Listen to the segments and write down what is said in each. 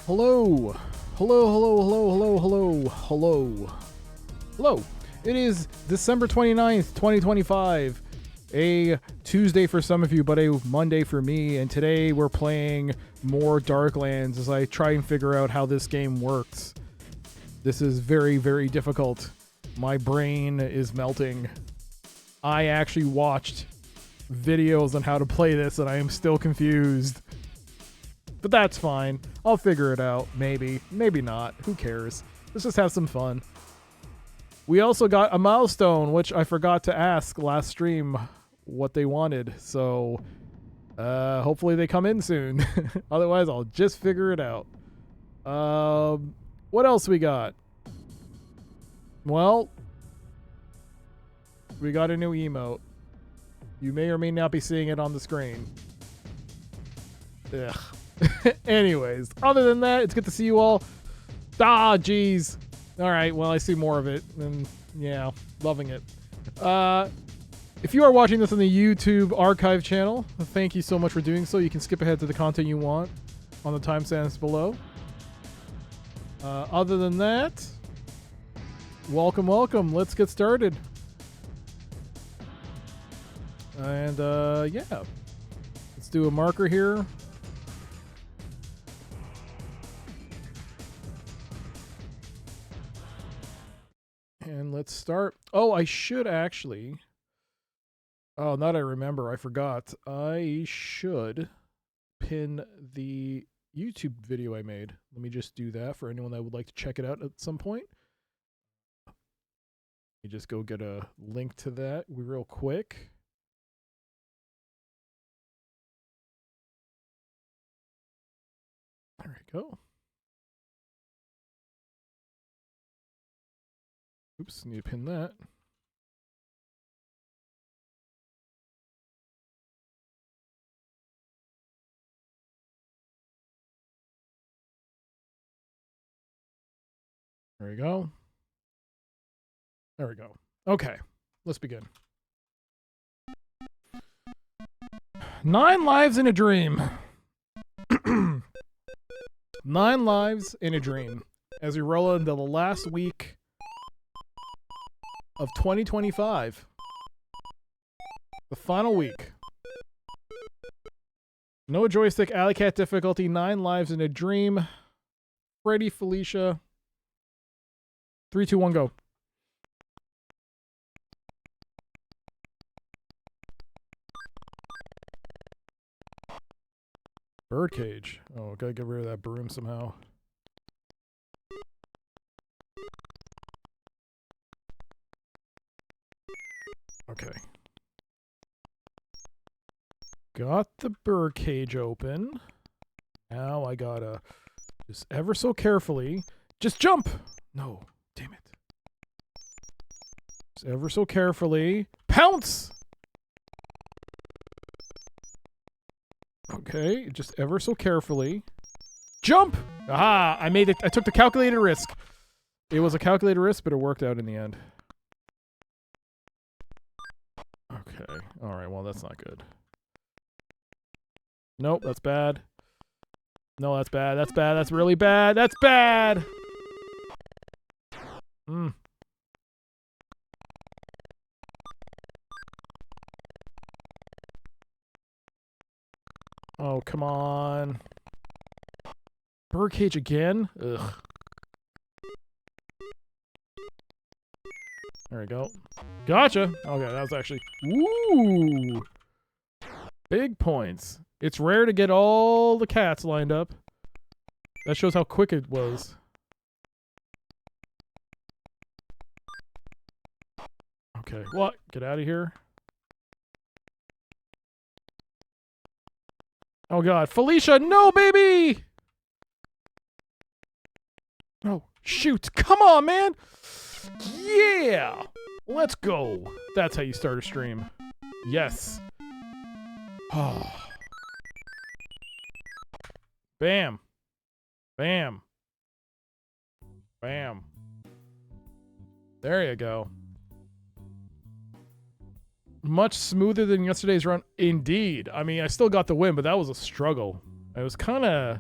Hello. Hello. It is December 29th, 2025. A Tuesday for some of you, but a Monday for me. And today we're playing more Darklands as I try and figure out how this game works. This is very, very difficult. My brain is melting. I actually watched videos on how to play this and I am still confused. But that's fine. I'll figure it out. Maybe. Maybe not. Who cares? Let's just have some fun. We also got a milestone, which I forgot to ask last stream what they wanted. So, hopefully they come in soon. Otherwise, I'll just figure it out. What else we got? Well, we got a new emote. You may or may not be seeing it on the screen. Ugh. Anyways, other than that, it's good to see you all. Ah, jeez. All right, well, I see more of it, and yeah, loving it. If you are watching this on the YouTube archive channel, thank you so much for doing so. You can skip ahead to the content you want on the timestamps below. Other than that, welcome. Let's get started. And yeah, let's do a marker here. And let's start. Oh, I should actually. Oh, now that I remember, I forgot. I should pin the YouTube video I made. Let me just do that for anyone that would like to check it out at some point. Let me just go get a link to that real quick. There we go. Oops, need to pin that. There we go. There we go. Okay, let's begin. 9 lives in a dream. 9 lives in a dream. As we roll into the last week of 2025. The final week. No joystick, alley cat difficulty, 9 lives in a dream. Freddy, Felicia. 3, 2, 1, go. Birdcage. Oh, gotta get rid of that broom somehow. Okay. Got the birdcage open. Now I gotta just ever so carefully just jump. No, damn it. Just ever so carefully pounce. Okay, just ever so carefully jump. Aha! I made it. I took the calculated risk. It was a calculated risk, but it worked out in the end. Okay. All right. Well, that's not good. Nope, that's bad. No, that's bad. That's bad. That's really bad. That's bad. Oh, come on. Birdcage again? Ugh. There we go. Gotcha. Okay, that was actually... Ooh! Big points. It's rare to get all the cats lined up. That shows how quick it was. Okay, what? Get out of here. Oh god, Felicia, no, baby! Oh, shoot. Come on, man! Yeah! Let's go. That's how you start a stream. Yes. Oh. Bam. Bam. Bam. There you go. Much smoother than yesterday's run. Indeed. I mean, I still got the win, but that was a struggle. It was kind of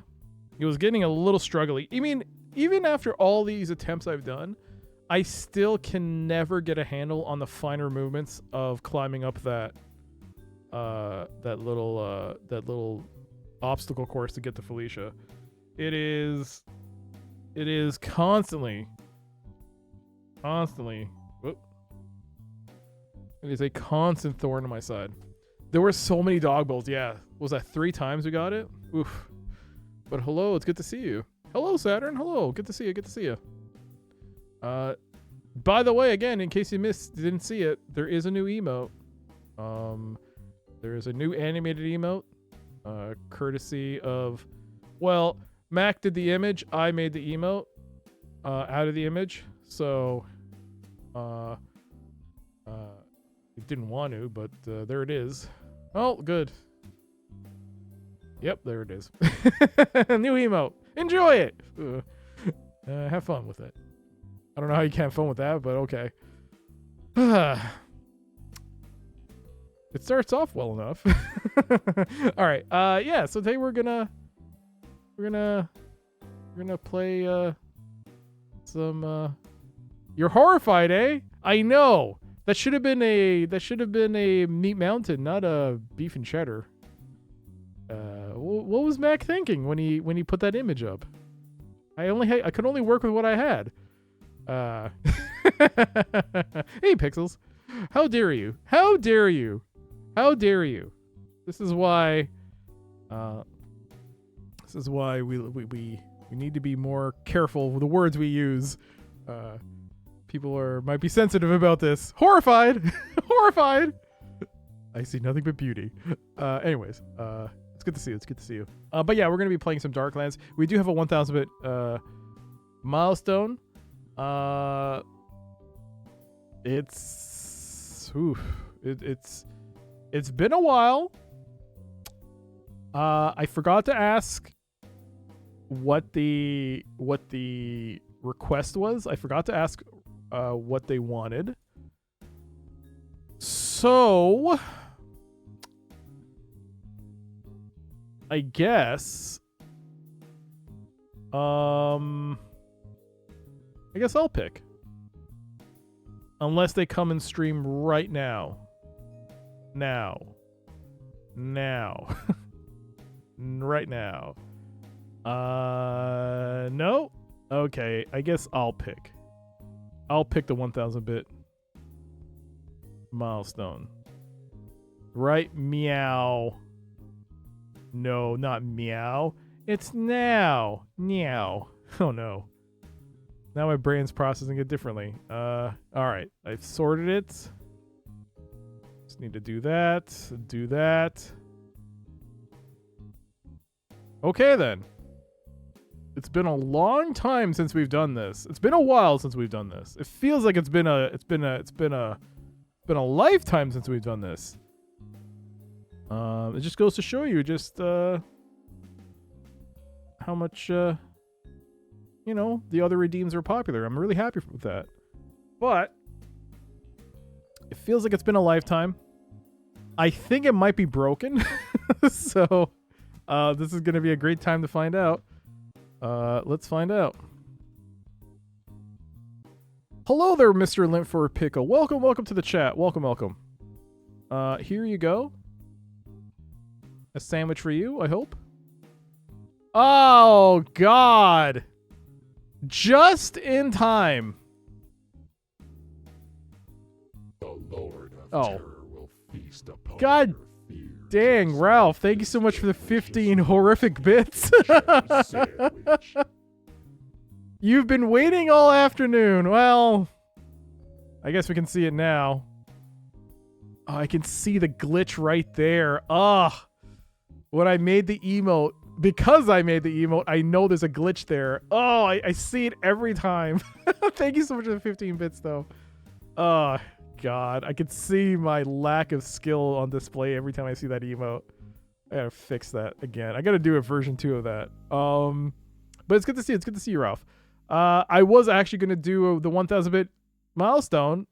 It was getting a little struggly. I mean, even after all these attempts I've done, I still can never get a handle on the finer movements of climbing up that little obstacle course to get to Felicia. It is constantly. Whoop. It is a constant thorn in my side. There were so many dog bowls. Yeah, was that 3 times we got it? Oof. But hello, it's good to see you. Hello, Saturn. Hello, good to see you. Good to see you. By the way, again, in case you didn't see it, there is a new emote. There is a new animated emote, courtesy of, well, Mac did the image, I made the emote out of the image, so it didn't want to, but there it is. Oh, good. Yep, there it is. New emote. Enjoy it. Have fun with it. I don't know how you can't have fun with that, but okay. It starts off well enough. All right. Yeah. So today we're gonna play some. You're horrified, eh? I know. That should have been a Meat Mountain, not a beef and cheddar. What was Mac thinking when he put that image up? I could only work with what I had. Hey, Pixels. How dare you? How dare you? How dare you? This is why we need to be more careful with the words we use. People might be sensitive about this. Horrified. Horrified. I see nothing but beauty. Anyways, it's good to see you. It's good to see you. But yeah, we're going to be playing some Darklands. We do have a 1000 bit milestone. It's been a while. I forgot to ask what the request was. I forgot to ask what they wanted. So I guess I'll pick. Unless they come and stream right now. Now. Right now. No? Okay, I guess I'll pick. I'll pick the 1000 bit milestone. Right? Meow. No, not meow. It's now. Meow. Oh no. Now my brain's processing it differently. Alright. I've sorted it. Just need to do that. Do that. Okay then. It's been a long time since we've done this. It's been a while since we've done this. It feels like it's been a lifetime since we've done this. It just goes to show you just how much the other redeems are popular. I'm really happy with that. But it feels like it's been a lifetime. I think it might be broken. So this is going to be a great time to find out. Let's find out. Hello there, Mr. Limp for a Pickle. Welcome to the chat. Welcome. Here you go. A sandwich for you, I hope. Oh, God. Just in time. The Lord of Terror will feast upon God your fears. dang, Ralph. Thank you so much for the 15 horrific bits. You've been waiting all afternoon. Well, I guess we can see it now. Oh, I can see the glitch right there. When I made the emote, because I made the emote, I know there's a glitch there. Oh, I see it every time. Thank you so much for the 15 bits, though. Oh, God. I can see my lack of skill on display every time I see that emote. I gotta fix that again. I gotta do a version 2 of that. But it's good to see you. It's good to see you, Ralph. I was actually gonna do the 1000 bit milestone.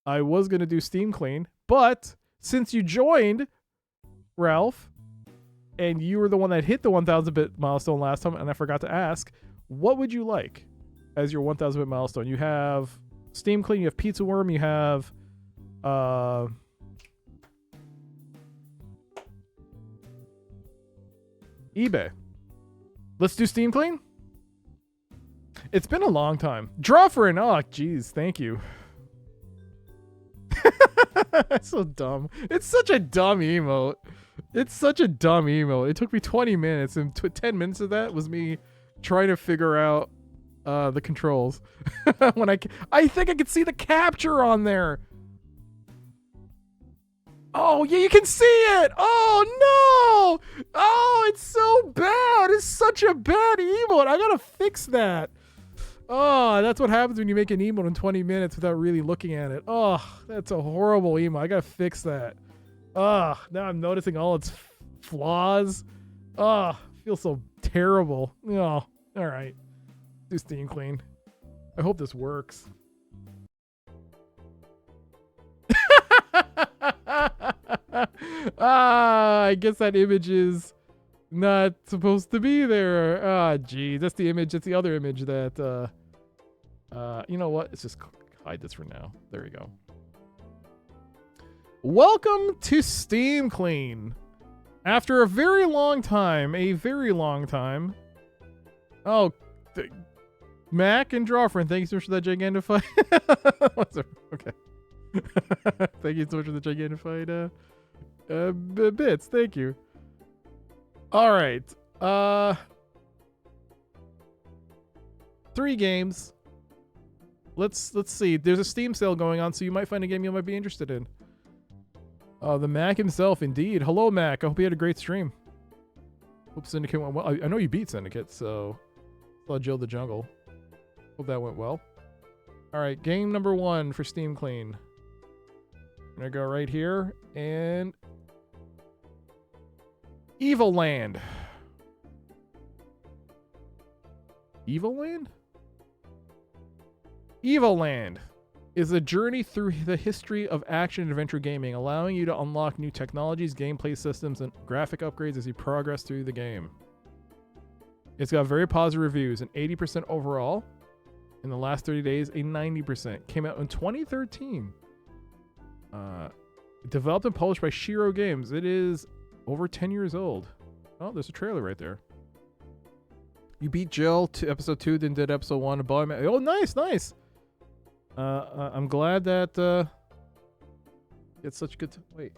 I was gonna do Steam Clean, but since you joined, Ralph, and you were the one that hit the 1,000 bit milestone last time, and I forgot to ask, what would you like as your 1,000 bit milestone? You have Steam Clean, you have Pizza Worm, you have eBay. Let's do Steam Clean. It's been a long time. Draw for an geez, thank you. That's so dumb. It's such a dumb emote. It's such a dumb emote. It took me 20 minutes, and 10 minutes of that was me trying to figure out the controls. When I think I could see the capture on there. Oh, yeah, you can see it. Oh, no. Oh, it's so bad. It's such a bad emote. I got to fix that. Oh, that's what happens when you make an emote in 20 minutes without really looking at it. Oh, that's a horrible emote. I got to fix that. Oh, now I'm noticing all its flaws. Oh, I feel so terrible. Oh, all right. Do Steam Clean. I hope this works. I guess that image is not supposed to be there. Gee, that's the image. That's the other image that, you know what? Let's just hide this for now. There we go. Welcome to Steam Clean. After a very long time, Oh, Mac and Drawfriend, thank you so much for that gigantified. Okay. Thank you so much for the gigantified bits. Thank you. All right. 3 games. Let's see. There's a Steam sale going on, so you might find a game you might be interested in. The Mac himself, indeed. Hello, Mac. I hope you had a great stream. Hope Syndicate went well. I know you beat Syndicate, so saw Jill the Jungle. Hope that went well. All right, game number 1 for Steam Clean. I'm gonna go right here and Evil Land. Evil Land? Evil Land is a journey through the history of action and adventure gaming, allowing you to unlock new technologies, gameplay systems, and graphic upgrades as you progress through the game. It's got very positive reviews, an 80% overall. In the last 30 days, a 90%. Came out in 2013. Developed and published by Shiro Games. It is over 10 years old. Oh, there's a trailer right there. You beat Jill to episode 2, then did episode 1. Oh, nice. I'm glad that it's such good. Wait.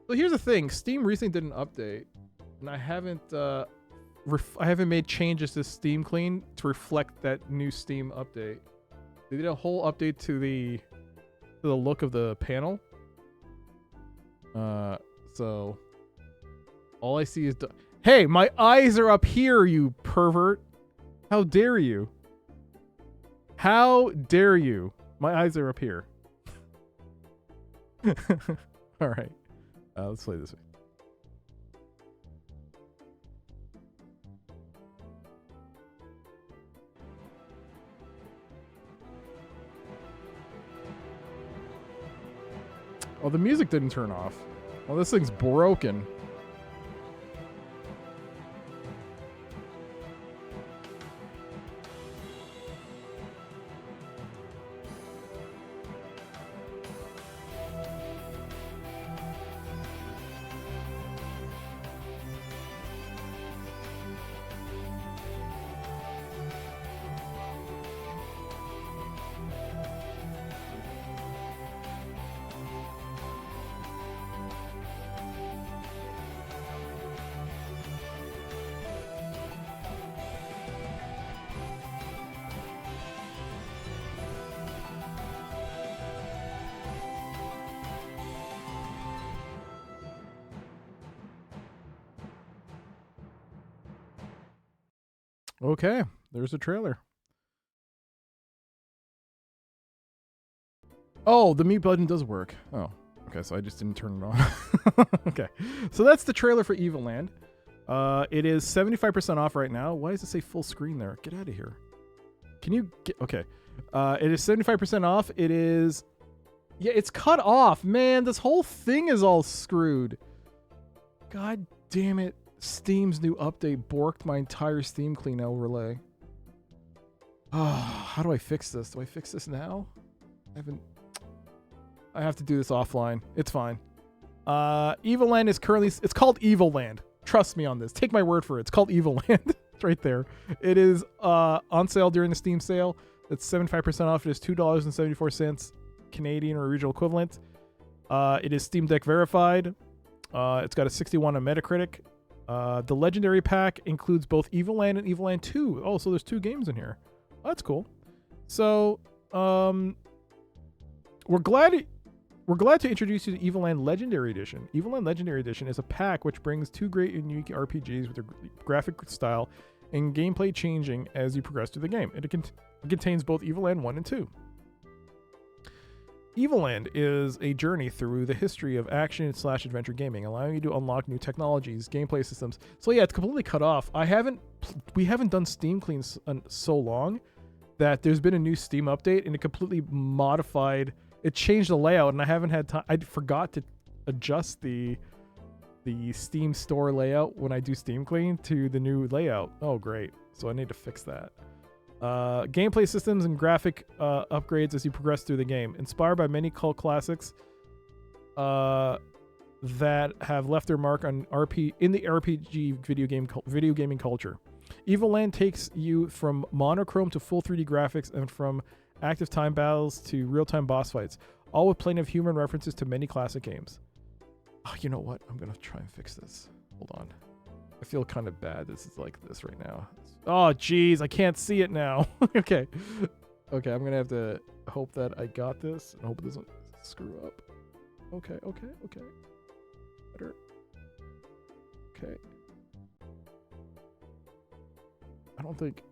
So here's the thing. Steam recently did an update, and I haven't made changes to Steam Clean to reflect that new Steam update. They did a whole update to the look of the panel. So all I see is hey, my eyes are up here, you pervert. How dare you? How dare you? My eyes are up here. All right. Let's play this way. Oh, the music didn't turn off. Well, this thing's broken. Okay, there's a trailer. Oh, the mute button does work. Oh, okay, so I just didn't turn it on. Okay, so that's the trailer for Evil Land. It is 75% off right now. Why does it say full screen there? Get out of here. Can you get... Okay. It is 75% off. It is... Yeah, it's cut off. Man, this whole thing is all screwed. God damn it. Steam's new update borked my entire Steam Clean overlay. Oh, how do I fix this? Do I fix this now? I have to do this offline. It's fine. Evil Land is currently... It's called Evil Land. Trust me on this. Take my word for it. It's called Evil Land. It's right there. It is on sale during the Steam sale. It's 75% off. It is $2.74 Canadian or regional equivalent. It is Steam Deck verified. It's got a 61 on Metacritic. The Legendary Pack includes both Evil Land and Evil Land 2. Oh, so there's 2 games in here. Oh, that's cool. So, we're glad to introduce you to Evil Land Legendary Edition. Evil Land Legendary Edition is a pack which brings 2 great and unique RPGs with their graphic style and gameplay changing as you progress through the game. It contains both Evil Land 1 and 2. Evil Land is a journey through the history of action/adventure gaming, allowing you to unlock new technologies, gameplay systems. So yeah, it's completely cut off. We haven't done Steam Cleans so long that there's been a new Steam update and it completely modified. It changed the layout, and I haven't had time. I forgot to adjust the Steam store layout when I do Steam Clean to the new layout. Oh, great! So I need to fix that. Gameplay systems and graphic upgrades as you progress through the game, inspired by many cult classics that have left their mark on in the RPG video gaming culture. Evil Land takes you from monochrome to full 3D graphics and from active time battles to real-time boss fights, all with plenty of humor and references to many classic games. Oh, you know what? I'm gonna try and fix this. Hold on. I feel kind of bad. This is like this right now. Oh, geez. I can't see it now. Okay. Okay, I'm going to have to hope that I got this and hope it doesn't screw up. Okay. Better. Okay. I don't think...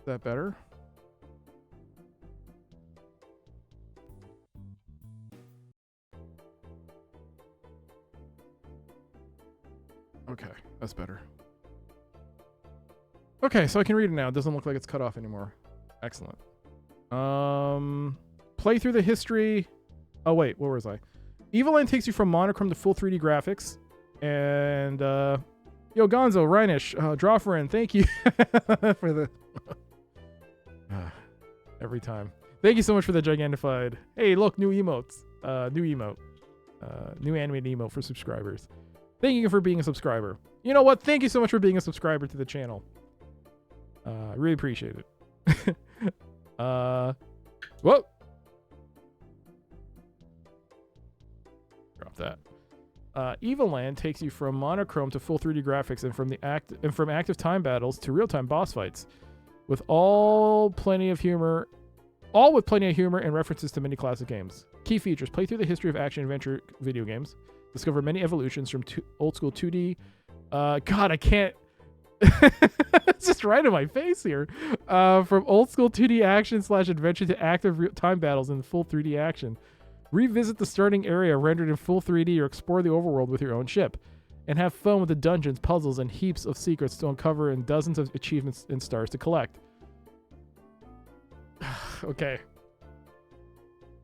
that better? Okay, that's better. Okay, so I can read it now. It doesn't look like it's cut off anymore. Excellent. Play through the history. Oh wait, where was I? Evil Land takes you from monochrome to full 3D graphics. And yo, Gonzo, Reinish, Drawfriend, thank you for the every time. Thank you so much for the gigantified. Hey, look, new emotes. New emote. New animated emote for subscribers. Thank you for being a subscriber. You know what? Thank you so much for being a subscriber to the channel. I really appreciate it. Whoa. Drop that. Evil Land takes you from monochrome to full 3D graphics and from active time battles to real-time boss fights. With plenty of humor and references to many classic games. Key features: play through the history of action-adventure video games. Discover many evolutions from old-school 2D. God, I can't... It's just right in my face here. From old-school 2D action/adventure to active time battles in full 3D action. Revisit the starting area rendered in full 3D or explore the overworld with your own ship. And have fun with the dungeons, puzzles, and heaps of secrets to uncover and dozens of achievements and stars to collect. Okay.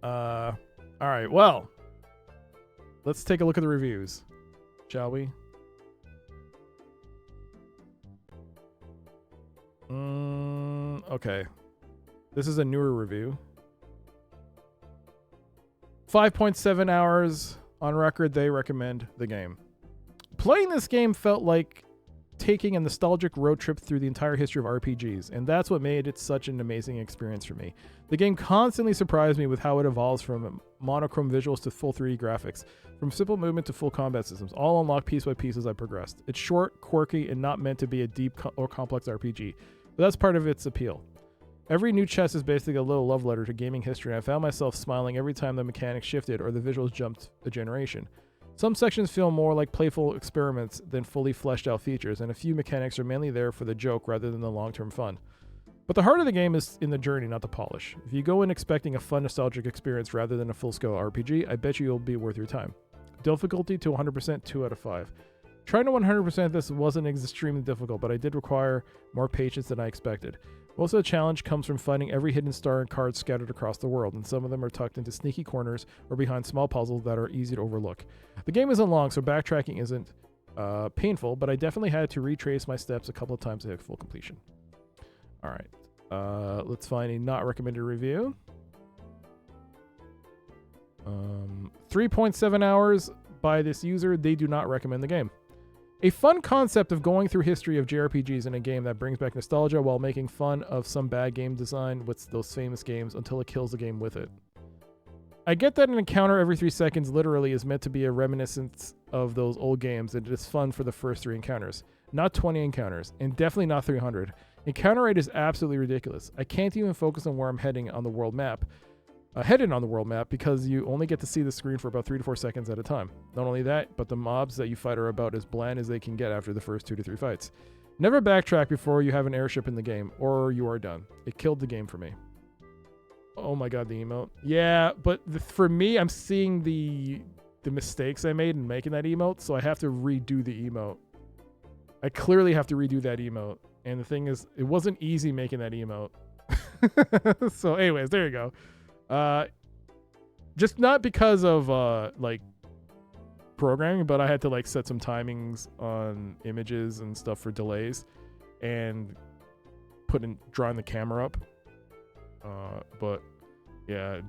Alright, well. Let's take a look at the reviews. Shall we? Okay. This is a newer review. 5.7 hours on record, they recommend the game. Playing this game felt like taking a nostalgic road trip through the entire history of RPGs, and that's what made it such an amazing experience for me. The game constantly surprised me with how it evolves from monochrome visuals to full 3D graphics, from simple movement to full combat systems, all unlocked piece by piece as I progressed. It's short, quirky, and not meant to be a deep or complex RPG, but that's part of its appeal. Every new chest is basically a little love letter to gaming history, and I found myself smiling every time the mechanics shifted or the visuals jumped a generation. Some sections feel more like playful experiments than fully fleshed out features, and a few mechanics are mainly there for the joke rather than the long-term fun. But the heart of the game is in the journey, not the polish. If you go in expecting a fun, nostalgic experience rather than a full-scale RPG, I bet you'll be worth your time. Difficulty to 100%, 2 out of 5. Trying to 100% this wasn't extremely difficult, but I did require more patience than I expected. Most of the challenge comes from finding every hidden star and card scattered across the world, and some of them are tucked into sneaky corners or behind small puzzles that are easy to overlook. The game isn't long, so backtracking isn't painful, but I definitely had to retrace my steps a couple of times to hit full completion. All right, let's find a not recommended review. 3.7 hours by this user. They do not recommend the game. A fun concept of going through history of JRPGs in a game that brings back nostalgia while making fun of some bad game design with those famous games until it kills the game with it. I get that an encounter every 3 seconds literally is meant to be a reminiscence of those old games, and it is fun for the first 3 encounters. Not 20 encounters, and definitely not 300. Encounter rate is absolutely ridiculous. I can't even focus on where I'm heading on the world map. Headed on the world map because you only get to see the screen for about 3 to 4 seconds at a time. Not only that, but the mobs that you fight are about as bland as they can get after the first 2 to 3 fights. Never backtrack before you have an airship in the game, or you are done. It killed the game for me. Oh my god, the emote. Yeah, but for me, I'm seeing the mistakes I made in making that emote, so I have to redo the emote. I clearly have to redo that emote. And the thing is, it wasn't easy making that emote. So anyways, there you go. Just not because of like programming, but I had to like set some timings on images and stuff for delays, and drawing the camera up. But yeah,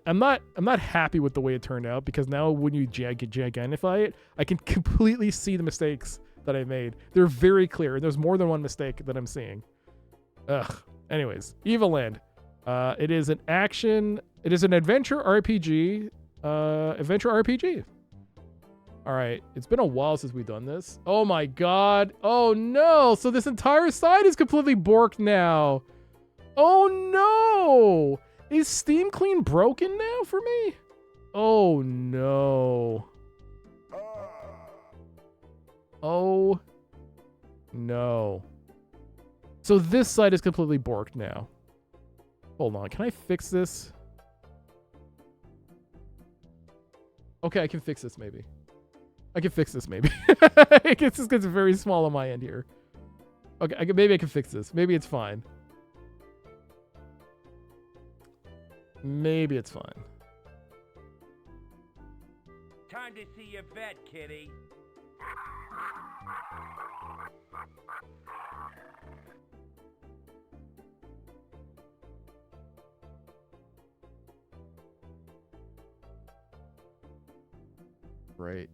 I'm not happy with the way it turned out, because now when you gigantify it, I can completely see the mistakes that I made. They're very clear. There's more than one mistake that I'm seeing. Ugh. Anyways, Evil Land. It is an adventure RPG. All right. It's been a while since we've done this. Oh my god. Oh no. So this entire side is completely borked now. Oh no. Is Steam Clean broken now for me? Oh no. Oh no. So this side is completely borked now. Hold on, can I fix this? Okay, I can fix this maybe. It's just gets very small on my end here. Okay, maybe I can fix this. Maybe it's fine. Maybe it's fine. Time to see your vet, kitty. Right.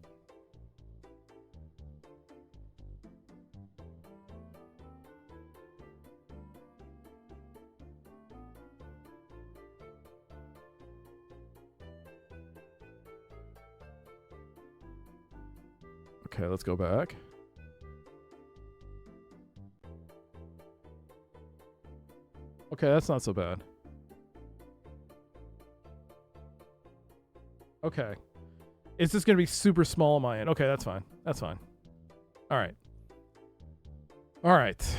Okay, let's go back. Okay, that's not so bad. Okay. It's just going to be super small on my end. Okay, that's fine. That's fine. All right. All right.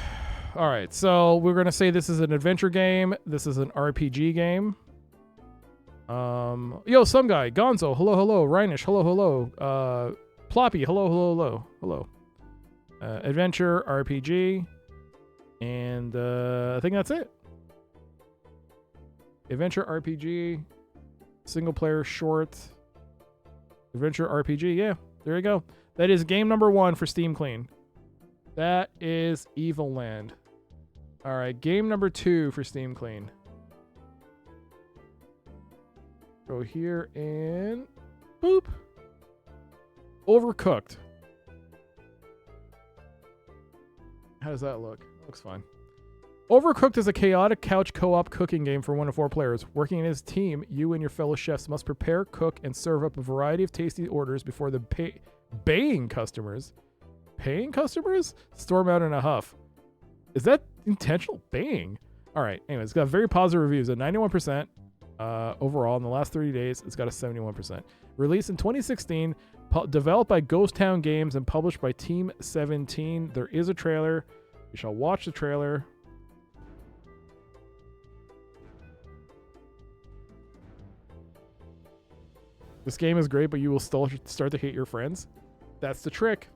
All right. So we're going to say this is an adventure game. This is an RPG game. Yo, some guy. Gonzo. Hello, hello. Reinish. Hello, hello. Ploppy. Hello, hello, hello. Hello. Adventure, RPG. And I think that's it. Adventure, RPG. Single player, short. Adventure RPG, yeah, there you go. That is game number 1 for Steam Clean. That is Evil Land. All right, game number 2 for Steam Clean. Go here and boop. Overcooked. How does that look? Looks fine. Overcooked is a chaotic couch co-op cooking game for 1 to 4 players. Working as a team, you and your fellow chefs must prepare, cook, and serve up a variety of tasty orders before the paying customers storm out in a huff. Is that Intentional bang. All right. Anyways, it's got very positive reviews at 91%. Overall, in the last 30 days, it's got a 71%. Released in 2016, developed by Ghost Town Games and published by Team 17. There is a trailer. We shall watch the trailer. This game is great, but you will still start to hate your friends. That's the trick.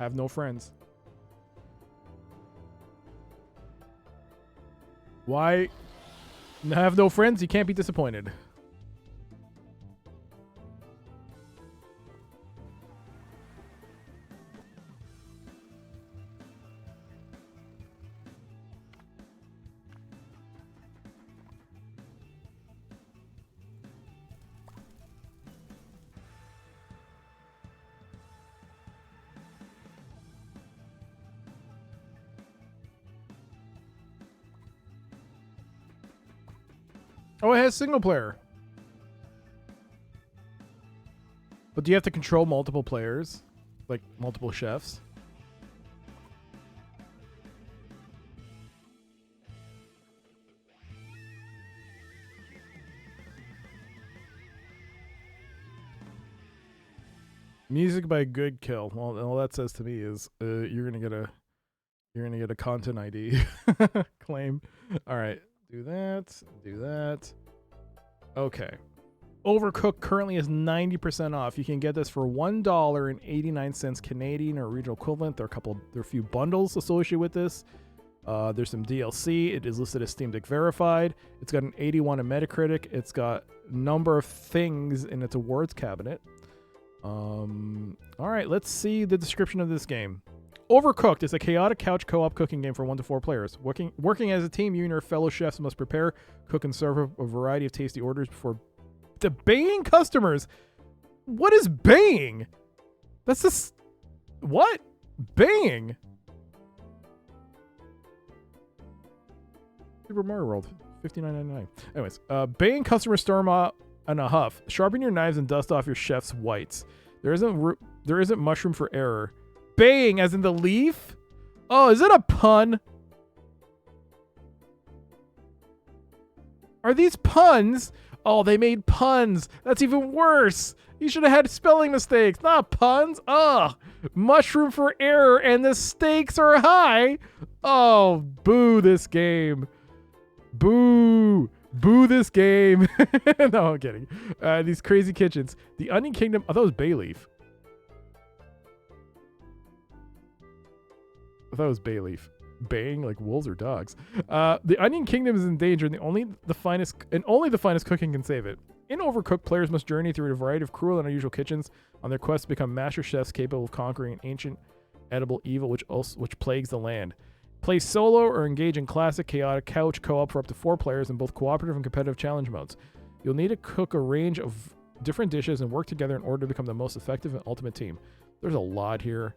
Have no friends. Why have no friends? You can't be disappointed. Oh, it has single player. But do you have to control multiple players? Like multiple chefs? Music by Good Kill. Well, all that says to me is you're gonna get a content ID claim. All right. Do that. Okay. Overcooked currently is 90% off. You can get this for $1.89 Canadian or regional equivalent. There are a few bundles associated with this. There's some DLC. It is listed as Steam Deck verified. It's got an 81 in Metacritic. It's got a number of things in its awards cabinet. All right, let's see the description of this game. Overcooked is a chaotic couch co-op cooking game for 1 to 4 players. Working as a team, you and your fellow chefs must prepare, cook, and serve a variety of tasty orders before baying customers. What is baying? That's just... What? Baying? Super Mario World, $59.99. Anyways, baying customers storm out in a huff. Sharpen your knives and dust off your chef's whites. There isn't mushroom for error. Baying as in the leaf? Oh, is it a pun? Are these puns? Oh, they made puns. That's even worse. You should have had spelling mistakes, not puns. Ugh. Mushroom for error and the stakes are high. Oh, boo this game. Boo. Boo this game. No, I'm kidding. These crazy kitchens. The Onion Kingdom. I thought it was bay leaf. I thought it was bay leaf. Baying like wolves or dogs. The Onion Kingdom is in danger, and only the finest cooking can save it. In Overcooked, players must journey through a variety of cruel and unusual kitchens on their quest to become master chefs capable of conquering an ancient edible evil which plagues the land. Play solo or engage in classic chaotic couch co-op for up to 4 players in both cooperative and competitive challenge modes. You'll need to cook a range of different dishes and work together in order to become the most effective and ultimate team. There's a lot here,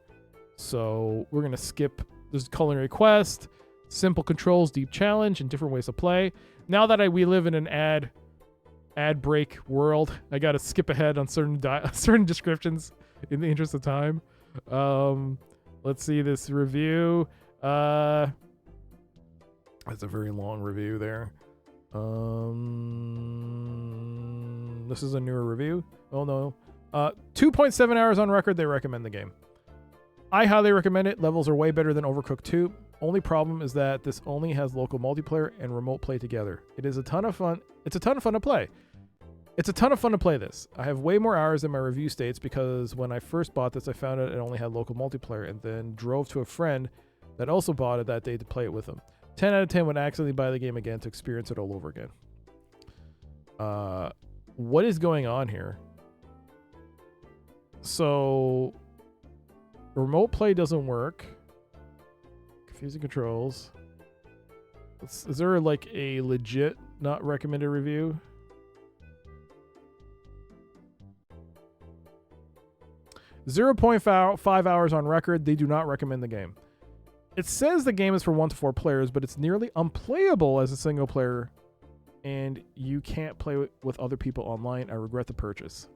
so we're going to skip. There's culinary quest, simple controls, deep challenge, and different ways to play. Now that we live in an ad break world, I got to skip ahead on certain descriptions in the interest of time. Let's see this review. That's a very long review there. This is a newer review. Oh no. 2.7 hours on record. They recommend the game. I highly recommend it. Levels are way better than Overcooked 2. Only problem is that this only has local multiplayer and remote play together. It is a ton of fun. It's a ton of fun to play. It's a ton of fun to play this. I have way more hours than my review states because when I first bought this, I found out it only had local multiplayer and then drove to a friend that also bought it that day to play it with him. 10 out of 10 would accidentally buy the game again to experience it all over again. What is going on here? So... remote play doesn't work. Confusing controls. Is there like a legit not recommended review? .5 hours on record. They do not recommend the game. It says the game is for 1 to 4 players, but it's nearly unplayable as a single player, and you can't play with other people online. I regret the purchase.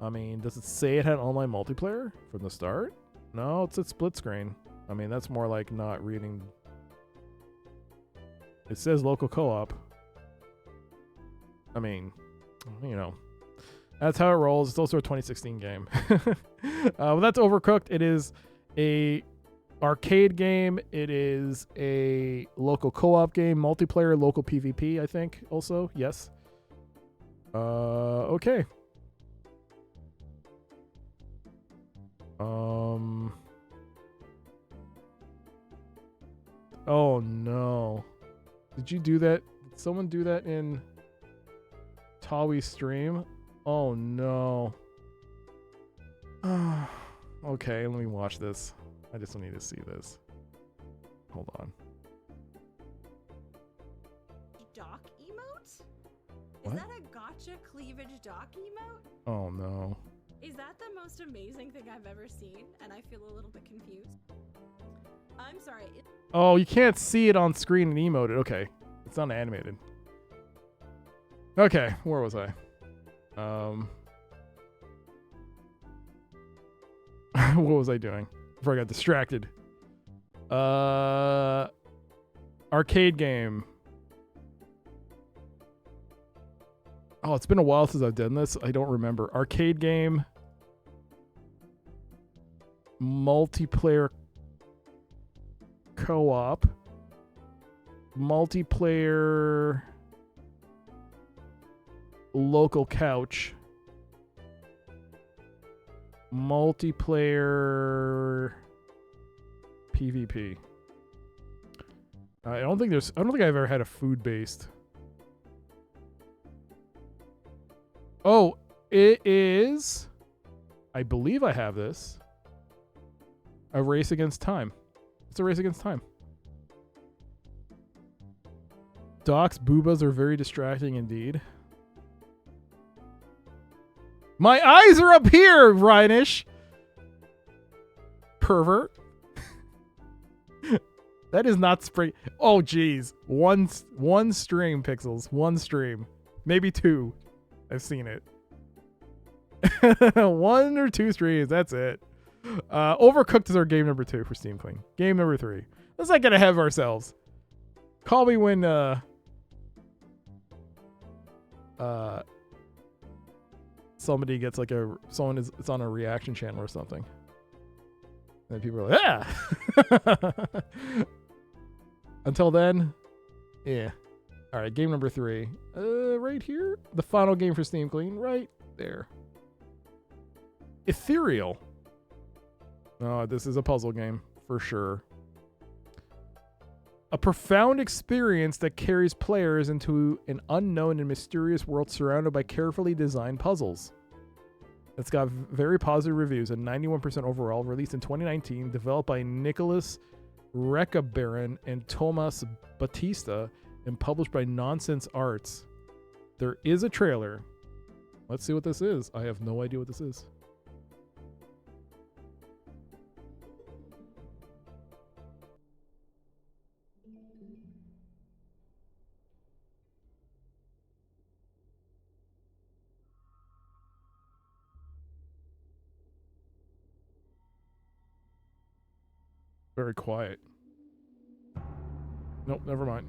I mean, does it say it had online multiplayer from the start? No, it's a split screen. I mean, that's more like not reading It says local co-op. I mean, you know, that's how it rolls. It's also a 2016 game. Well, that's Overcooked. It is a arcade game. It is a local co-op game, multiplayer, local PvP, I think also. Yes. Okay. Oh no. Did you do that? Did someone do that in Tawi's stream? Oh no. Okay, let me watch this. I just need to see this. Hold on. Dock emote? Is What? that a gotcha cleavage dock emote? Oh no. Is that the most amazing thing I've ever seen? And I feel a little bit confused. I'm sorry. Oh, you can't see it on screen and emote it. Okay. It's not animated. Okay, where was I? What was I doing? Before I got distracted. Arcade game. Oh, it's been a while since I've done this. I don't remember. Arcade game. Multiplayer co-op. Multiplayer local couch. Multiplayer PvP. I don't think I've ever had a food based. Oh, it is. I believe I have this. A race against time. It's a race against time. Doc's boobas are very distracting indeed. My eyes are up here, Rhinish. Pervert. That is not spring. Oh, geez. One stream, Pixels. One stream. Maybe two. I've seen it. 1 or 2 streams. That's it. Overcooked is our game number 2 for Steam Clean. Game number 3. Let's not get ahead of ourselves. Call me when somebody gets like it's on a reaction channel or something. And people are like, yeah. Until then, yeah. All right, game number 3. Right here. The final game for Steam Clean. Right there. Ethereal. Oh, this is a puzzle game for sure. A profound experience that carries players into an unknown and mysterious world surrounded by carefully designed puzzles. It's got very positive reviews and 91% overall, released in 2019, developed by Nicholas Recabaron and Tomas Batista, and published by Nonsense Arts. There is a trailer. Let's see what this is. I have no idea what this is. Very quiet. Nope, never mind.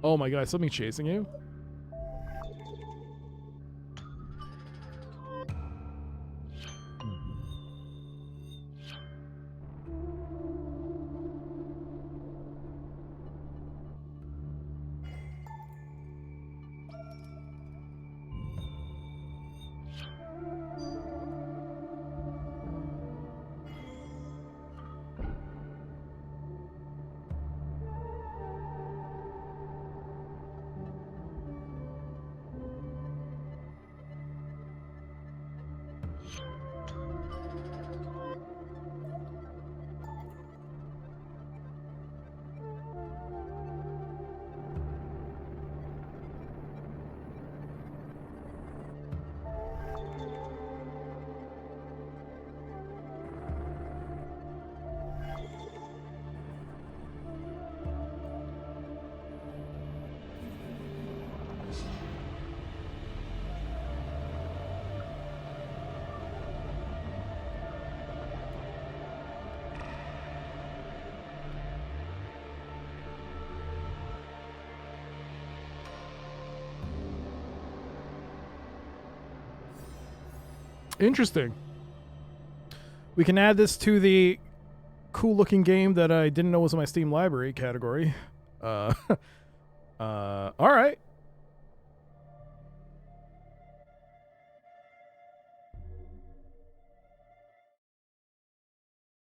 Oh my god, something chasing you? Interesting. We can add this to the cool looking game that I didn't know was in my Steam library category. All right.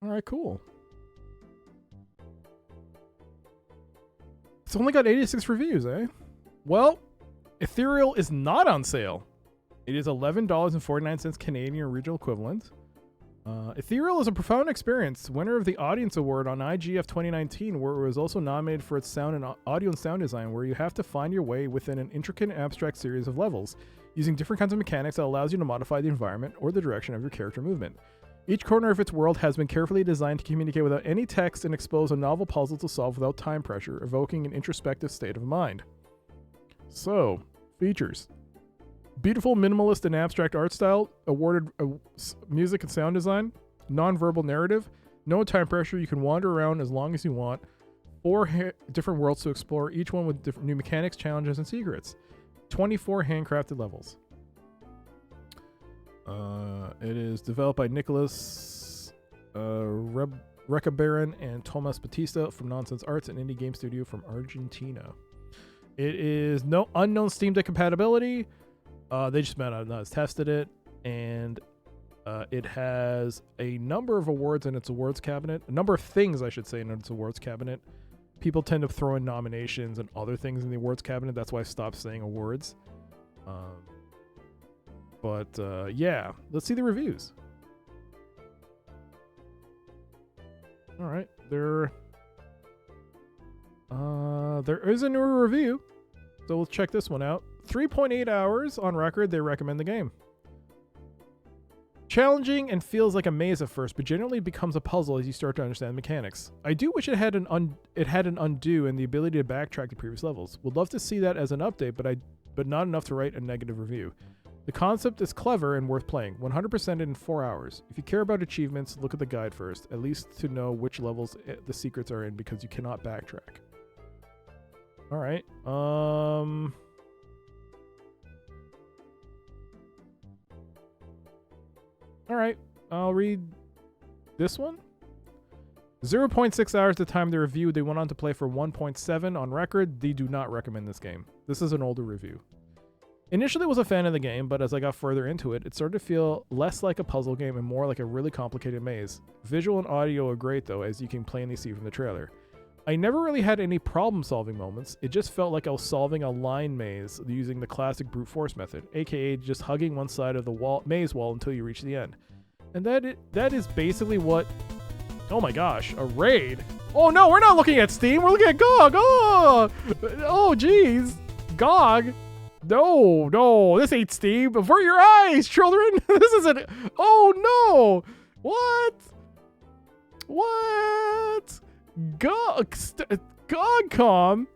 All right, cool. It's only got 86 reviews, eh? Well, Ethereal is not on sale. It is $11.49 Canadian regional equivalent. Ethereal is a profound experience, winner of the Audience Award on IGF 2019, where it was also nominated for its sound and audio and sound design, where you have to find your way within an intricate and abstract series of levels, using different kinds of mechanics that allows you to modify the environment or the direction of your character movement. Each corner of its world has been carefully designed to communicate without any text and expose a novel puzzle to solve without time pressure, evoking an introspective state of mind. So, features. Beautiful, minimalist, and abstract art style, awarded music and sound design, non-verbal narrative, no time pressure, you can wander around as long as you want, 4 different worlds to explore, each one with different new mechanics, challenges, and secrets, 24 handcrafted levels. It is developed by Nicholas Recabarren and Tomas Batista from Nonsense Arts, an indie game studio from Argentina. It is no unknown Steam Deck compatibility. They just might not have tested it, and it has a number of awards in its awards cabinet. A number of things, I should say, in its awards cabinet. People tend to throw in nominations and other things in the awards cabinet. That's why I stopped saying awards. Yeah, let's see the reviews. All right, there is a newer review, so let's check this one out. 3.8 hours on record, they recommend the game. Challenging and feels like a maze at first, but generally becomes a puzzle as you start to understand the mechanics. I do wish it had an undo and the ability to backtrack to previous levels. Would love to see that as an update, but not enough to write a negative review. The concept is clever and worth playing. 100% in 4 hours. If you care about achievements, look at the guide first, at least to know which levels the secrets are in, because you cannot backtrack. All right. All right. I'll read this one. 0.6 hours the time they reviewed. They went on to play for 1.7 on record. They do not recommend this game. This is an older review. Initially was a fan of the game, but as I got further into it, it started to feel less like a puzzle game and more like a really complicated maze. Visual and audio are great though, as you can plainly see from the trailer. I never really had any problem-solving moments. It just felt like I was solving a line maze using the classic brute force method, aka just hugging one side of the maze wall until you reach the end. And that is basically what... Oh my gosh, a raid. Oh no, we're not looking at Steam, we're looking at GOG. Oh jeez, GOG. No, this ain't Steam. Avert your eyes, children. This isn't... Oh no. What? GOGCOM?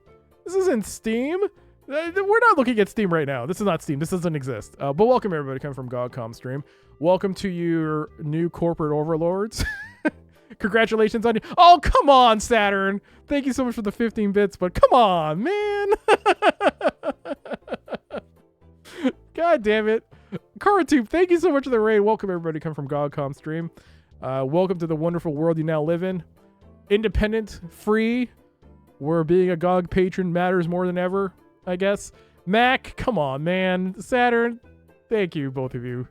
This isn't Steam. We're not looking at Steam right now. This is not Steam. This doesn't exist. But welcome everybody coming from GOGCOM stream. Welcome to your new corporate overlords. Congratulations on you. Oh, come on, Saturn. Thank you so much for the 15 bits, but come on, man. God damn it. Karatube, thank you so much for the raid. Welcome everybody coming from GOGCOM stream. Welcome to the wonderful world you now live in. Independent, free, where being a GOG patron matters more than ever, I guess. Mac, come on, man. Saturn, thank you, both of you.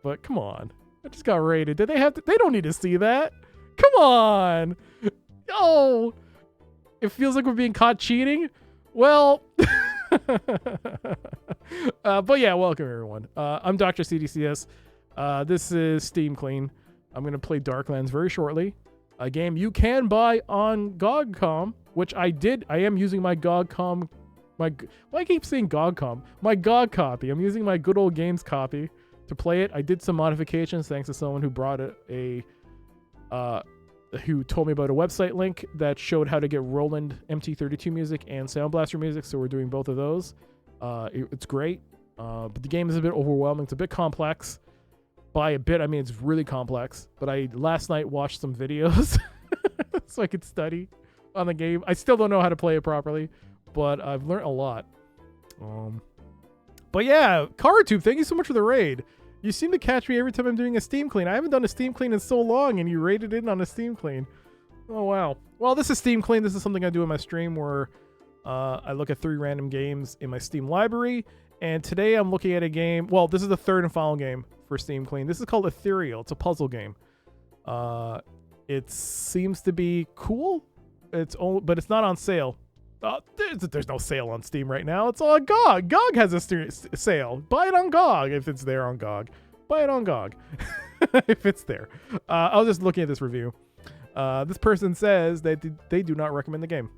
But come on. I just got raided. Did they have to? They don't need to see that. Come on. Oh. It feels like we're being caught cheating. Well. But yeah, welcome everyone. I'm Dr. CDCS. This is Steam Clean. I'm going to play Darklands very shortly. A game you can buy on GOGCOM, which I did. I am using my GOGCOM. Why I keep saying GOGCOM? My GOG copy. I'm using my good old games copy to play it. I did some modifications thanks to someone who brought who told me about a website link that showed how to get Roland MT32 music and Sound Blaster music. So we're doing both of those. It's great. But the game is a bit overwhelming. It's a bit complex. By a bit, I mean it's really complex. But I last night watched some videos so I could study on the game. I still don't know how to play it properly, but I've learned a lot. But yeah, Karatube, thank you so much for the raid. You seem to catch me every time I'm doing a Steam clean. I haven't done a Steam clean in so long, and you rated it on a Steam clean. Oh, wow. Well, this is Steam clean. This is something I do in my stream where I look at 3 random games in my Steam library. And today I'm looking at a game. Well, this is the third and final game for Steam clean. This is called Ethereal. It's a puzzle game. It seems to be cool. But it's not on sale. There's no sale on Steam right now. It's on GOG. GOG has a sale. Buy it on GOG if it's there on GOG. Buy it on GOG if it's there. I was just looking at this review. This person says that they do not recommend the game.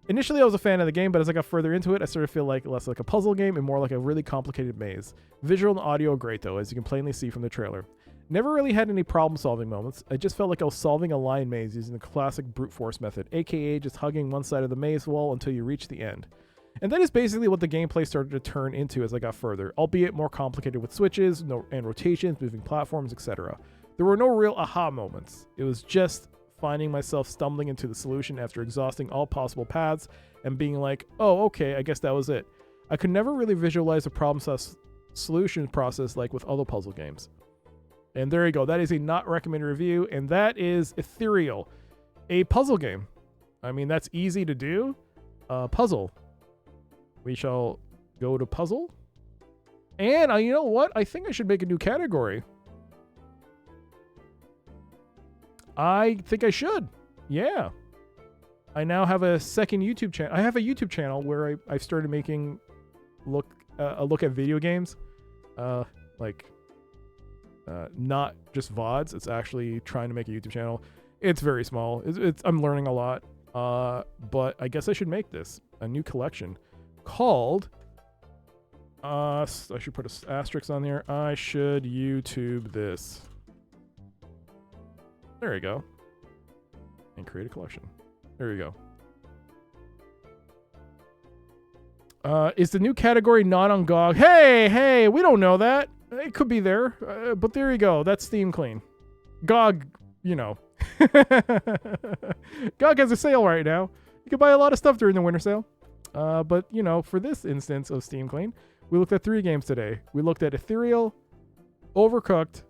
Initially, I was a fan of the game, but as I got further into it, I sort of feel like less like a puzzle game and more like a really complicated maze. Visual and audio are great, though, as you can plainly see from the trailer. Never really had any problem-solving moments. I just felt like I was solving a line maze using the classic brute force method, aka just hugging one side of the maze wall until you reach the end. And that is basically what the gameplay started to turn into as I got further, albeit more complicated with switches and rotations, moving platforms, etc. There were no real aha moments. It was just finding myself stumbling into the solution after exhausting all possible paths and being like, oh, okay, I guess that was it. I could never really visualize the problem-solution process like with other puzzle games. And there you go. That is a not recommended review, and that is Ethereal, a puzzle game. I mean, that's easy to do. Puzzle. We shall go to puzzle. And you know what? I think I should make a new category. I think I should. Yeah. I now have a second YouTube channel. I have a YouTube channel where I've started making a look at video games. Not just VODs. It's actually trying to make a YouTube channel. It's very small. I'm learning a lot. But I guess I should make this a new collection called I should put an asterisk on there. I should YouTube this. There you go. And create a collection. There you go. Is the new category not on GOG? Hey, we don't know that. It could be there, but there you go. That's Steam clean. GOG, you know. GOG has a sale right now. You can buy a lot of stuff during the winter sale. But, you know, for this instance of Steam clean, we looked at 3 games today. We looked at Ethereal, Overcooked,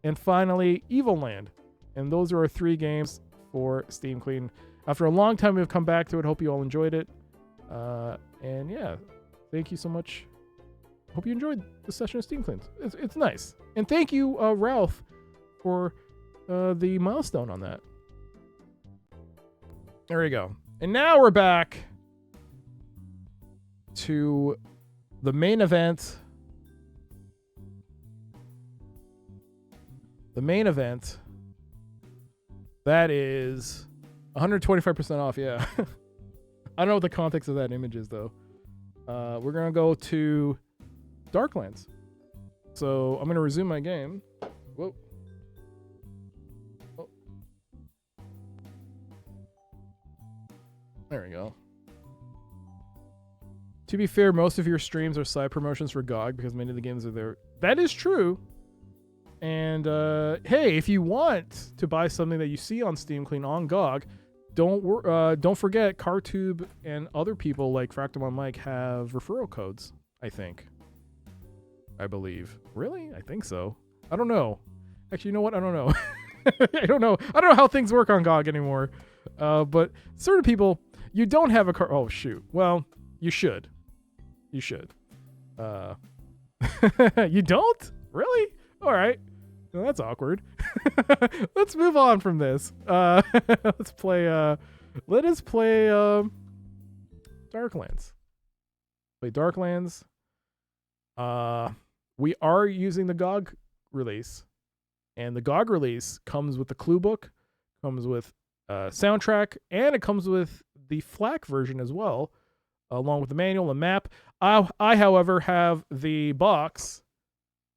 and finally, Evil Land. And those are our 3 games for Steam clean. After a long time, we've come back to it. Hope you all enjoyed it. And yeah, thank you so much. Hope you enjoyed the session of Steam Cleans. It's nice. And thank you, Ralph, for the milestone on that. There we go. And now we're back to the main event. The main event. That is 125% off, yeah. I don't know what the context of that image is, though. We're going to go to Darklands. So I'm going to resume my game. Whoa. Oh. There we go. To be fair, most of your streams are side promotions for GOG because many of the games are there. That is true. And hey, if you want to buy something that you see on Steam Clean on GOG, don't forget Cartube and other people like Fractal Mike have referral codes, I believe. Really? I think so. I don't know. Actually, you know what? I don't know. I don't know how things work on GOG anymore. But certain people, you don't have a car. Oh, shoot. Well, you should. You should. You don't? Really? All right. Well, that's awkward. Let's move on from this. Let's play. Let us play Darklands. Play Darklands. We are using the GOG release, and the GOG release comes with the clue book, comes with soundtrack, and it comes with the FLAC version as well, along with the manual and map. I, however, have the box,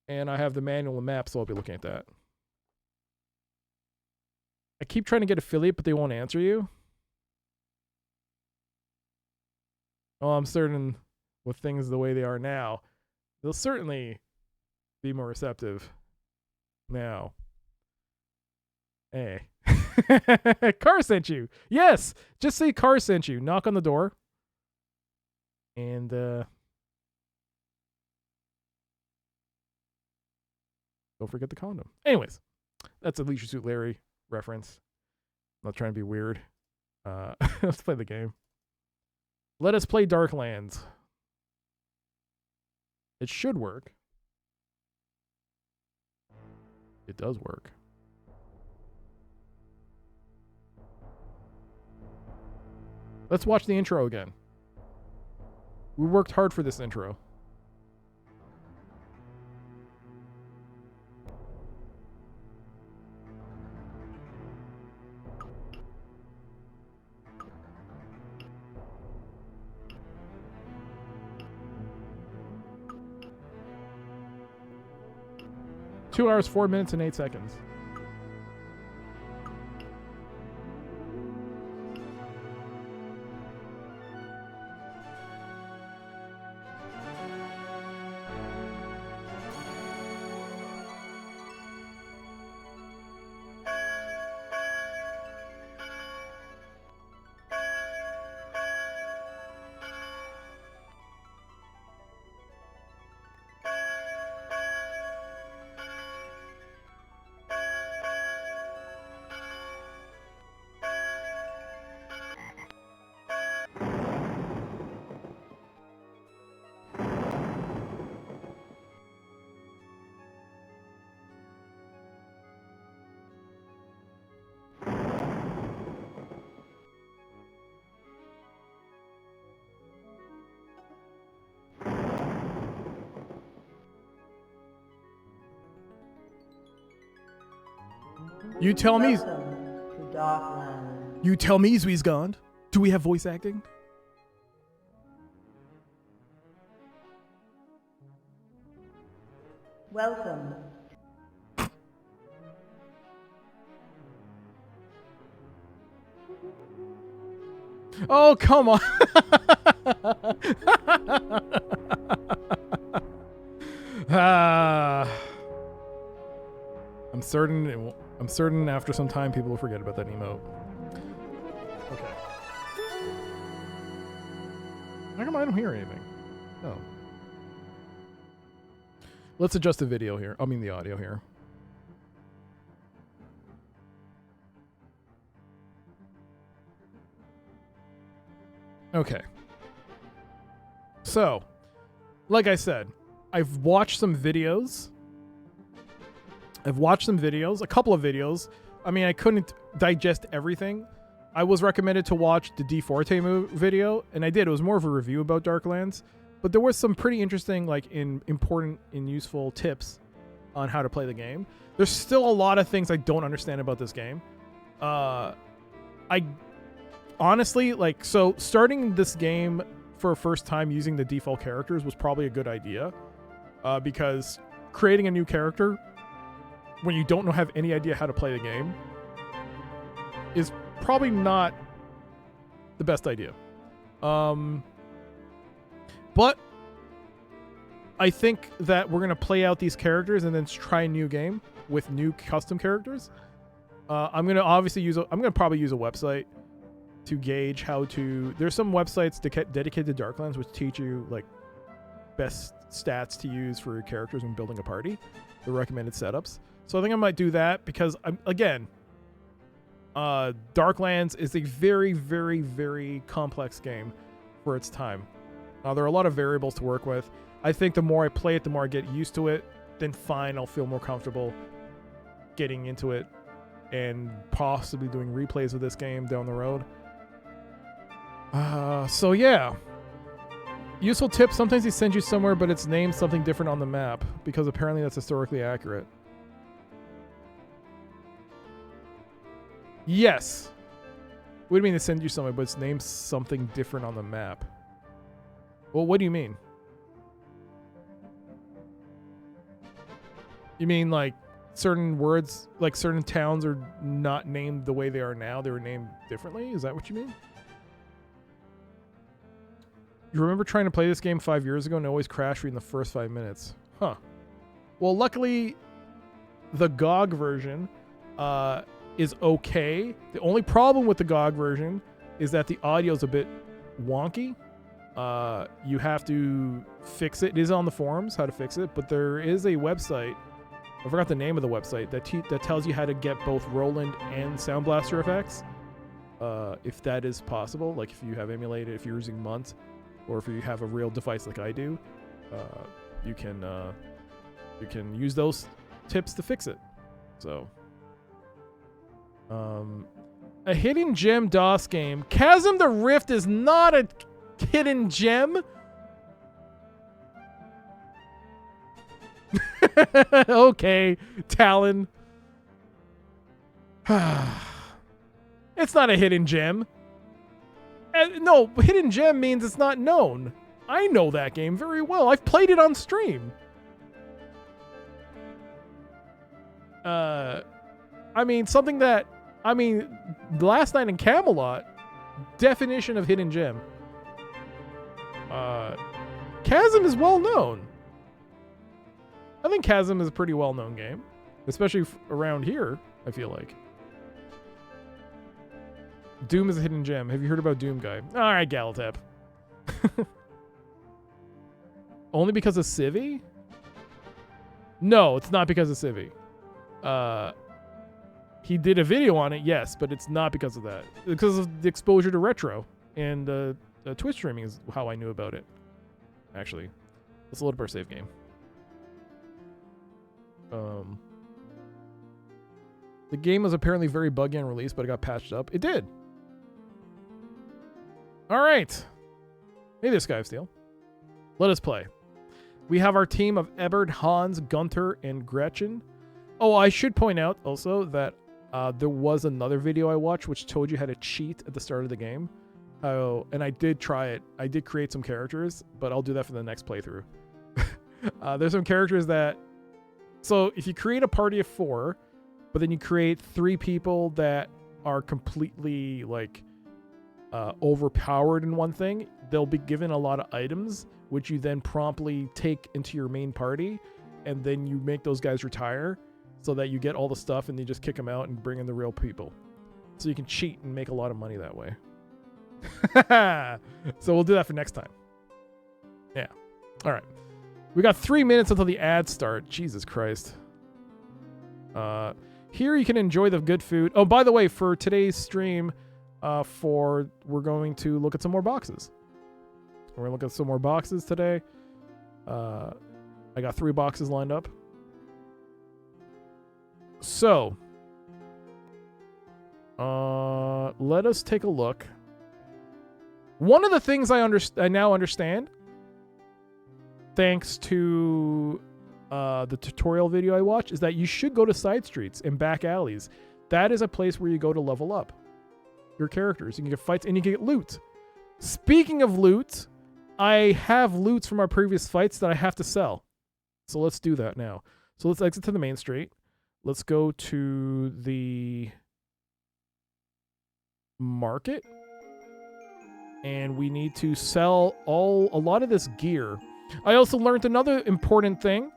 and I have the manual and map, so I'll be looking at that. I keep trying to get affiliate, but they won't answer you. Well, I'm certain with things the way they are now, they'll certainly be more receptive now. Hey. Car sent you. Yes. Just say Car sent you. Knock on the door. And Don't forget the condom. Anyways, that's a Leisure Suit Larry reference. I'm not trying to be weird. Let's play the game. Let us play Darklands. It should work. It does work. Let's watch the intro again. We worked hard for this intro. Two hours, 4 minutes, and 8 seconds. You tell me. Welcome to Darklands. You tell me, Zweesgond. Do we have voice acting? Welcome. Oh, come on. I'm certain after some time people will forget about that emote. Okay. How come I don't hear anything? Oh. Let's adjust the video here. I mean the audio here. Okay. So, like I said, I've watched some videos. A couple of videos. I mean, I couldn't digest everything. I was recommended to watch the D Forte video, and I did. It was more of a review about Darklands, but there was some pretty interesting, important and useful tips on how to play the game. There's still a lot of things I don't understand about this game. I honestly, so starting this game for a first time using the default characters was probably a good idea, because creating a new character when you don't have any idea how to play the game is probably not the best idea. But I think that we're going to play out these characters and then try a new game with new custom characters. I'm going to probably use a website to gauge how to... There's some websites dedicated to Darklands which teach you best stats to use for your characters when building a party, the recommended setups. So I think I might do that because, Darklands is a very, very, very complex game for its time. There are a lot of variables to work with. I think the more I play it, the more I get used to it, then fine, I'll feel more comfortable getting into it and possibly doing replays of this game down the road. So yeah. Useful tip, sometimes he sends you somewhere, but it's named something different on the map, because apparently that's historically accurate. Yes. What do you mean they send you somewhere, but it's named something different on the map? Well, what do you mean? You mean certain words, certain towns are not named the way they are now? They were named differently? Is that what you mean? You remember trying to play this game 5 years ago and it always crashed in the first 5 minutes? Huh. Well, luckily, the GOG version is okay. The only problem with the GOG version is that the audio is a bit wonky. You have to fix it. It is on the forums how to fix it, but there is a website I forgot the name of the website that tells you how to get both Roland and Sound Blaster effects. If that is possible, like if you have emulated, if you're using Munt, or if you have a real device like I do, you can use those tips to fix it. So, a hidden gem DOS game. Chasm the Rift is not a hidden gem. Okay, Talon. It's not a hidden gem. No, hidden gem means it's not known. I know that game very well. I've played it on stream. I mean, something that... I mean, Last Night in Camelot, definition of hidden gem. Chasm is well known. I think Chasm is a pretty well-known game, especially around here, I feel like. Doom is a hidden gem. Have you heard about Doom Guy? All right, Galatep. Only because of Civi? No, it's not because of Civi. He did a video on it, yes, but it's not because of that. Because of the exposure to retro. And Twitch streaming is how I knew about it. Actually, let's load up our save game. The game was apparently very buggy on release, but it got patched up. It did. All right. Hey there, Sky of Steel. Let us play. We have our team of Ebert, Hans, Gunter, and Gretchen. Oh, I should point out also that there was another video I watched which told you how to cheat at the start of the game. Oh, and I did try it. I did create some characters, but I'll do that for the next playthrough. There's some characters that... So if you create a party of 4, but then you create 3 people that are completely like overpowered in one thing, they'll be given a lot of items, which you then promptly take into your main party, and then you make those guys retire so that you get all the stuff and you just kick them out and bring in the real people. So you can cheat and make a lot of money that way. So we'll do that for next time. Yeah. All right. We got 3 minutes until the ads start. Jesus Christ. Here you can enjoy the good food. Oh, by the way, for today's stream, we're going to look at some more boxes. We're going to look at some more boxes today. I got 3 boxes lined up. So, let us take a look. One of the things I now understand, thanks to the tutorial video I watched, is that you should go to side streets and back alleys. That is a place where you go to level up your characters. You can get fights and you can get loot. Speaking of loot, I have loots from our previous fights that I have to sell. So let's do that now. So let's exit to the main street. Let's go to the market. And we need to sell a lot of this gear. I also learned another important thing.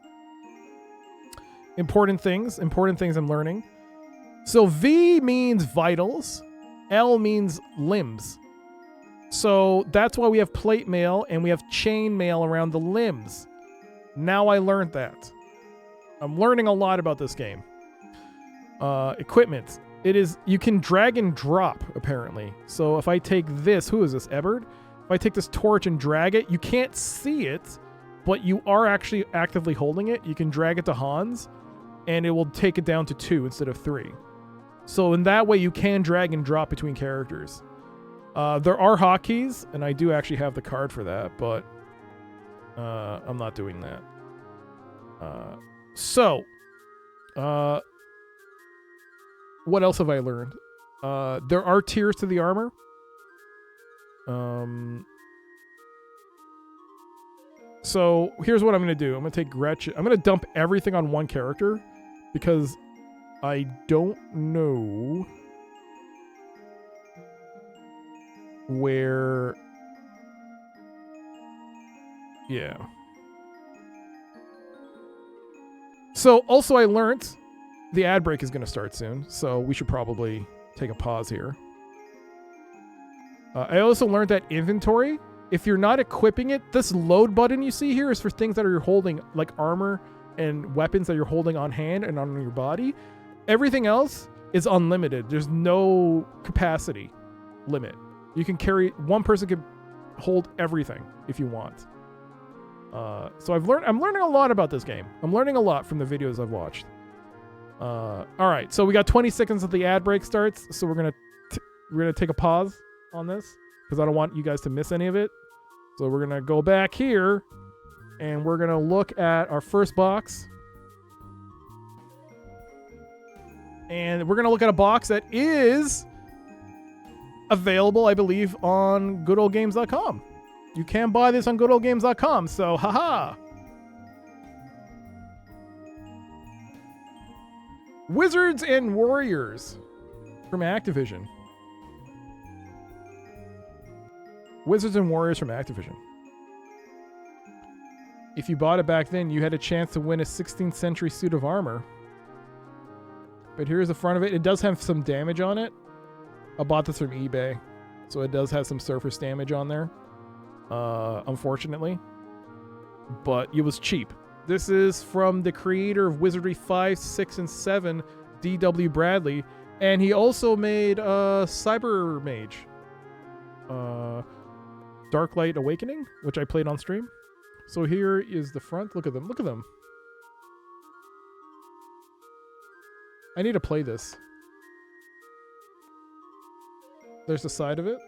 Important things I'm learning. So V means vitals. L means limbs. So that's why we have plate mail and we have chain mail around the limbs. Now I learned that. I'm learning a lot about this game. Equipment. You can drag and drop, apparently. So if I take this, who is this, Ebert? If I take this torch and drag it, you can't see it, but you are actually actively holding it. You can drag it to Hans, and it will take it down to 2 instead of 3. So in that way, you can drag and drop between characters. There are hotkeys, and I do actually have the card for that, but I'm not doing that. What else have I learned? There are tiers to the armor. So here's what I'm going to do. I'm going to take Gretchen. I'm going to dump everything on one character because I don't know where... Yeah. So also I learned the ad break is going to start soon, so we should probably take a pause here. I also learned that inventory, if you're not equipping it, this load button you see here is for things that are holding, like armor and weapons that you're holding on hand and on your body. Everything else is unlimited. There's no capacity limit. You can carry, one person can hold everything if you want. So I'm learning a lot about this game. I'm learning a lot from the videos I've watched. All right, so we got 20 seconds until the ad break starts. So we're gonna take a pause on this because I don't want you guys to miss any of it. So we're gonna go back here and we're gonna look at our first box. And we're gonna look at a box that is available, I believe, on goodoldgames.com. You can buy this on goodoldgames.com, so haha. Wizards and Warriors from Activision. Wizards and Warriors from Activision. If you bought it back then, you had a chance to win a 16th century suit of armor. But here's the front of it. It does have some damage on it. I bought this from eBay, so it does have some surface damage on there. Unfortunately, but it was cheap. This is from the creator of Wizardry 5, 6, and 7, D.W. Bradley, and he also made Cyber Mage, Darklight Awakening, which I played on stream. So here is the front. Look at them. Look at them. I need to play this. There's the side of it.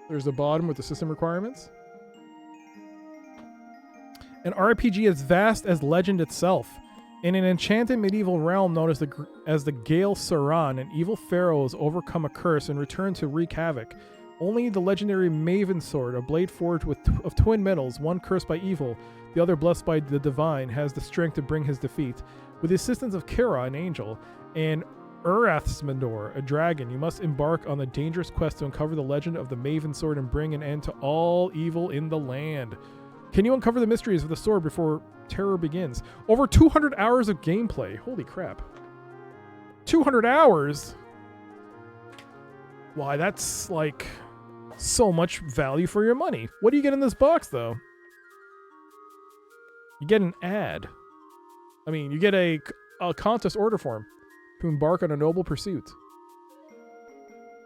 There's the bottom with the system requirements. An RPG as vast as legend itself. In an enchanted medieval realm known as the Gale Saran, an evil pharaoh has overcome a curse and returned to wreak havoc. Only the legendary Maven Sword, a blade forged of twin metals, one cursed by evil, the other blessed by the divine, has the strength to bring his defeat. With the assistance of Kira, an angel, and Urathsmandor, a dragon, you must embark on the dangerous quest to uncover the legend of the Maven Sword and bring an end to all evil in the land. Can you uncover the mysteries of the sword before terror begins? Over 200 hours of gameplay. Holy crap. 200 hours? Why, that's like so much value for your money. What do you get in this box, though? You get an ad. I mean, you get a contest order form to embark on a noble pursuit.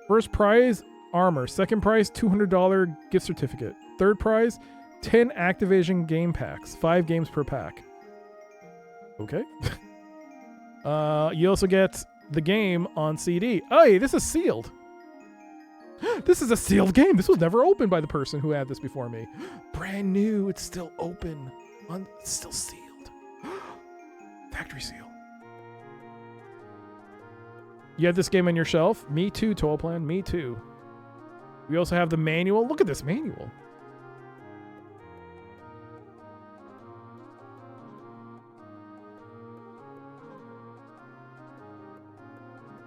First prize, armor. Second prize, $200 gift certificate. Third prize, 10 Activision game packs. 5 games per pack. Okay. You also get the game on CD. Oh, hey, this is sealed. This is a sealed game. This was never opened by the person who had this before me. Brand new. It's still open. It's still sealed. Factory seal. You have this game on your shelf? Me too, Tollplan. Me too. We also have the manual. Look at this manual.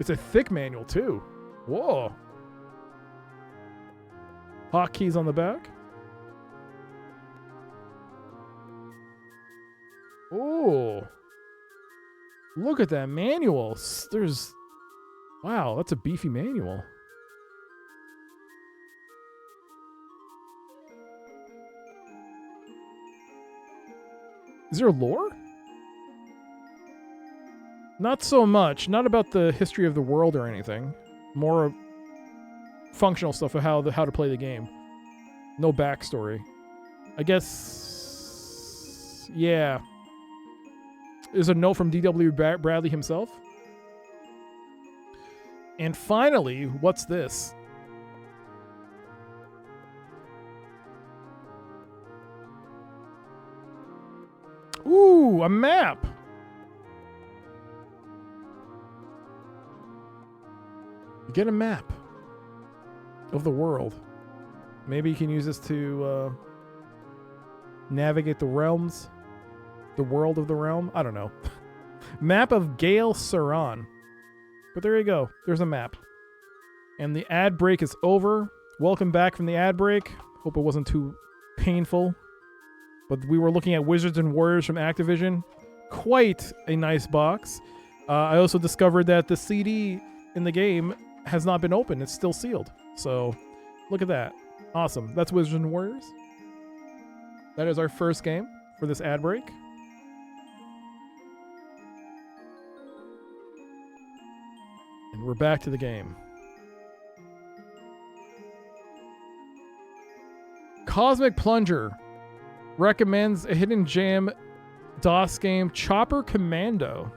It's a thick manual too. Whoa. Hotkeys on the back. Oh. Look at that manual. There's... Wow, that's a beefy manual. Is there lore? Not so much. Not about the history of the world or anything. More functional stuff of how to play the game. No backstory. I guess... Yeah. There's a note from D.W. Bradley himself. And finally, what's this? Ooh, a map. You get a map of the world. Maybe you can use this to navigate the realms. The world of the realm? I don't know. Map of Gale Saran. But there you go. There's a map. And the ad break is over. Welcome back from the ad break. Hope it wasn't too painful. But we were looking at Wizards and Warriors from Activision. Quite a nice box. I also discovered that the CD in the game has not been opened. It's still sealed. So look at that. Awesome. That's Wizards and Warriors. That is our first game for this ad break. And we're back to the game. Cosmic Plunger recommends a hidden gem DOS game, Chopper Commando.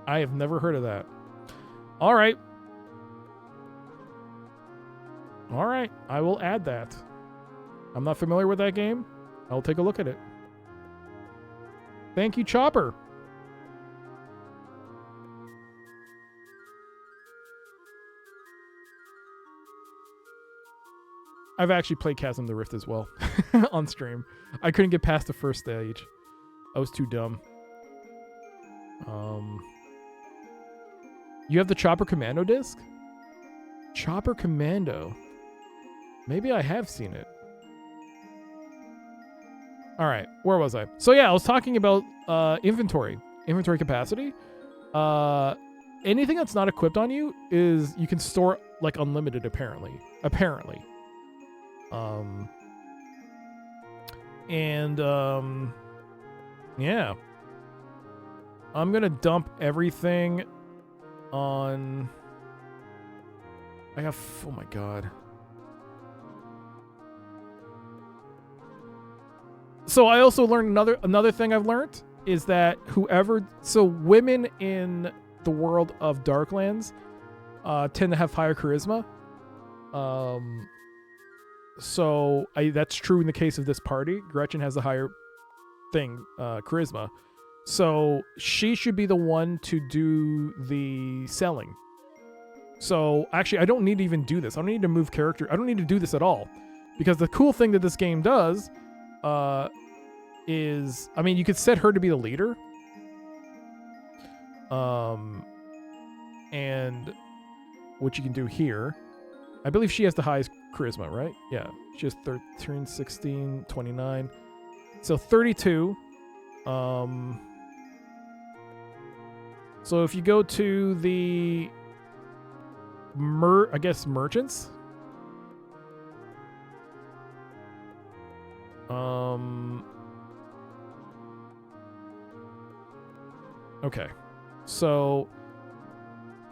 I have never heard of that. All right. All right. I will add that. I'm not familiar with that game. I'll take a look at it. Thank you, Chopper. I've actually played Chasm the Rift as well on stream. I couldn't get past the first stage. I was too dumb. You have the Chopper Commando disc? Chopper Commando. Maybe I have seen it. All right, where was I? So yeah, I was talking about inventory capacity. Anything that's not equipped on you is you can store like unlimited apparently. Yeah. I'm gonna dump everything on. Oh my god. So I also learned another thing I've learned is that women in the world of Darklands tend to have higher charisma. So that's true in the case of this party. Gretchen has the higher charisma. So she should be the one to do the selling. So actually, I don't need to even do this. I don't need to move character. I don't need to do this at all. Because the cool thing that this game does is, I mean, you could set her to be the leader. And what you can do here, I believe she has the highest charisma, right? Yeah. She has 13, 16, 29. So 32. So if you go to the merchants. Okay. So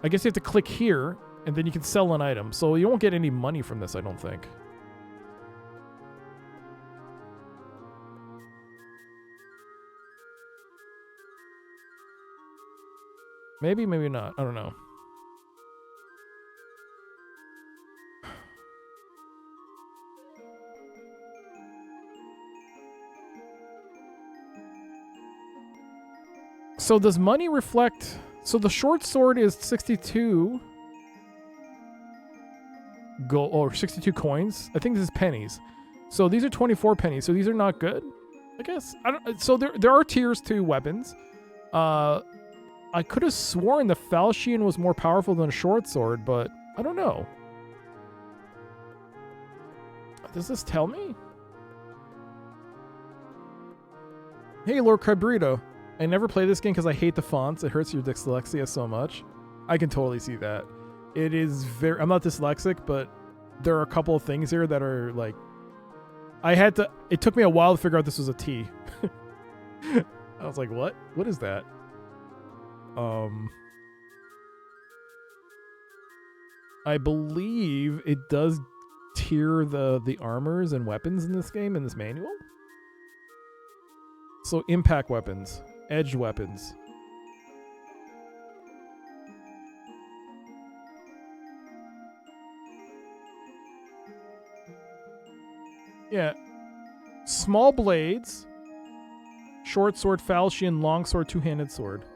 I guess you have to click here and then you can sell an item. So you won't get any money from this, I don't think. Maybe, maybe not. I don't know. So does money reflect... So the short sword is 62 gold or 62 coins. I think this is pennies. So these are 24 pennies. So these are not good, I guess. So there are tiers to weapons. I could have sworn the falchion was more powerful than a short sword, but I don't know. Does this tell me? Hey, Lord Cabrito. I never play this game because I hate the fonts. It hurts your dyslexia so much. I can totally see that. It is very... I'm not dyslexic, but there are a couple of things here that are like... It took me a while to figure out this was a T. I was like, what? What is that? I believe it does tier the armors and weapons in this game, in this manual. So impact weapons, edged weapons. Yeah. Small blades, short sword, falchion, long sword, two-handed sword.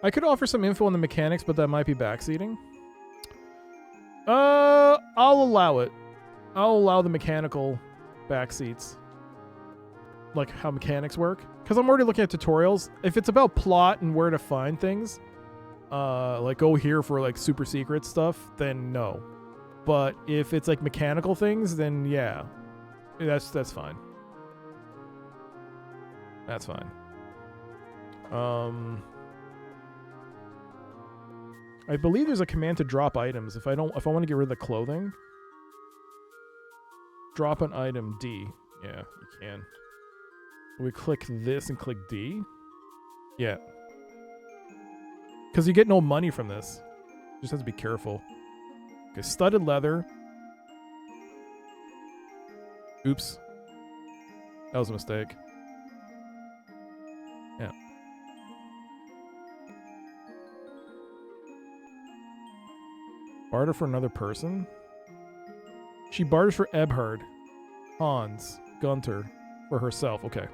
I could offer some info on the mechanics, but that might be backseating. I'll allow it. I'll allow the mechanical backseats. Like how mechanics work. Because I'm already looking at tutorials. If it's about plot and where to find things, like go here for like super secret stuff, then no. But if it's like mechanical things, then yeah. That's fine. That's fine. I believe there's a command to drop items. If I want to get rid of the clothing, drop an item D. Yeah, you can. We click this and click D. Yeah. Because you get no money from this. You just have to be careful. Okay, studded leather. Oops. That was a mistake. Yeah. Barter for another person? She barters for Ebhard, Hans, Gunter, for herself. Okay.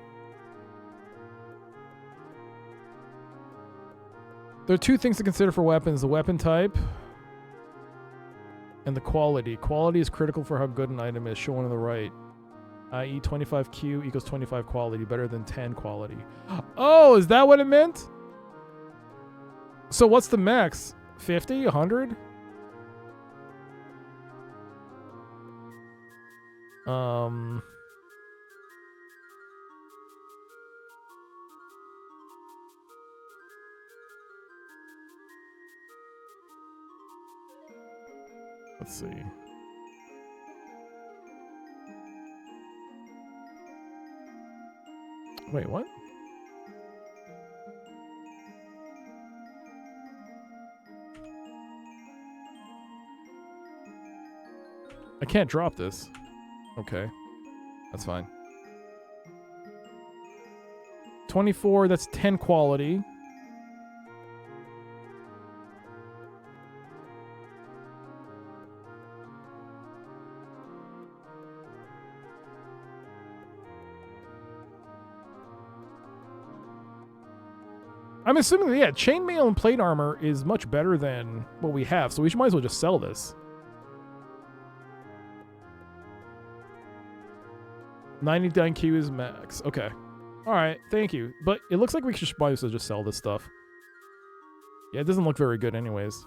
There are two things to consider for weapons. The weapon type and the quality. Quality is critical for how good an item is, shown on the right. I.e. 25Q equals 25 quality, better than 10 quality. Oh, is that what it meant? So what's the max? 50? 100? Let's see. Wait, what? I can't drop this. Okay. That's fine. 24, that's 10 quality. I'm assuming that, yeah, chainmail and plate armor is much better than what we have, so we might as well just sell this. 99 Q is max. Okay. Alright, thank you. But it looks like we should might as well just sell this stuff. Yeah, it doesn't look very good anyways.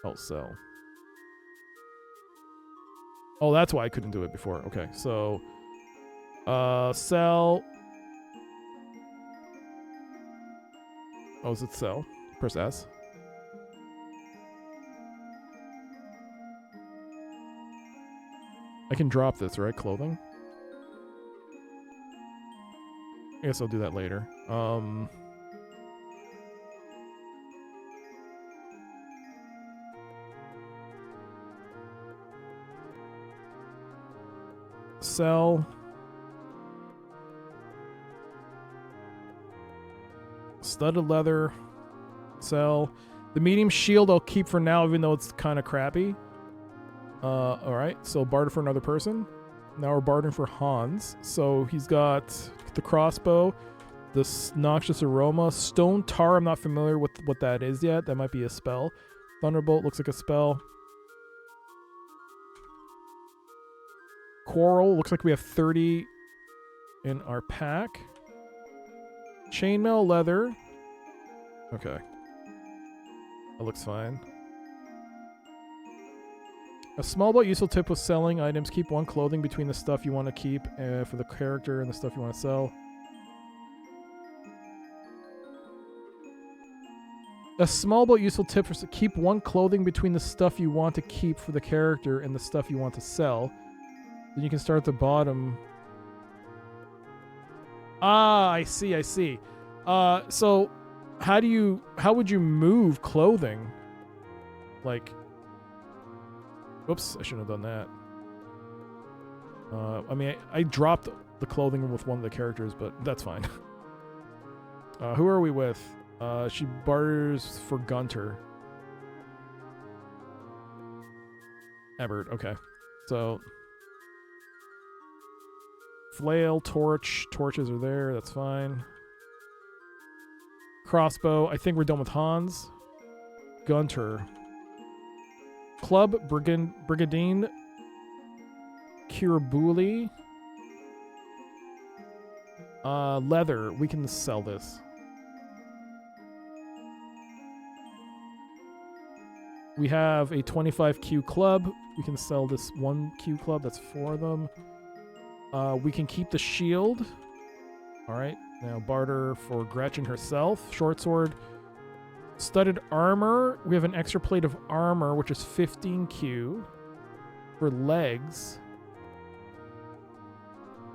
Oh, sell. Oh, that's why I couldn't do it before. Okay, so... sell... Oh, is it sell? Press S. I can drop this, right? Clothing? I guess I'll do that later. Sell. Studded leather. Sell. The medium shield I'll keep for now, even though it's kind of crappy. Alright, so barter for another person. Now we're bartering for Hans. So he's got the crossbow, the noxious aroma, stone tar. I'm not familiar with what that is yet. That might be a spell. Thunderbolt looks like a spell. Coral looks like we have 30 in our pack. Chainmail leather. Okay. That looks fine. A small but useful tip with selling items: keep one clothing between the stuff you want to keep for the character and the stuff you want to sell. A small but useful tip for keep one clothing between the stuff you want to keep for the character and the stuff you want to sell. Then you can start at the bottom. Ah, I see, I see. So how would you move clothing? Like, whoops, I shouldn't have done that. I mean, I dropped the clothing with one of the characters, but that's fine. Who are we with? She barters for Gunter. Ebert, okay. So, flail, torch. Torches are there, that's fine. Crossbow, I think we're done with Hans. Gunter. Club, Brigadine, Kirabuli. Leather, we can sell this. We have a 25Q club. We can sell this 1Q club, that's 4 of them. We can keep the shield. All right. Now barter for Gretchen herself. Short sword. Studded armor. We have an extra plate of armor, which is 15Q. For legs.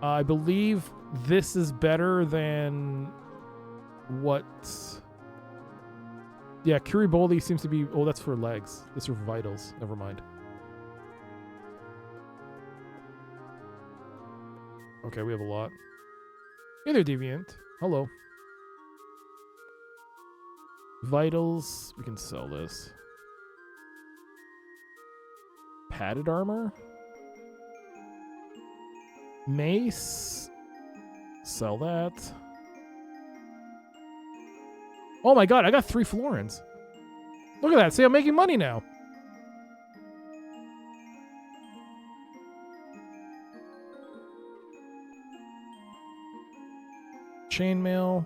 I believe this is better than what... Yeah, Kiriboli seems to be... Oh, that's for legs. These are vitals. Never mind. Okay, we have a lot. Hey there, Deviant. Hello. Vitals. We can sell this. Padded armor. Mace. Sell that. Oh my god, I got 3 florins. Look at that. See, I'm making money now. Chainmail.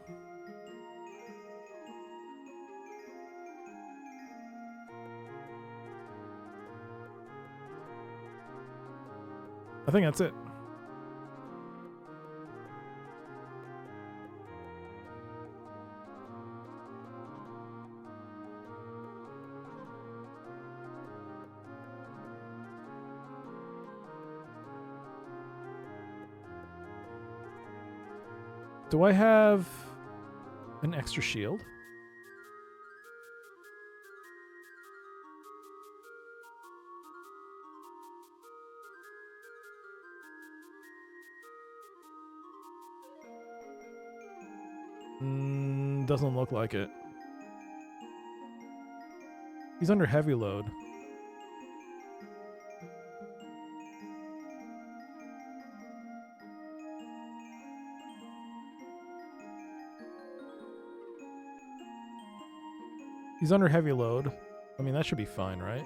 I think that's it. Do I have an extra shield? Doesn't look like it. He's under heavy load. He's under heavy load. I mean, that should be fine, right?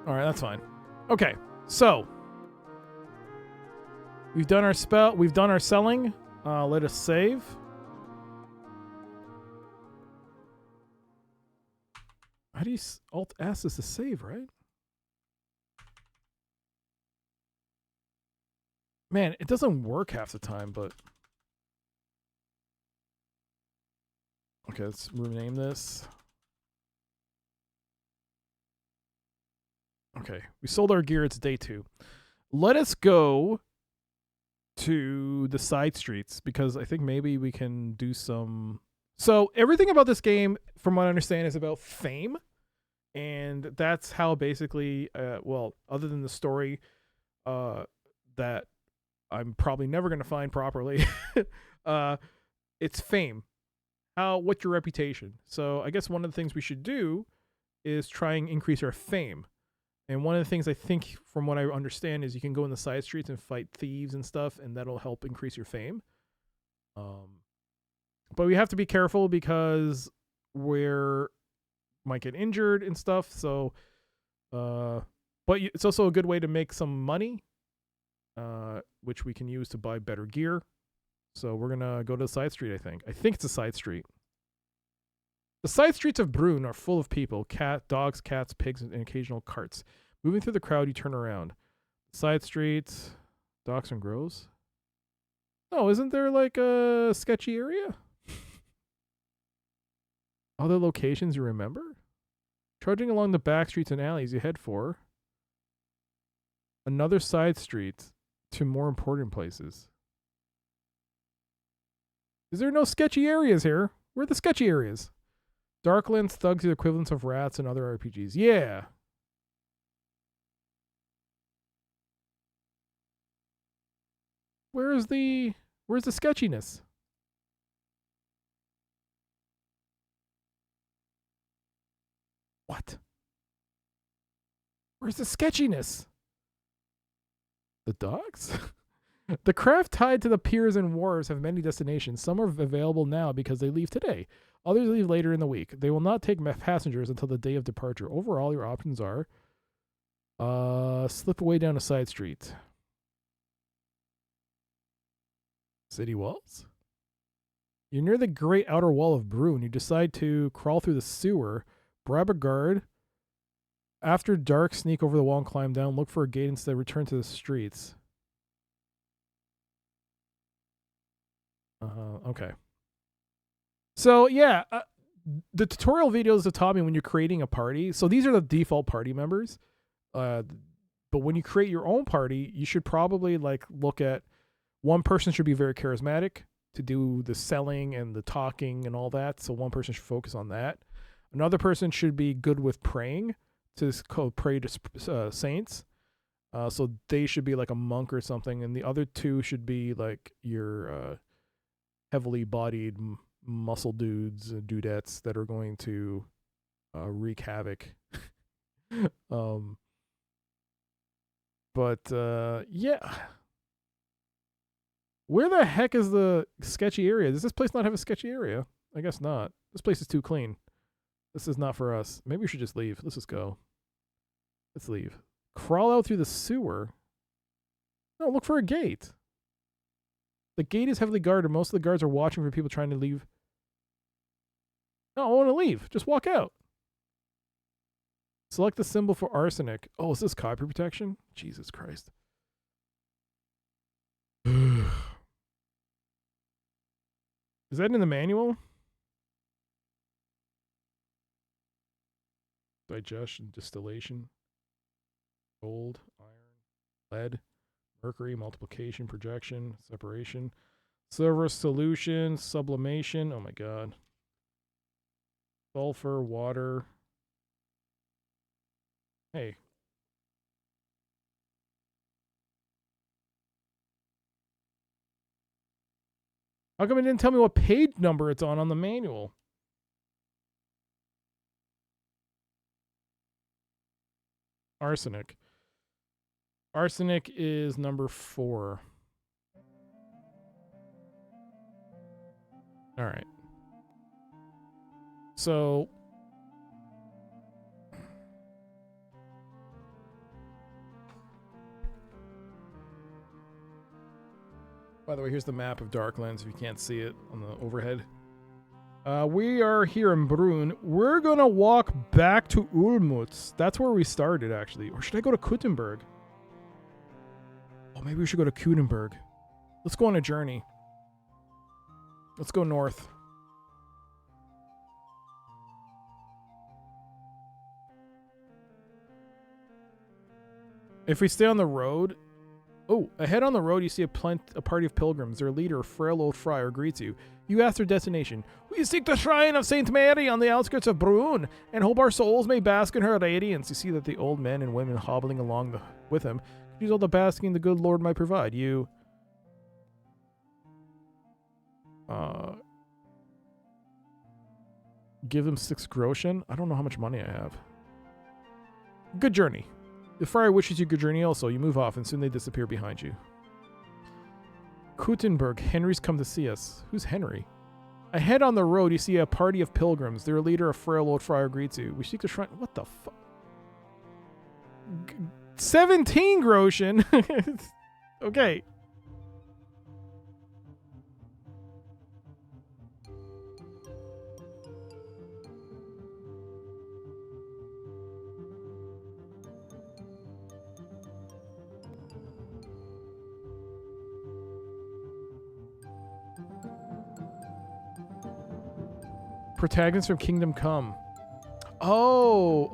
All right, that's fine. Okay, so we've done our spell. We've done our selling. Let us save. How do you Alt S is to save, right? Man, it doesn't work half the time, but okay, let's rename this. Okay, we sold our gear. It's day 2. Let us go to the side streets because I think maybe we can do some... So everything about this game, from what I understand, is about fame. And that's how basically, well, other than the story that I'm probably never going to find properly, it's fame. What's your reputation? So I guess one of the things we should do is try and increase our fame. And one of the things I think, from what I understand, is you can go in the side streets and fight thieves and stuff, and that'll help increase your fame. But we have to be careful because we're might get injured and stuff. So, but it's also a good way to make some money, which we can use to buy better gear. So we're gonna go to the side street. I think it's a side street. The side streets of Brune are full of people, dogs, cats, pigs, and occasional carts. Moving through the crowd, you turn around. Side streets, docks and groves. Oh, isn't there like a sketchy area? Other locations you remember? Trudging along the back streets and alleys, you head for another side street to more important places. Is there no sketchy areas here? Where are the sketchy areas? Darklands thugs are the equivalents of rats in other RPGs. Yeah. Where's the sketchiness? What? Where's the sketchiness? The dogs? The craft tied to the piers and wharves have many destinations. Some are available now because they leave today. Others leave later in the week. They will not take passengers until the day of departure. Overall, your options are slip away down a side street. City walls? You're near the great outer wall of Brune. You decide to crawl through the sewer, grab a guard, After dark, sneak over the wall and climb down. Look for a gate instead. Return to the streets. Okay. So, yeah. The tutorial videos have taught me when you're creating a party. So, these are the default party members. But when you create your own party, you should probably, like, look at... One person should be very charismatic to do the selling and the talking and all that. So, one person should focus on that. Another person should be good with praying. To pray to saints, so they should be like a monk or something, and the other two should be like your heavily bodied muscle dudes and dudettes that are going to wreak havoc. Yeah, where the heck is the sketchy area? Does this place not have a sketchy area? I guess not. This place is too clean. This is not for us. Maybe we should just leave. Let's just go. Let's leave. Crawl out through the sewer. No, look for a gate. The gate is heavily guarded. Most of the guards are watching for people trying to leave. No, I want to leave. Just walk out. Select the symbol for arsenic. Oh, is this copy protection? Jesus Christ. Is that in the manual? Digestion, distillation, gold, iron, lead, mercury, multiplication, projection, separation, silver solution, sublimation. Oh my God. Sulfur, water. Hey. How come it didn't tell me what page number it's on the manual? Arsenic. Arsenic is number 4. All right. So by the way, here's the map of Darklands if you can't see it on the overhead. We are here in Brunn. We're going to walk back to Ulmutz. That's where we started, actually. Or should I go to Kuttenberg? Oh, maybe we should go to Kuttenberg. Let's go on a journey. Let's go north. If we stay on the road... Oh, ahead on the road, you see a party of pilgrims. Their leader, a frail old friar, greets you. You ask their destination. We seek the shrine of Saint Mary on the outskirts of Brunn, and hope our souls may bask in her radiance. You see that the old men and women hobbling along with him use all the basking the good Lord might provide. You give them 6 groschen. I don't know how much money I have. Good journey. The friar wishes you good journey also. You move off, and soon they disappear behind you. Kuttenberg. Henry's come to see us. Who's Henry? Ahead on the road, you see a party of pilgrims. Their leader, a frail old friar, greets you. We seek the shrine. What the fuck? 17 groschen. Okay. Protagonists from Kingdom Come. Oh.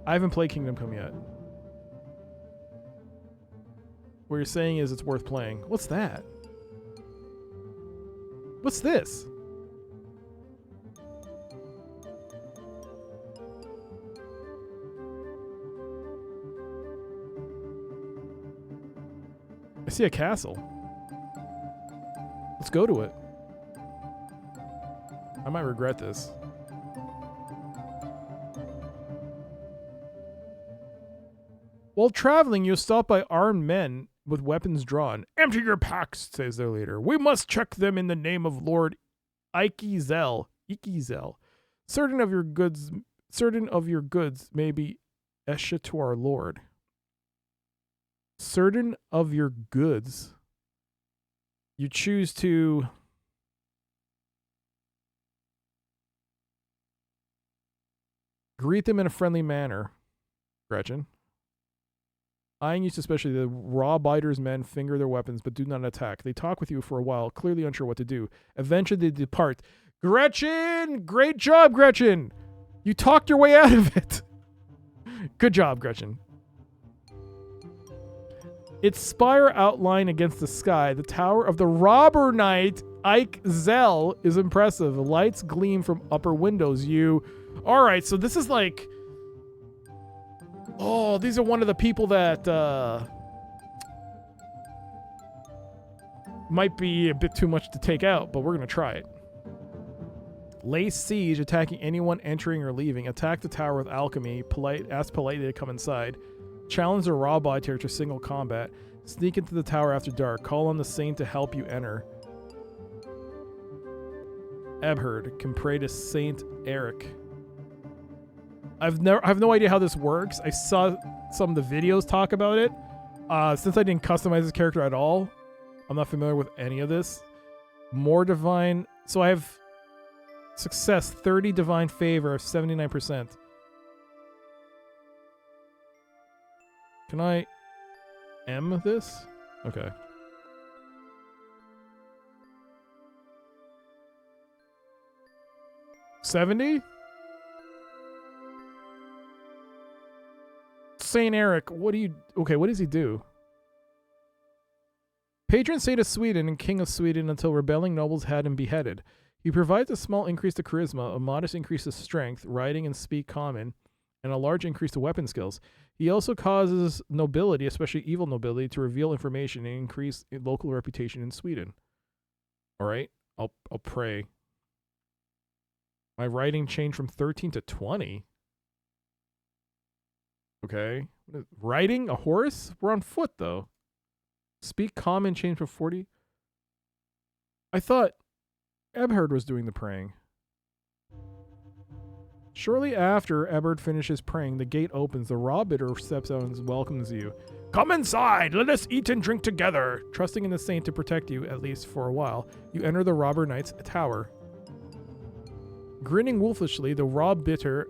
I haven't played Kingdom Come yet. What you're saying is it's worth playing. What's that? What's this? I see a castle. Let's go to it. I might regret this. While traveling, you stop by armed men with weapons drawn. Empty your packs, says their leader. We must check them in the name of Lord Ikizel. Certain of your goods may be Esha to our Lord. Certain of your goods. You choose to... Greet them in a friendly manner, Gretchen. Eyeing you suspiciously, the raw biters' men finger their weapons but do not attack. They talk with you for a while, clearly unsure what to do. Eventually they depart. Gretchen! Great job, Gretchen! You talked your way out of it. Good job, Gretchen. Its spire outlined against the sky, the tower of the robber knight Ike Zell is impressive. Lights gleam from upper windows. Alright, so this is like... Oh, these are one of the people that might be a bit too much to take out, but we're going to try it. Lay siege, attacking anyone entering or leaving. Attack the tower with alchemy. Ask politely to come inside. Challenge the raw biter to single combat. Sneak into the tower after dark. Call on the saint to help you enter. Ebherd can pray to Saint Eric. I have no idea how this works. I saw some of the videos talk about it. Since I didn't customize this character at all, I'm not familiar with any of this. More divine. So I have success, 30 divine favor, 79%. Can I M this? Okay. $70? Saint Eric, what does he do? Patron saint of Sweden and king of Sweden until rebelling nobles had him beheaded. He provides a small increase to charisma, a modest increase to strength, writing and speak common, and a large increase to weapon skills. He also causes nobility, especially evil nobility, to reveal information and increase local reputation in Sweden. All right, I'll pray. My writing changed from 13 to 20. Okay. Riding a horse? We're on foot, though. Speak common changed from 40. I thought Ebherd was doing the praying. Shortly after Ebherd finishes praying, the gate opens. The raw bitter steps out and welcomes you. Come inside! Let us eat and drink together! Trusting in the saint to protect you, at least for a while, you enter the robber knight's tower. Grinning wolfishly, the raw bitter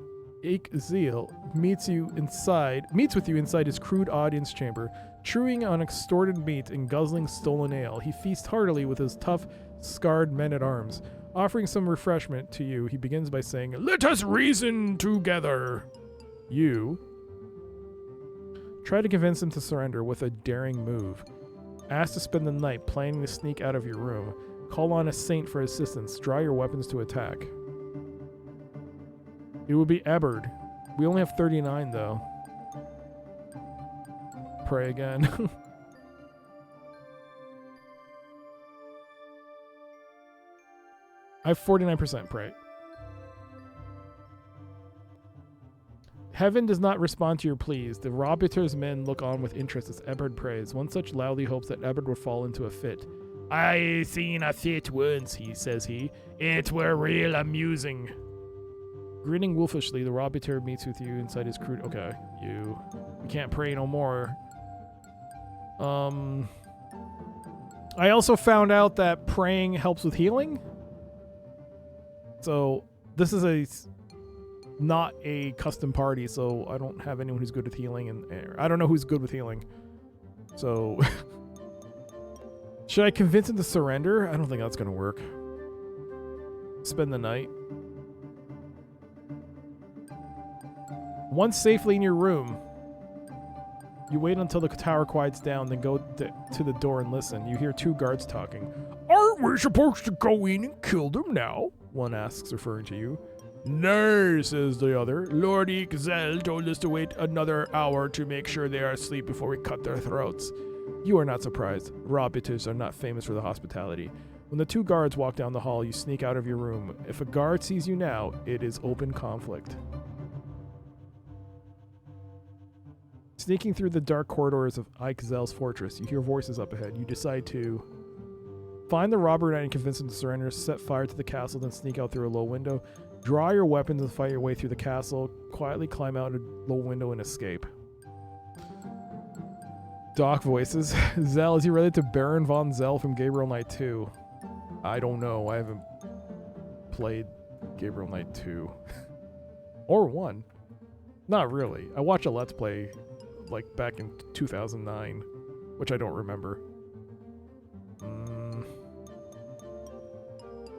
Zeal meets with you inside his crude audience chamber, chewing on extorted meat and guzzling stolen ale. He feasts heartily with his tough, scarred men-at-arms. Offering some refreshment to you, he begins by saying, "Let us reason together." You try to convince him to surrender with a daring move. Ask to spend the night planning to sneak out of your room. Call on a saint for assistance. Draw your weapons to attack. It would be Ebherd. We only have 39, though. Pray again. I have 49% pray. Heaven does not respond to your pleas. The Robiter's men look on with interest as Ebherd prays. One such loudly hopes that Ebherd would fall into a fit. "I seen a fit once," says he. "It were real amusing." Grinning wolfishly, the Robiter meets with you inside his crude... Okay, you can't pray no more. I also found out that praying helps with healing. So this is not a custom party, so I don't have anyone who's good with healing, and I don't know who's good with healing. So should I convince him to surrender? I don't think that's gonna work. Spend the night. Once safely in your room, you wait until the tower quiets down, then go to the door and listen. You hear two guards talking. "Aren't we supposed to go in and kill them now?" one asks, referring to you. "No," says the other. "Lord Ixel told us to wait another hour to make sure they are asleep before we cut their throats." You are not surprised. Robiters are not famous for the hospitality. When the two guards walk down the hall, you sneak out of your room. If a guard sees you now, it is open conflict. Sneaking through the dark corridors of Ike Zell's fortress, you hear voices up ahead. You decide to find the robber knight and convince him to surrender, set fire to the castle, then sneak out through a low window. Draw your weapons and fight your way through the castle. Quietly climb out a low window and escape. Doc voices. Zell, is he related to Baron von Zell from Gabriel Knight 2? I don't know. I haven't played Gabriel Knight 2. Or 1. Not really. I watched a Let's Play like back in 2009, which I don't remember.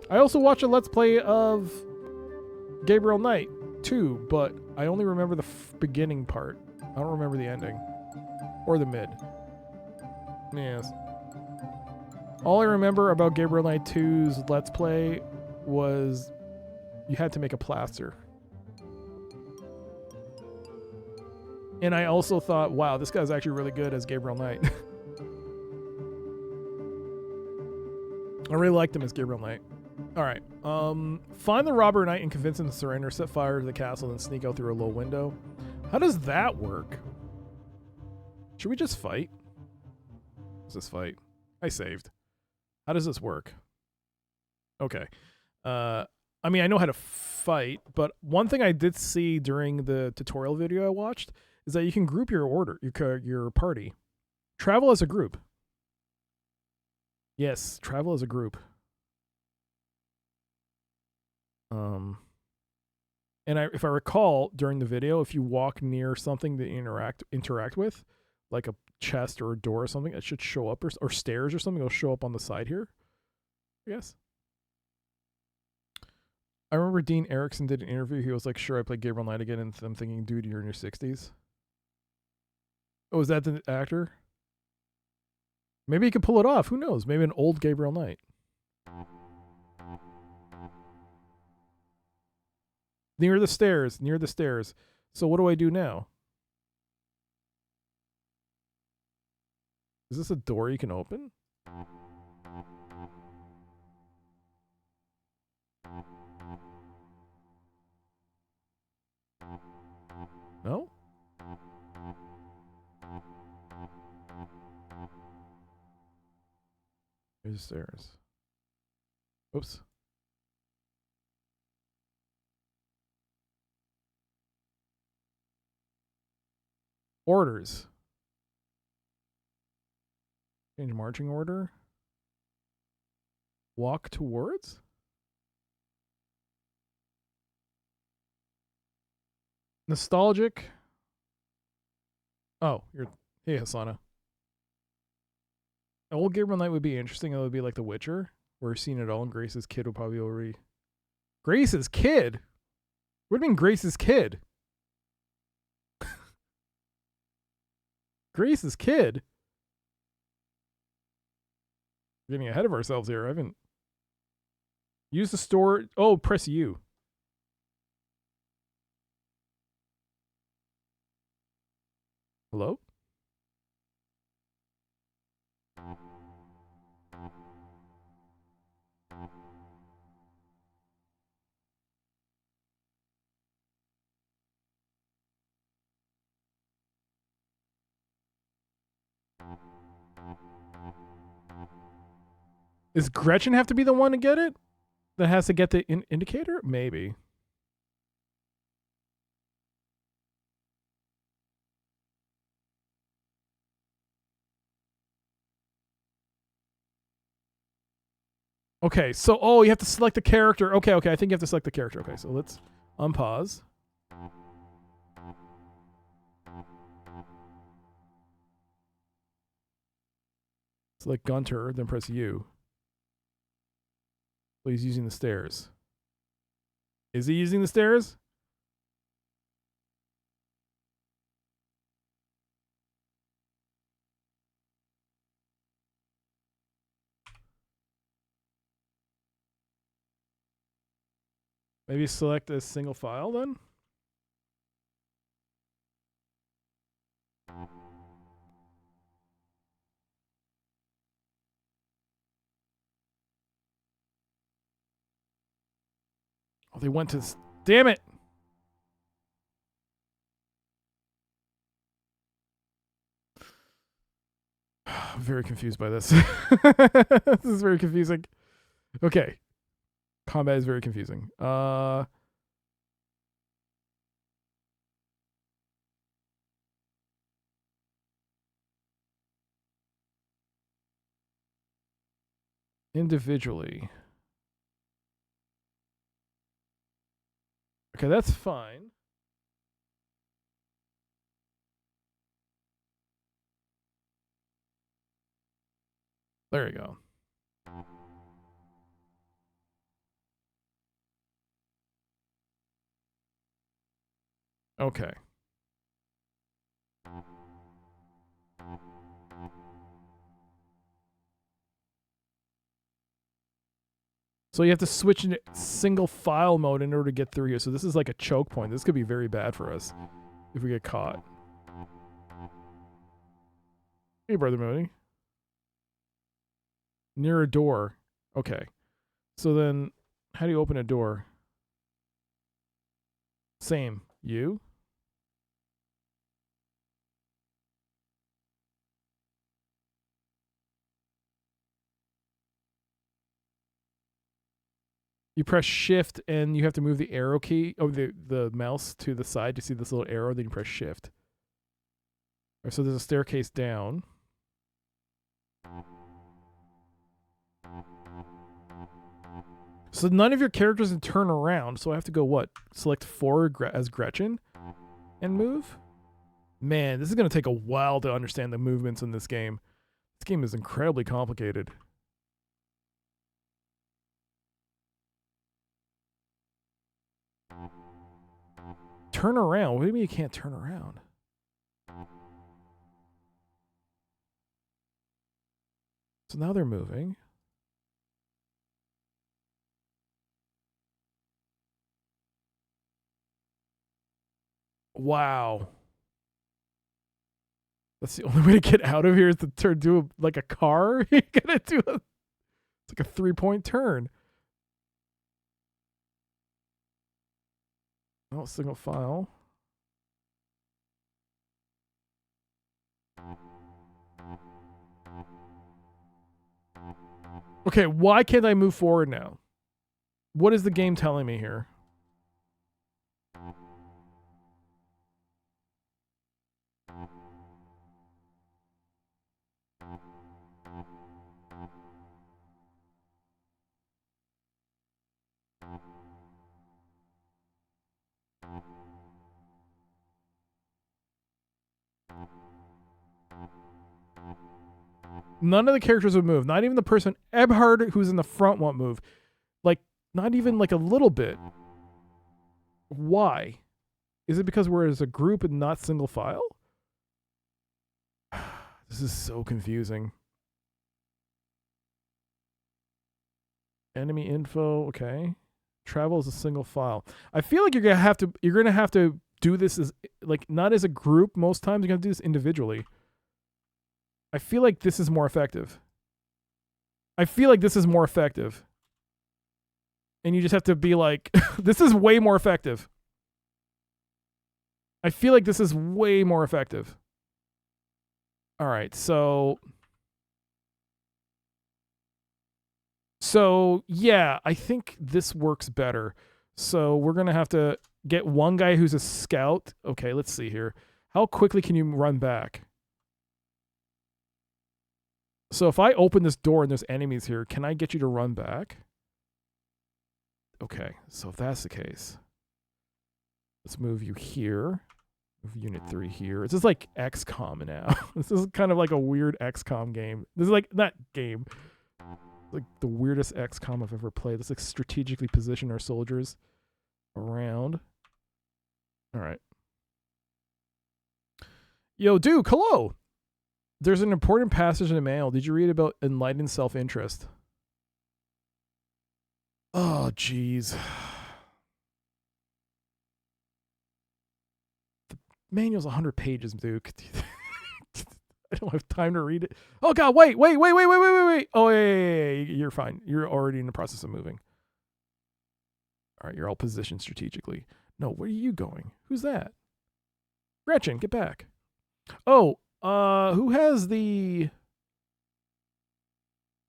I also watched a Let's Play of Gabriel Knight too, but I only remember the beginning part. I don't remember the ending or the mid. Yes. All I remember about Gabriel Knight 2's Let's Play was you had to make a plaster. And I also thought, wow, this guy's actually really good as Gabriel Knight. I really liked him as Gabriel Knight. All right. Find the robber knight and convince him to surrender, set fire to the castle, and sneak out through a low window. How does that work? Should we just fight? Let's just fight. I saved. How does this work? Okay. I mean, I know how to fight, but one thing I did see during the tutorial video I watched is that you can group your party. Travel as a group. Yes, travel as a group. And if I recall during the video, if you walk near something to interact with, like a chest or a door or something, it should show up, or stairs or something, it'll show up on the side here. Yes. I remember Dean Erickson did an interview. He was like, "Sure, I played Gabriel Knight again," and I'm thinking, "Dude, you're in your 60s." Oh, is that the actor? Maybe he could pull it off. Who knows? Maybe an old Gabriel Knight. Near the stairs. Near the stairs. So what do I do now? Is this a door you can open? No? Here's the stairs. Oops. Orders. Change marching order. Walk towards? Nostalgic. Oh, you're... Hey, Hasana. Old Gabriel Knight would be interesting. It would be like The Witcher, where we've seen it all, and Grace's kid would probably already... Grace's kid? What do you mean Grace's kid? Grace's kid? We're getting ahead of ourselves here. I haven't... Use the store... Oh, press U. Hello? Does Gretchen have to be the one to get it? That has to get the indicator? Maybe. Okay, so, oh, you have to select the character. Okay, I think you have to select the character. Okay, so let's unpause. Select Gunter, then press U. So he's using the stairs. Is he using the stairs? Maybe select a single file then? Oh, they went to... Damn it! I'm very confused by this. This is very confusing. Okay. Combat is very confusing. Individually. Okay, that's fine. There you go. Okay. So you have to switch into single file mode in order to get through here. So this is like a choke point. This could be very bad for us if we get caught. Hey, Brother Mooney. Near a door. Okay. So then, how do you open a door? Same. You? You press shift and you have to move the arrow key, the mouse to the side to see this little arrow, then you press shift. Right, so there's a staircase down. So none of your characters can turn around, so I have to go what? Select forward as Gretchen and move? Man, this is going to take a while to understand the movements in this game. This game is incredibly complicated. Turn around? What do you mean you can't turn around? So now they're moving. Wow. That's the only way to get out of here is to turn, do like a car. You're gonna do a, it's like a 3-point turn. Oh, single file. Okay, why can't I move forward now? What is the game telling me here? None of the characters would move. Not even the person, Ebhard, who's in the front, won't move. Like, not even like a little bit. Why? Is it because we're as a group and not single file? This is so confusing. Enemy info, okay. Travel is a single file. I feel like you're gonna have to do this as like not as a group most times. You're gonna do this individually. I feel like this is more effective. And you just have to be like, this is way more effective. I feel like this is way more effective. All right, so yeah, I think this works better. So we're going to have to get one guy who's a scout. Okay, let's see here. How quickly can you run back? So if I open this door and there's enemies here, can I get you to run back? Okay, so if that's the case, let's move you here. Move Unit 3 here. This is like XCOM now. This is kind of like a weird XCOM game. This is like, not game. Like the weirdest XCOM I've ever played. Let's like strategically position our soldiers around. All right. Yo, Duke, hello. There's an important passage in the mail. Did you read about enlightened self-interest? Oh, jeez. The manual's 100 pages, Duke. I don't have time to read it. Oh, God, wait. Oh, yeah. You're fine. You're already in the process of moving. All right, you're all positioned strategically. No, where are you going? Who's that? Gretchen, get back. Oh, who has the...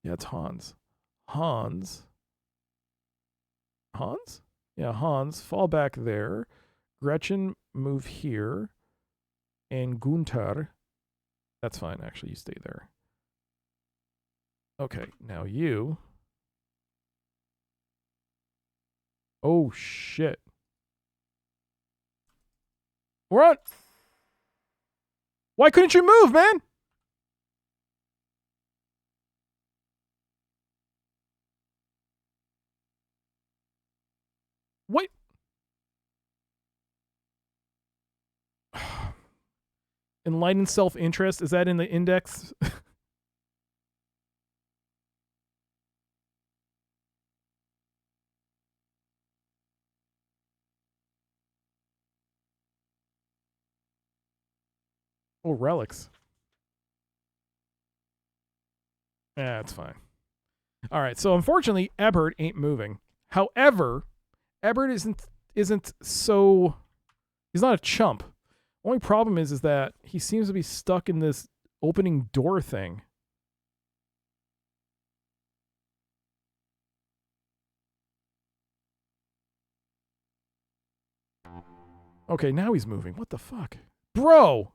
Yeah, it's Hans. Hans? Yeah, Hans, fall back there. Gretchen, move here. And Gunther, that's fine, actually, you stay there. Okay, now you. Oh, shit. We're on. Why couldn't you move, man? Enlightened self-interest. Is that in the index? Oh, relics. Yeah, that's fine. All right. So unfortunately, Ebert ain't moving. However, Ebert isn't so. He's not a chump. Only problem is that he seems to be stuck in this opening door thing. Okay, now he's moving. What the fuck? Bro!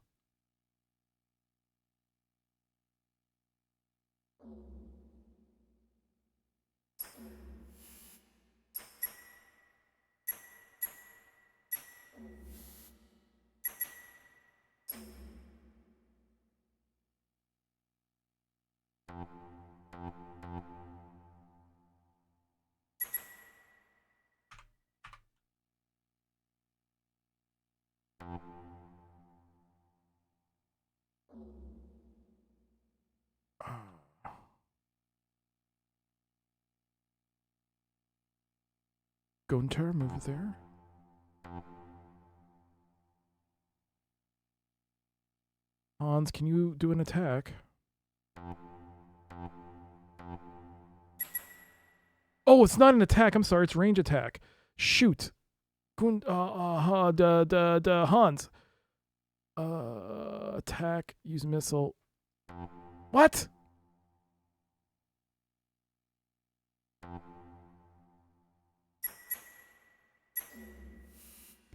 Gunter, move there. Hans, can you do an attack? Oh, it's not an attack. I'm sorry. It's range attack. Shoot. Hans. Attack. Use missile. What?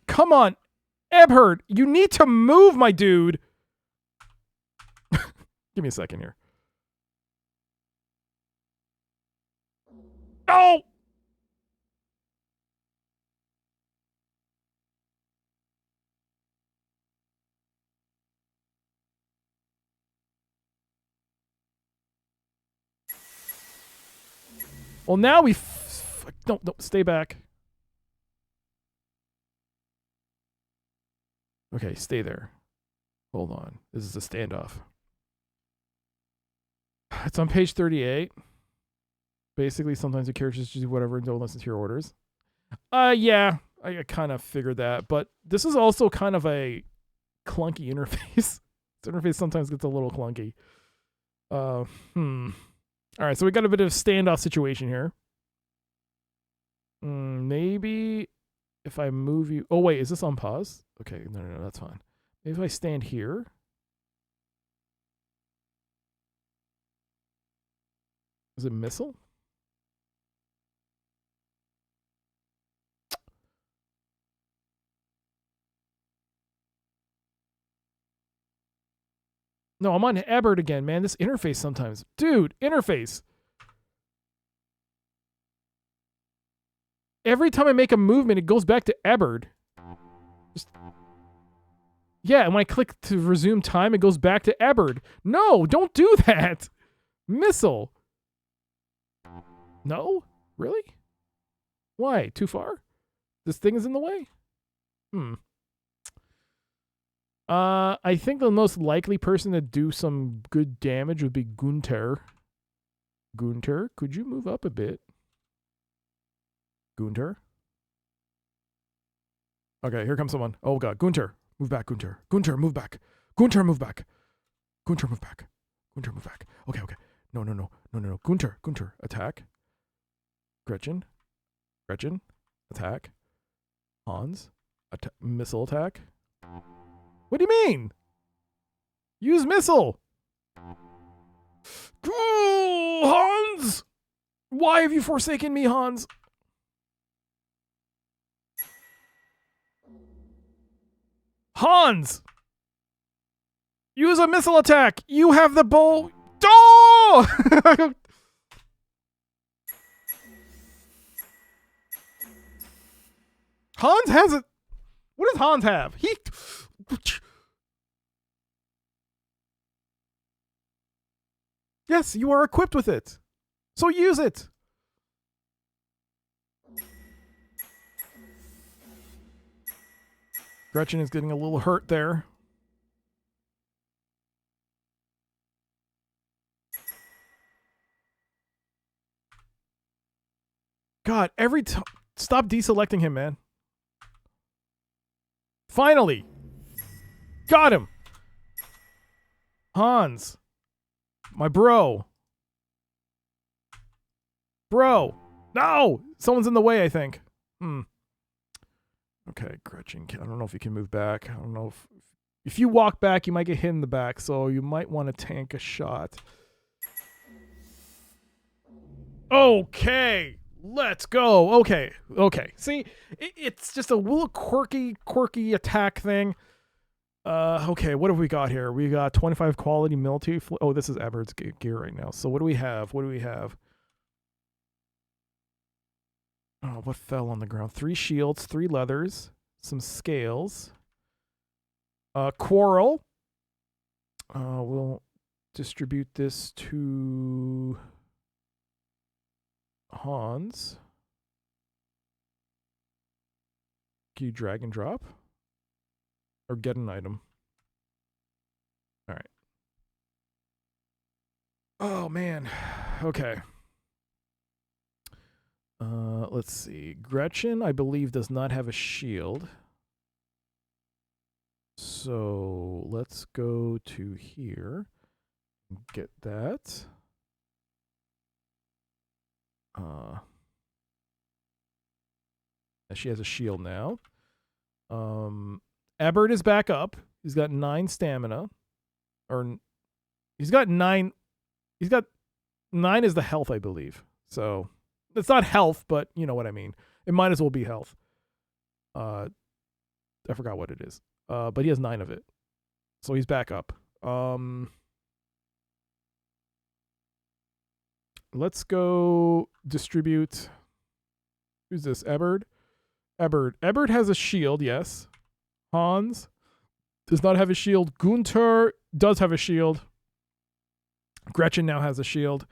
Come on. Ebert, you need to move, my dude. Give me a second here. No! Well, now we don't stay back. Okay, stay there. Hold on. This is a standoff. It's on page 38. Basically, sometimes the characters just do whatever and don't listen to your orders. Yeah, I kind of figured that. But this is also kind of a clunky interface. This interface sometimes gets a little clunky. All right, so we got a bit of a standoff situation here. Maybe if I move you... Oh, wait, is this on pause? Okay, no, that's fine. Maybe if I stand here... Is it missile? No, I'm on Ebert again, man. This interface sometimes. Dude, interface. Every time I make a movement, it goes back to Ebert. Yeah, and when I click to resume time, it goes back to Ebert. No, don't do that. Missile. No? Really? Why? Too far? This thing is in the way? I think the most likely person to do some good damage would be Gunter. Gunter, could you move up a bit? Gunter? Okay, here comes someone. Oh god, Gunter. Move back, Gunter. Gunter, move back. Gunter, move back. Gunter, move back. Gunter, move back. Okay. No. Gunter, attack. Gretchen, attack. Hans, missile attack. What do you mean? Use missile. Hans! Why have you forsaken me, Hans? Hans! Use a missile attack! You have the bow! Oh! Hans has it. What does Hans have? Yes, you are equipped with it. So use it. Gretchen is getting a little hurt there. God, every time. Stop deselecting him, man. Finally. Got him. Hans. My bro. Bro. No! Someone's in the way, I think. Okay, Gretchen. I don't know if you can move back. I don't know if you walk back, you might get hit in the back, so you might want to tank a shot. Okay. Let's go. Okay. See, it's just a little quirky attack thing. Okay, what have we got here? We got 25 quality military. Oh, this is Ebert's gear right now. So what do we have? Oh, what fell on the ground? 3 shields, 3 leathers, some scales. Quarrel. We'll distribute this to Hans. Can you drag and drop? Or get an item? Alright. Oh, man. Okay. Let's see. Gretchen, I believe, does not have a shield. So let's go to here. Get that. She has a shield now. Ebert is back up. He's got 9 stamina. Or he's got 9. He's got 9 is the health, I believe. So it's not health, but you know what I mean. It might as well be health. I forgot what it is. But he has 9 of it. So he's back up. Let's go distribute. Who's this? Ebert? Ebert has a shield, yes. Hans does not have a shield. Gunther does have a shield. Gretchen now has a shield.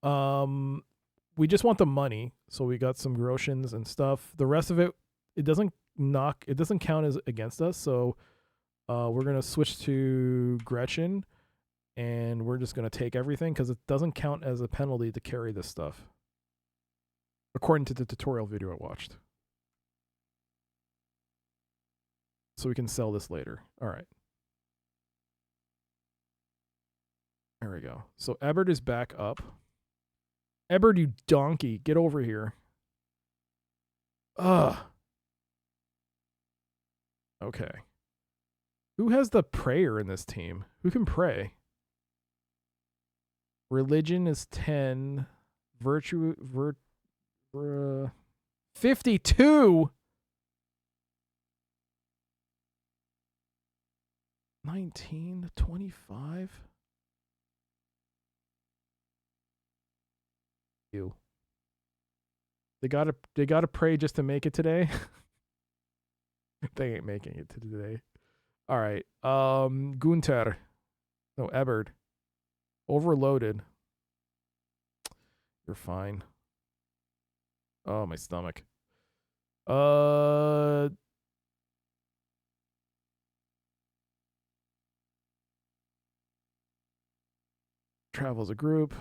We just want the money, so we got some groshens and stuff. The rest of it, it doesn't count as against us, so we're gonna switch to Gretchen, and we're just gonna take everything because it doesn't count as a penalty to carry this stuff, according to the tutorial video I watched. So we can sell this later. All right. There we go. So Ebert is back up. Ebert, you donkey, get over here. Ugh. Okay. Who has the prayer in this team? Who can pray? Religion is 10. Virtue, 52. 19, 25. You. They gotta pray just to make it today. They ain't making it to today. All right. Gunther. No, Ebert. Overloaded. You're fine. Oh, my stomach. Travel as a group.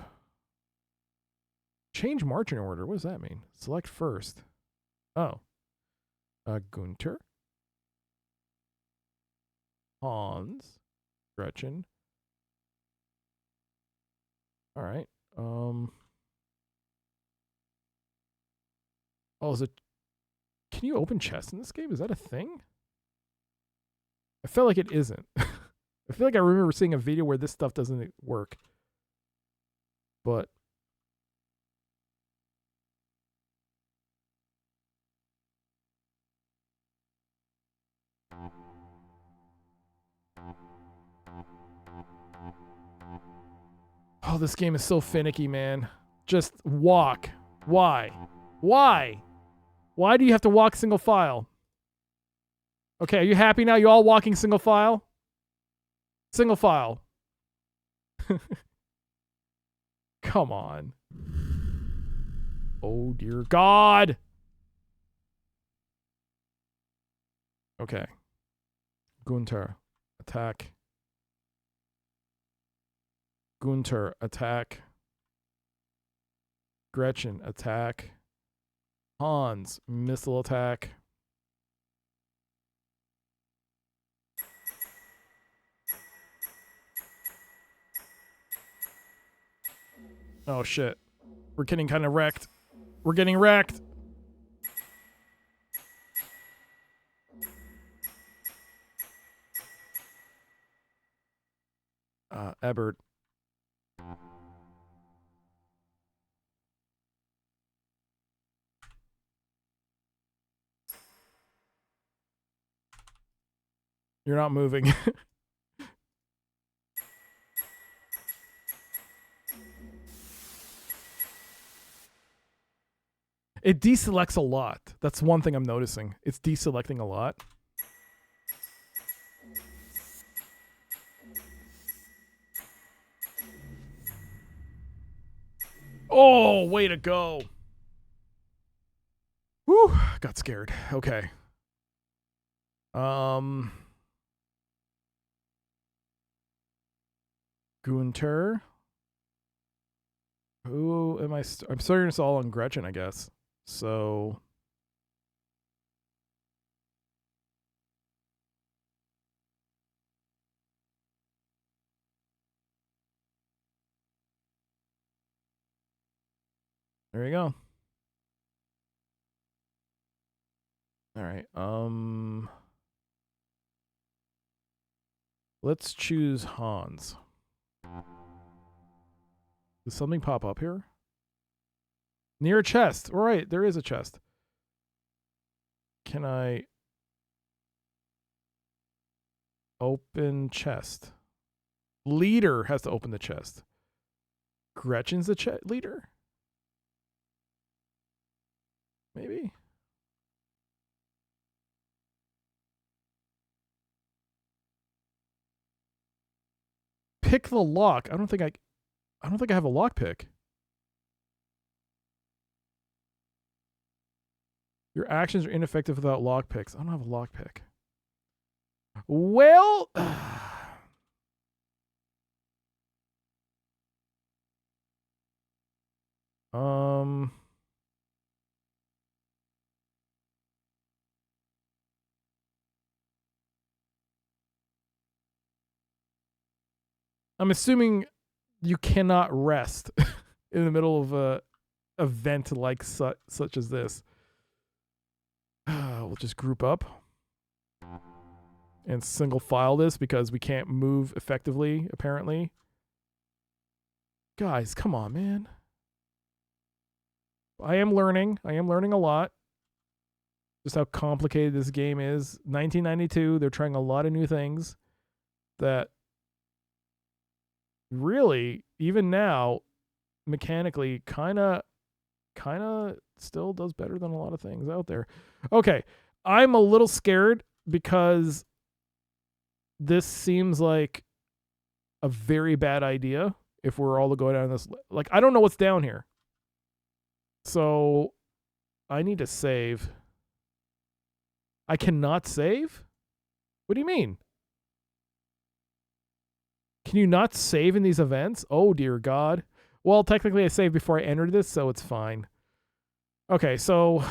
Change marching order. What does that mean? Select first. Oh. Gunther. Hans. Gretchen. All right. Oh, is it... Can you open chests in this game? Is that a thing? I feel like it isn't. I feel like I remember seeing a video where this stuff doesn't work. But... Oh, this game is so finicky, man. Just walk. Why? Why? Why do you have to walk single file? Okay, are you happy now? You all walking single file? Single file. Come on. Oh, dear God. Okay. Gunther, attack. Gunther, attack. Gretchen, attack. Hans, missile attack. Oh shit. We're getting kind of wrecked. We're getting wrecked. Ebert. You're not moving. It deselects a lot. That's one thing I'm noticing. It's deselecting a lot. Oh, way to go. Whew, got scared. Okay. Gunter. Who am I? I'm starting this all on Gretchen, I guess. So. There you go. All right. Let's choose Hans. Does something pop up here? Near a chest. All right, there is a chest. Can I open chest? Leader has to open the chest. Gretchen's the leader? Maybe. Pick the lock. I don't think I have a lock pick. Your actions are ineffective without lock picks. I don't have a lock pick. Well, I'm assuming you cannot rest in the middle of a event like such as this. We'll just group up and single file this because we can't move effectively, apparently. Guys, come on, man. I am learning a lot. Just how complicated this game is. 1992, they're trying a lot of new things that really, even now, mechanically, kind of still does better than a lot of things out there. Okay, I'm a little scared because this seems like a very bad idea if we're all to go down this. Like, I don't know what's down here. So, I need to save. I cannot save? What do you mean? Can you not save in these events? Oh, dear God. Well, technically I saved before I entered this, so it's fine. Okay, so...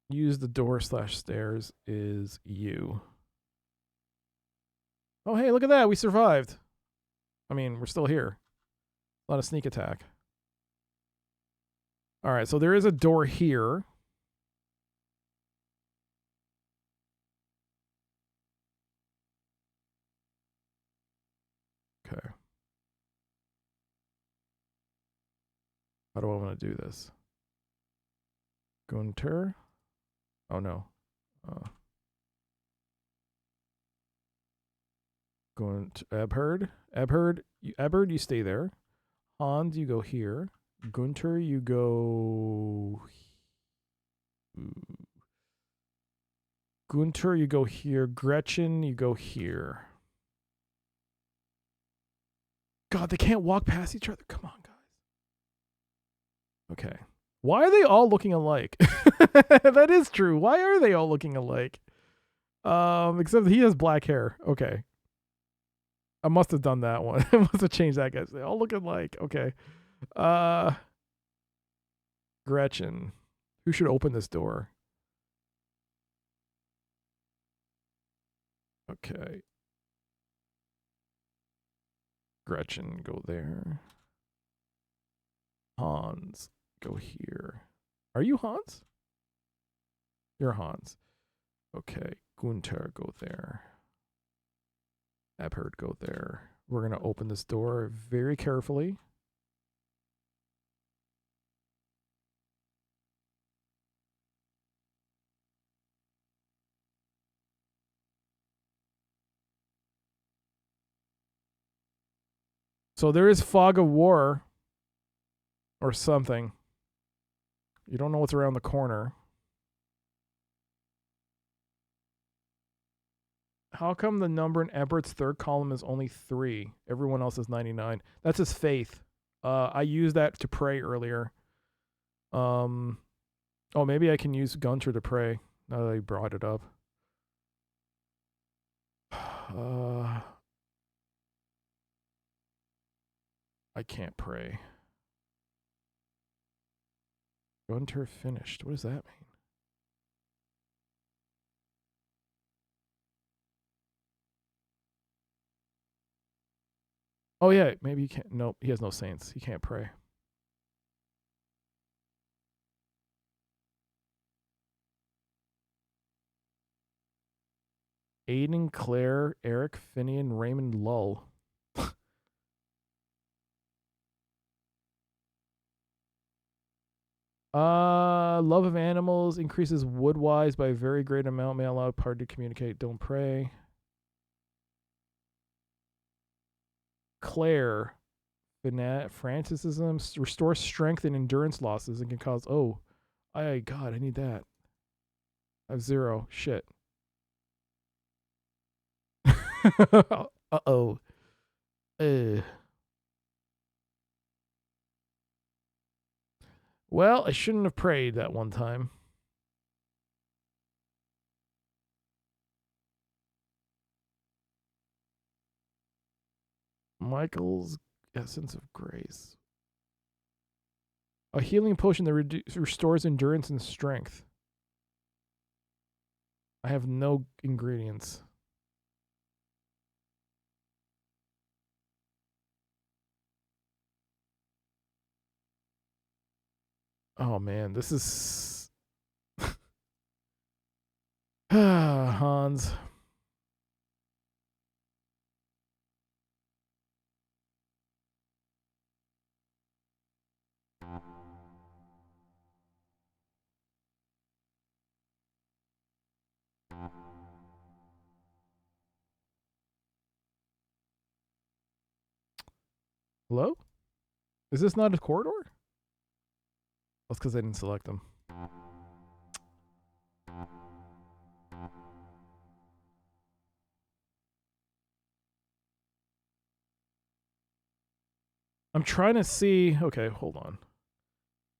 use the door / stairs is you. Oh, hey, look at that. We survived. I mean, we're still here. A lot of sneak attack. All right, so there is a door here. Okay. How do I want to do this? Gunter? Oh, no. Going to Ebhard. Ebhard, you stay there. Hans, you go here. Gunter, you go... Gunter, you go here. Gretchen, you go here. God, they can't walk past each other. Come on, guys. Okay. Why are they all looking alike? That is true. Why are they all looking alike? Except he has black hair. Okay. I must have done that one. I must have changed that, guys. They all look alike. Okay. Gretchen. Who should open this door? Okay. Gretchen, go there. Hans, go here. Are you Hans? You're Hans. Okay. Gunther, go there. Ephard, go there. We're going to open this door very carefully. So there is fog of war or something. You don't know what's around the corner. How come the number in Ebert's third column is only 3? Everyone else is 99. That's his faith. I used that to pray earlier. Oh, maybe I can use Gunter to pray now that I brought it up. I can't pray. Gunter finished. What does that mean? Oh yeah, maybe he can't. Nope, he has no saints. He can't pray. Aiden, Claire, Eric, Finian, Raymond, Lull. Love of animals increases wood-wise by a very great amount. May allow party to communicate. Don't pray. Claire, Francisism restores strength and endurance losses and can cause. Oh, God, I need that. I have 0. Shit. Uh-oh. Well, I shouldn't have prayed that one time. Michael's Essence of Grace. A healing potion that restores endurance and strength. I have no ingredients. Oh man, this is Hans. Hello? Is this not a corridor? That's because I didn't select them. I'm trying to see. Okay, hold on.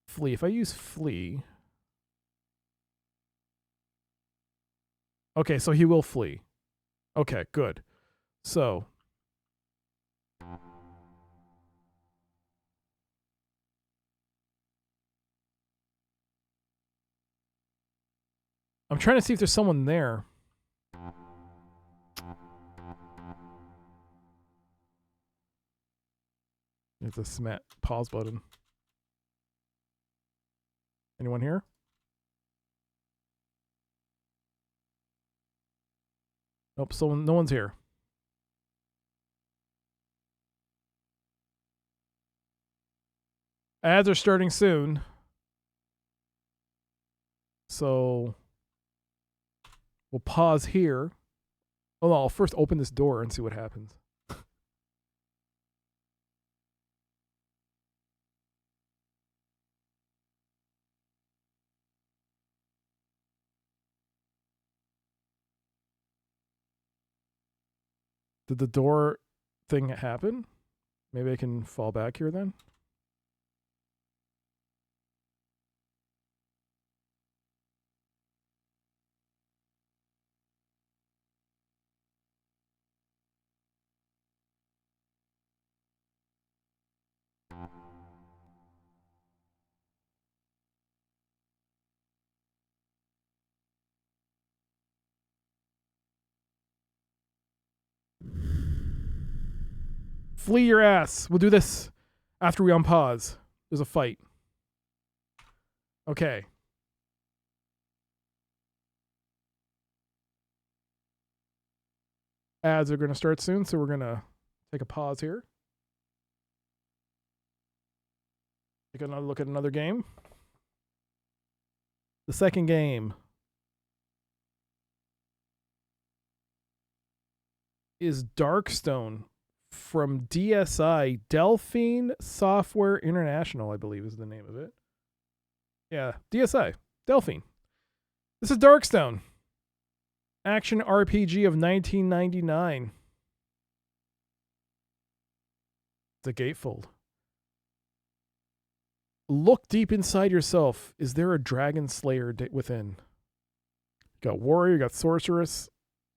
Flee. If I use flee. Okay, so he will flee. Okay, good. So. I'm trying to see if there's someone there. You have to smash pause button. Anyone here? Nope, so no one's here. Ads are starting soon. So we'll pause here. Oh, no, I'll first open this door and see what happens. Did the door thing happen? Maybe I can fall back here then. Flee your ass. We'll do this after we unpause. There's a fight. Okay. Ads are going to start soon, so we're going to take a pause here. Take another look at another game. The second game is Darkstone from DSI, Delphine Software International, I believe is the name of it. Yeah, DSI, Delphine. This is Darkstone. Action RPG of 1999. The Gatefold. Look deep inside yourself. Is there a dragon slayer within? You got warrior, you got sorceress,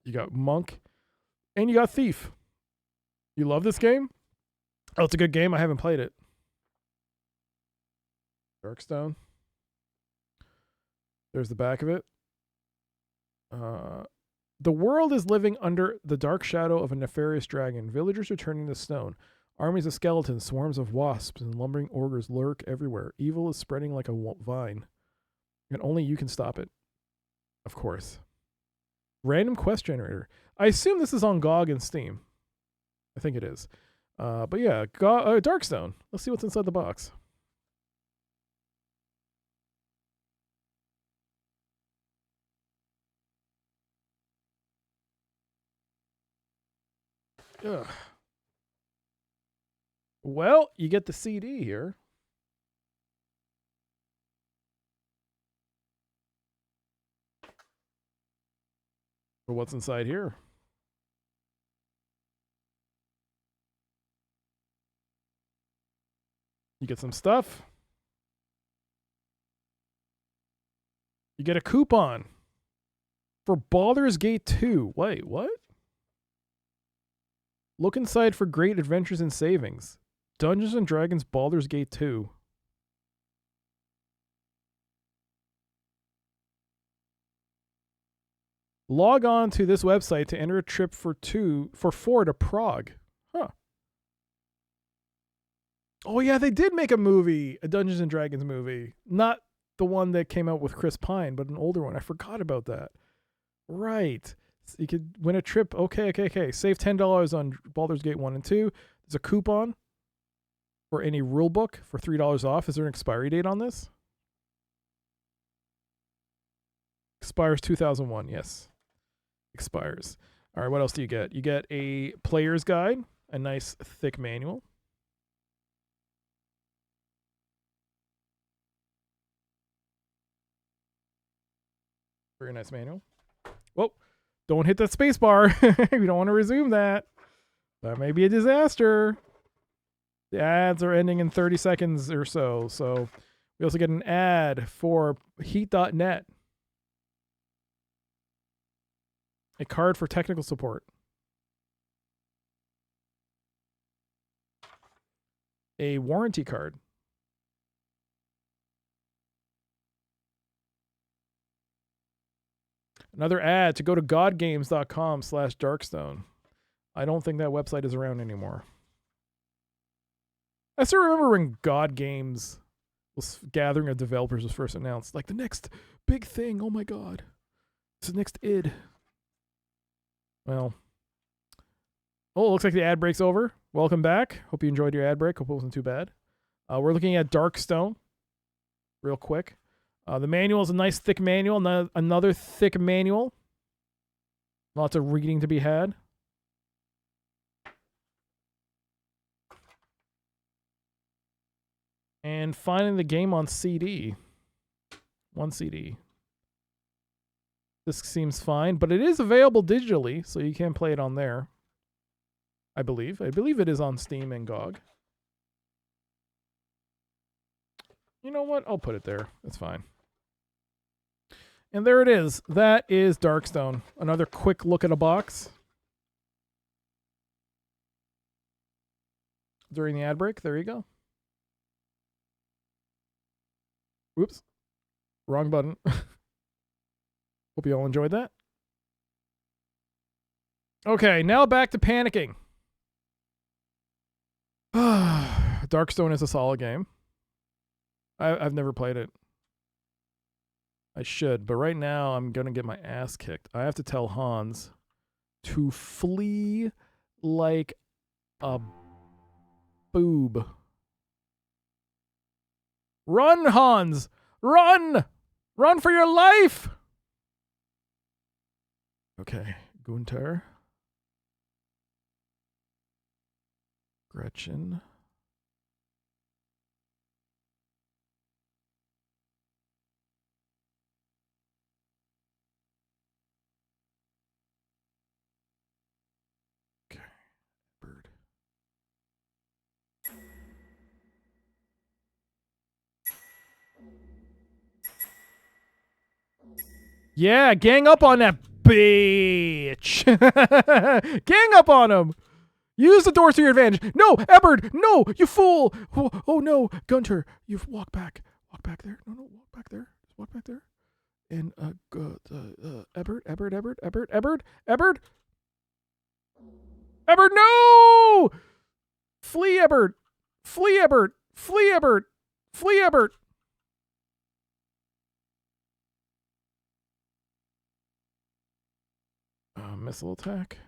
you got monk, and you got thief. You love this game? Oh, it's a good game. I haven't played it. Darkstone. There's the back of it. The world is living under the dark shadow of a nefarious dragon. Villagers are turning to stone. Armies of skeletons, swarms of wasps, and lumbering ogres lurk everywhere. Evil is spreading like a vine. And only you can stop it. Of course. Random quest generator. I assume this is on GOG and Steam. I think it is. But yeah, Darkstone. Let's see what's inside the box. Ugh. Well, you get the CD here. But what's inside here? You get some stuff. You get a coupon for Baldur's Gate 2. Wait, what? Look inside for great adventures and savings. Dungeons & Dragons Baldur's Gate 2. Log on to this website to enter a trip for 4 to Prague. Huh. Oh yeah, they did make a movie, a Dungeons & Dragons movie. Not the one that came out with Chris Pine, but an older one. I forgot about that. Right. You could win a trip. Okay. Save $10 on Baldur's Gate 1 and 2. There's a coupon for any rule book for $3 off. Is there an expiry date on this? Expires 2001. Yes. Expires. All right, what else do you get? You get a player's guide, a nice thick manual. Very nice manual. Whoa. Don't hit that space bar. We don't want to resume that. That may be a disaster. The ads are ending in 30 seconds or so. So we also get an ad for heat.net. A card for technical support. A warranty card. Another ad to go to godgames.com/darkstone. I don't think that website is around anymore. I still remember when God Games was gathering of developers was first announced. Like the next big thing. Oh my God. It's the next id. Well. Oh, it looks like the ad break's over. Welcome back. Hope you enjoyed your ad break. Hope it wasn't too bad. We're looking at Darkstone. Real quick. The manual is a nice thick manual. Another thick manual. Lots of reading to be had. And finding the game on CD. One CD. This seems fine, but it is available digitally, so you can play it on there. I believe. I believe it is on Steam and GOG. You know what? I'll put it there. That's fine. And there it is. That is Darkstone. Another quick look at a box. During the ad break. There you go. Whoops. Wrong button. Hope you all enjoyed that. Okay, now back to panicking. Darkstone is a solid game. I've never played it. I should, but right now I'm gonna get my ass kicked. I have to tell Hans to flee like a boob. Run, Hans! Run! Run for your life! Okay, Gunther. Gretchen. Okay, bird. Yeah, gang up on that bitch. Gang up on him. Use the doors to your advantage. No, Ebert, no, you fool. Oh no, Gunter, you walk back. Walk back there. No, walk back there. Just walk back there. And Ebert. Ebert, no! Flee, Ebert. Flee, Ebert. Flee, Ebert. Flee, Ebert. Missile attack.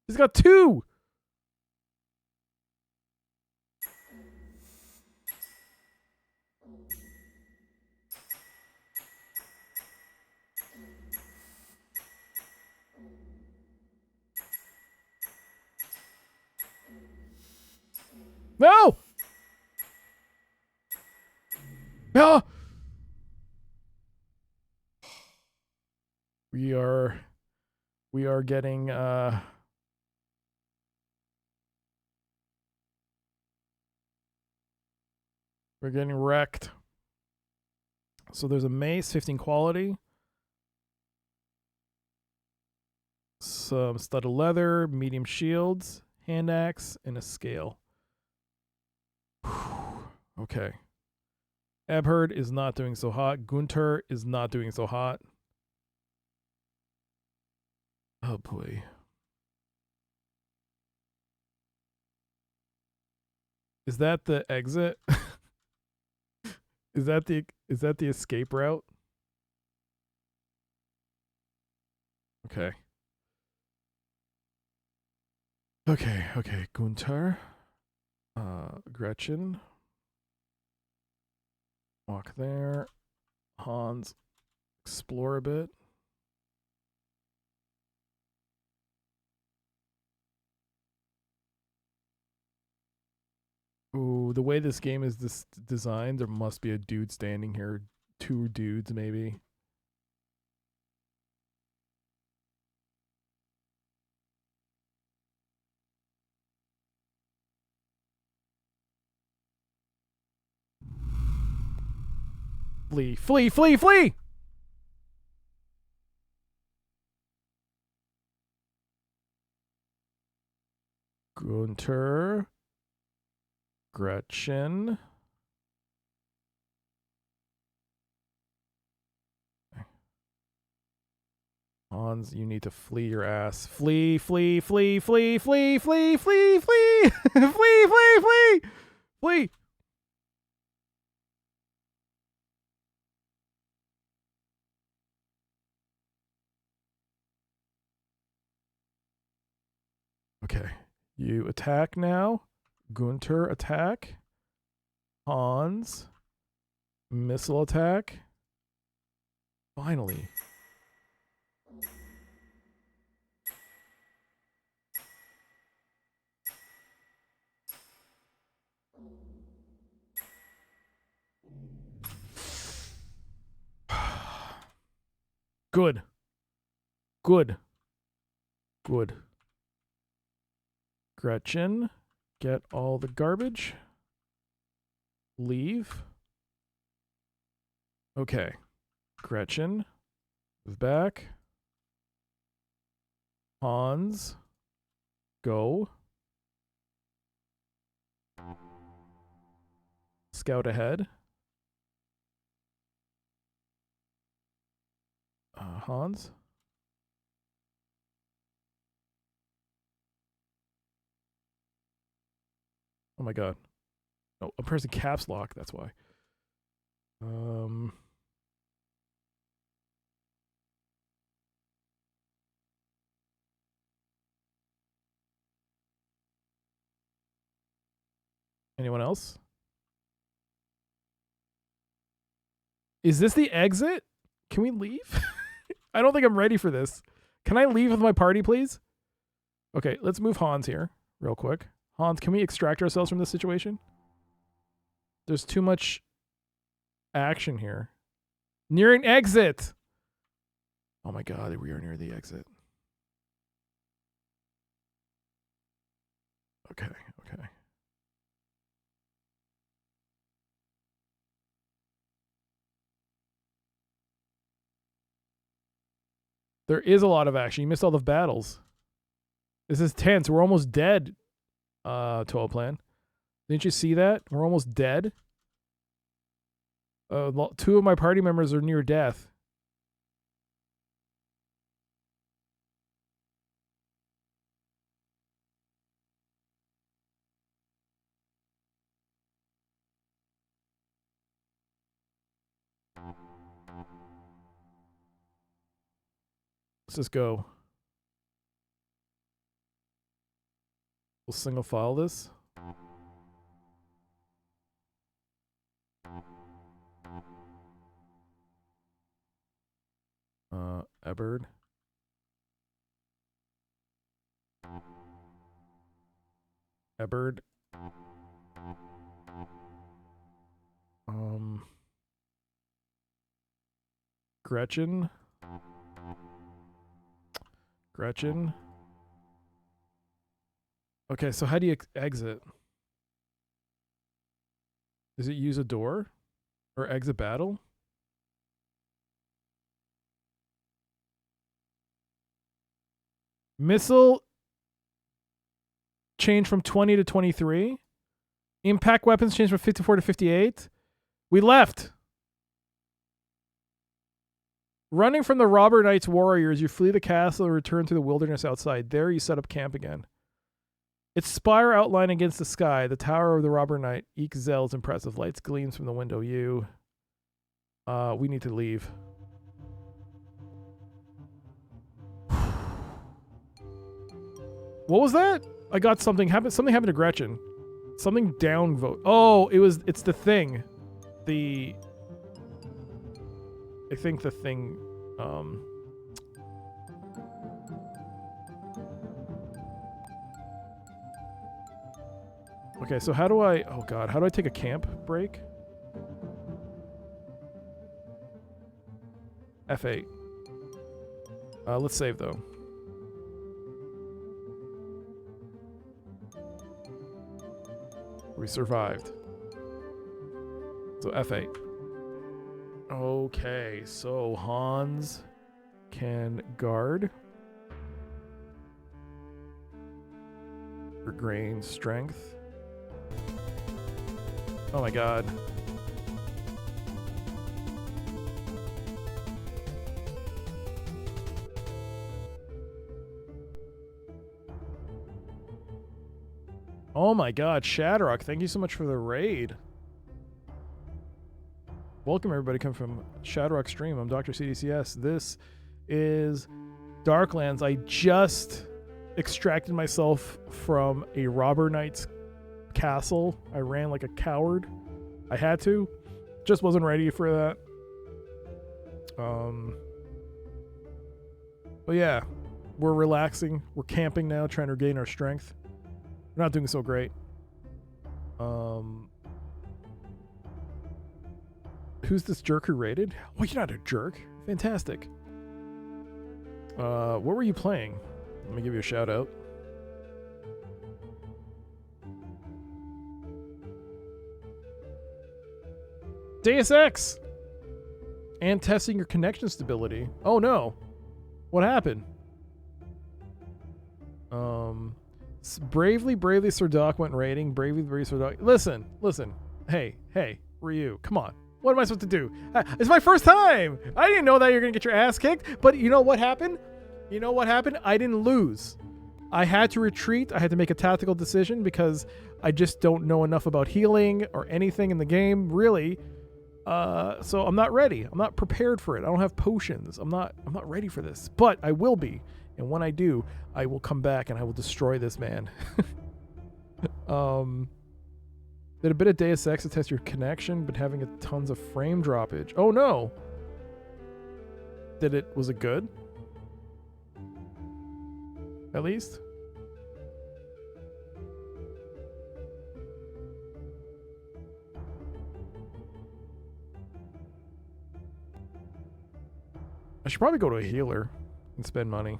He's got 2. No! No! We are getting we're getting wrecked. So there's a mace, 15 quality. Some studded leather, medium shields, hand axe, and a scale. Okay. Ebhard is not doing so hot. Gunther is not doing so hot. Oh boy. Is that the exit? Is that the escape route? Okay. Okay, Gunther. Gretchen. Walk there. Hans. Explore a bit. Ooh, the way this game is designed, there must be a dude standing here. 2 dudes, maybe. Flee, flee, flee, flee! Gunther. Gretchen. Hans, you need to flee your ass. Flee, flee, flee, flee, flee, flee, flee, flee, flee, flee, flee, flee. Okay, you attack now. Gunther attack. Hans. Missile attack. Finally. Good. Good. Good. Gretchen, get all the garbage. Leave. Okay. Gretchen, move back. Hans, go. Scout ahead. Hans. Oh my god. Oh, I'm pressing caps lock, that's why. Anyone else? Is this the exit? Can we leave? I don't think I'm ready for this. Can I leave with my party, please? Okay, let's move Hans here real quick. Hans, can we extract ourselves from this situation? There's too much action here. Nearing exit! Oh my god, we are near the exit. Okay, okay. There is a lot of action. You missed all the battles. This is tense. We're almost dead, Toa Plan. Didn't you see that? We're almost dead. 2 of my party members are near death. Let's just go. We'll single file this. Eberd. Eberd. Gretchen. Gretchen. Okay, so how do you exit? Does it use a door? Or exit battle? Missile change from 20 to 23. Impact weapons change from 54 to 58. We left. Running from the Robber Knight's warriors, you flee the castle and return to the wilderness outside. There you set up camp again. Its spire outlined against the sky, the tower of the Robber Knight ekes Zell's impressive lights gleams from the window. We need to leave. What was that? I got something happened. Something happened to Gretchen. Something downvote. Oh, it's the thing. I think the thing, okay, so how do I take a camp break? F8. Let's save though. We survived. So F8. Okay, so Hans can guard. Regain strength. Oh my god. Oh my god, Shadrock, thank you so much for the raid. Welcome everybody coming from Shadrock Stream. I'm Dr. CDCS. This is Darklands. I just extracted myself from a Robber Knight's castle. I ran like a coward. I had to. Just wasn't ready for that. But yeah, we're relaxing. We're camping now, trying to regain our strength. We're not doing so great. Who's this jerk who raided? Oh, you're not a jerk. Fantastic. What were you playing? Let me give you a shout out. Deus Ex! And testing your connection stability. Oh no. What happened? Bravely, Sir Doc went raiding. Bravely, Sir Doc. Listen. Hey, Ryu, come on. What am I supposed to do? It's my first time. I didn't know that you're going to get your ass kicked. But you know what happened? I didn't lose. I had to retreat. I had to make a tactical decision because I just don't know enough about healing or anything in the game, really. So I'm not ready. I'm not prepared for it. I don't have potions. I'm not ready for this. But I will be. And when I do, I will come back and I will destroy this man. Did a bit of Deus Ex to test your connection, but having tons of frame droppage. Oh no. Was it good? At least? I should probably go to a healer and spend money.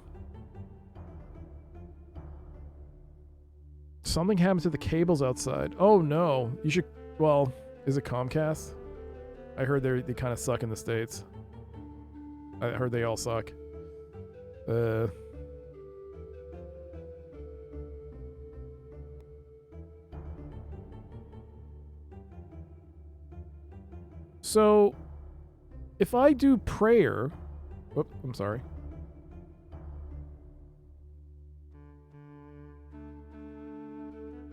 Something happened to the cables outside. Oh no. You should, well, is it Comcast? I heard they kind of suck in the States. I heard they all suck. So, if I do prayer... Whoop, I'm sorry.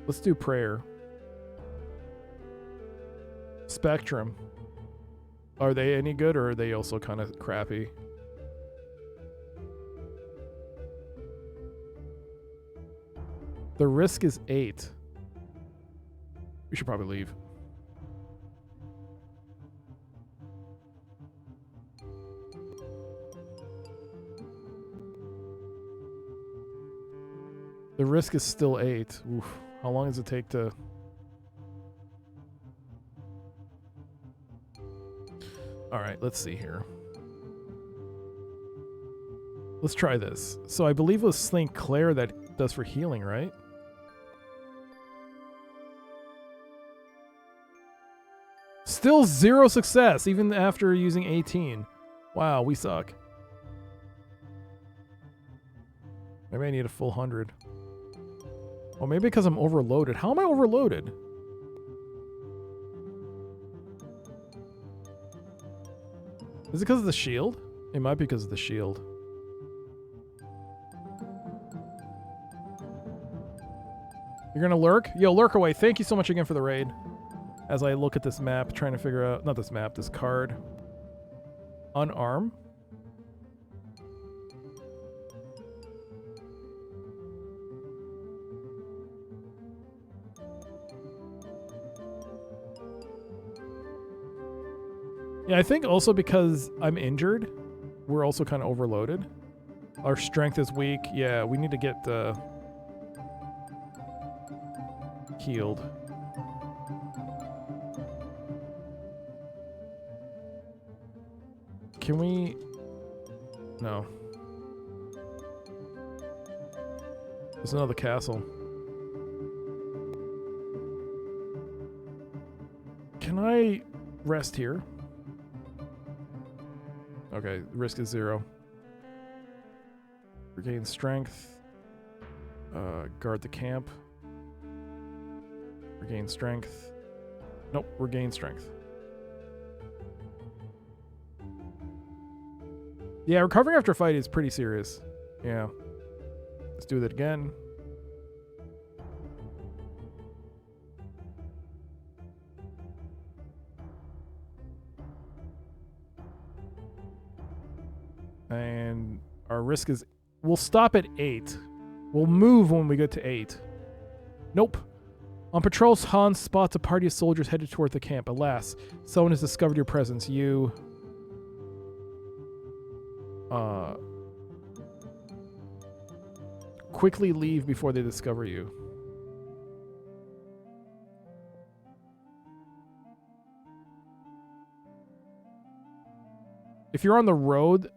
Let's do prayer. Spectrum. Are they any good, or are they also kind of crappy? The risk is 8. We should probably leave. The risk is still 8. Oof. How long does it take to... Alright, let's see here. Let's try this. So I believe it was St. Clair that does for healing, right? Still 0 success, even after using 18. Wow, we suck. Maybe I need a full 100. Well, maybe because I'm overloaded. How am I overloaded? Is it because of the shield? It might be because of the shield. You're gonna lurk? Yo, lurk away. Thank you so much again for the raid. As I look at this map, trying to figure out... Not this map, this card. Unarm? Yeah, I think also because I'm injured, we're also kind of overloaded. Our strength is weak. Yeah, we need to get healed. Can we... No. There's another castle. Can I rest here? Okay, risk is 0. Regain strength. Guard the camp. Regain strength. Nope, regain strength. Yeah, recovering after a fight is pretty serious. Yeah. Let's do that again. And our risk is... We'll stop at 8. We'll move when we get to 8. Nope. On patrols, Hans spots a party of soldiers headed toward the camp. Alas, someone has discovered your presence. You... quickly leave before they discover you. If you're on the road,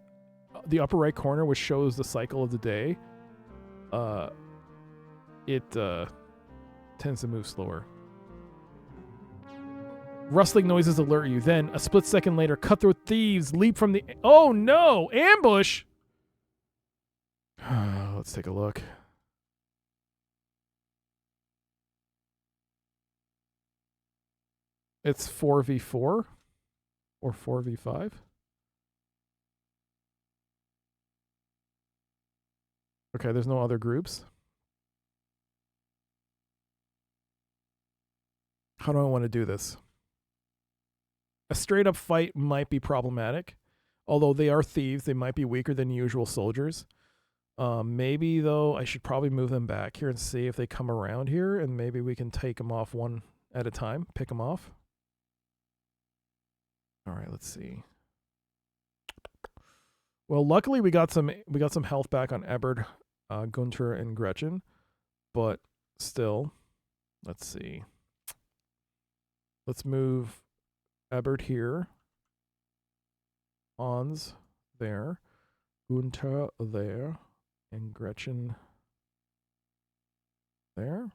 the upper right corner, which shows the cycle of the day, it tends to move slower. Rustling noises alert you. Then, a split second later, cutthroat thieves leap from the... Oh no! Ambush! Let's take a look. It's 4v4 or 4v5. Okay, there's no other groups. How do I want to do this? A straight up fight might be problematic. Although they are thieves, they might be weaker than usual soldiers. Maybe, though, I should probably move them back here and see if they come around here, and maybe we can take them off one at a time, pick them off. All right, let's see. Well, luckily we got some health back on Ebert, Gunther, and Gretchen, but still, let's see. Let's move Ebert here. Hans there, Gunther there, and Gretchen there.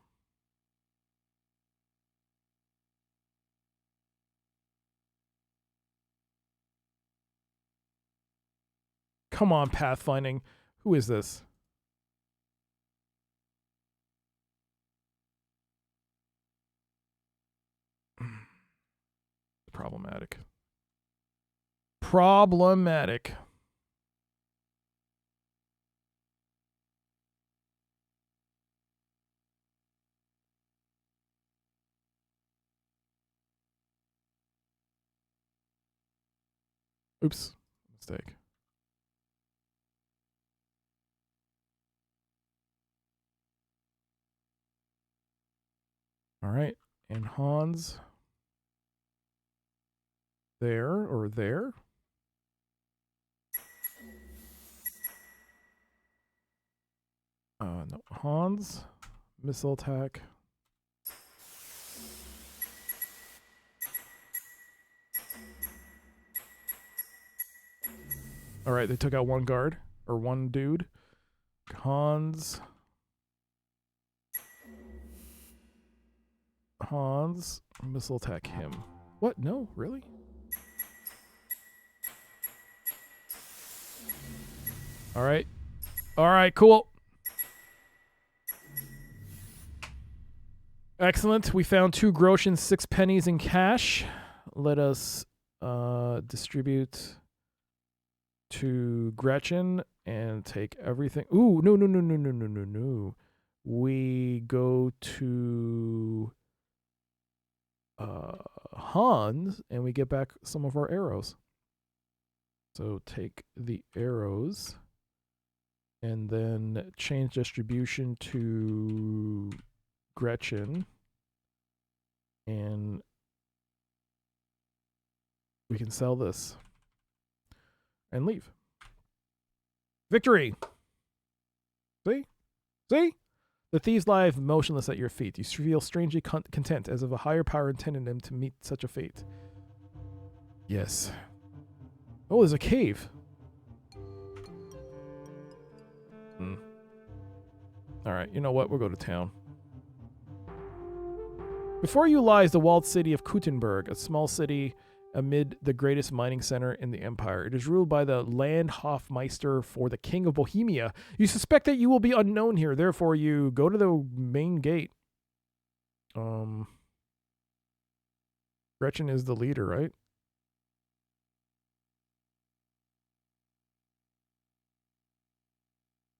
Come on, pathfinding. Who is this? Problematic. Problematic. Oops. Mistake. All right. And Hans there or there. No. Hans, missile attack. All right, they took out one guard or one dude. Hans, missile attack him. What? No, really? All right. All right, cool. Excellent. We found 2 groschen and 6 pennies in cash. Let us distribute to Gretchen and take everything. Ooh, no. We go to Hans and we get back some of our arrows. So take the arrows and then change distribution to Gretchen, and we can sell this and leave. Victory! See? The thieves lie motionless at your feet. You feel strangely content, as if a higher power intended them to meet such a fate. Yes. Oh, there's a cave. Alright, you know what? We'll go to town. Before you lies the walled city of Kuttenberg, a small city amid the greatest mining center in the empire. It is ruled by the Landhofmeister for the King of Bohemia. You suspect that you will be unknown here, therefore you go to the main gate. Gretchen is the leader, right?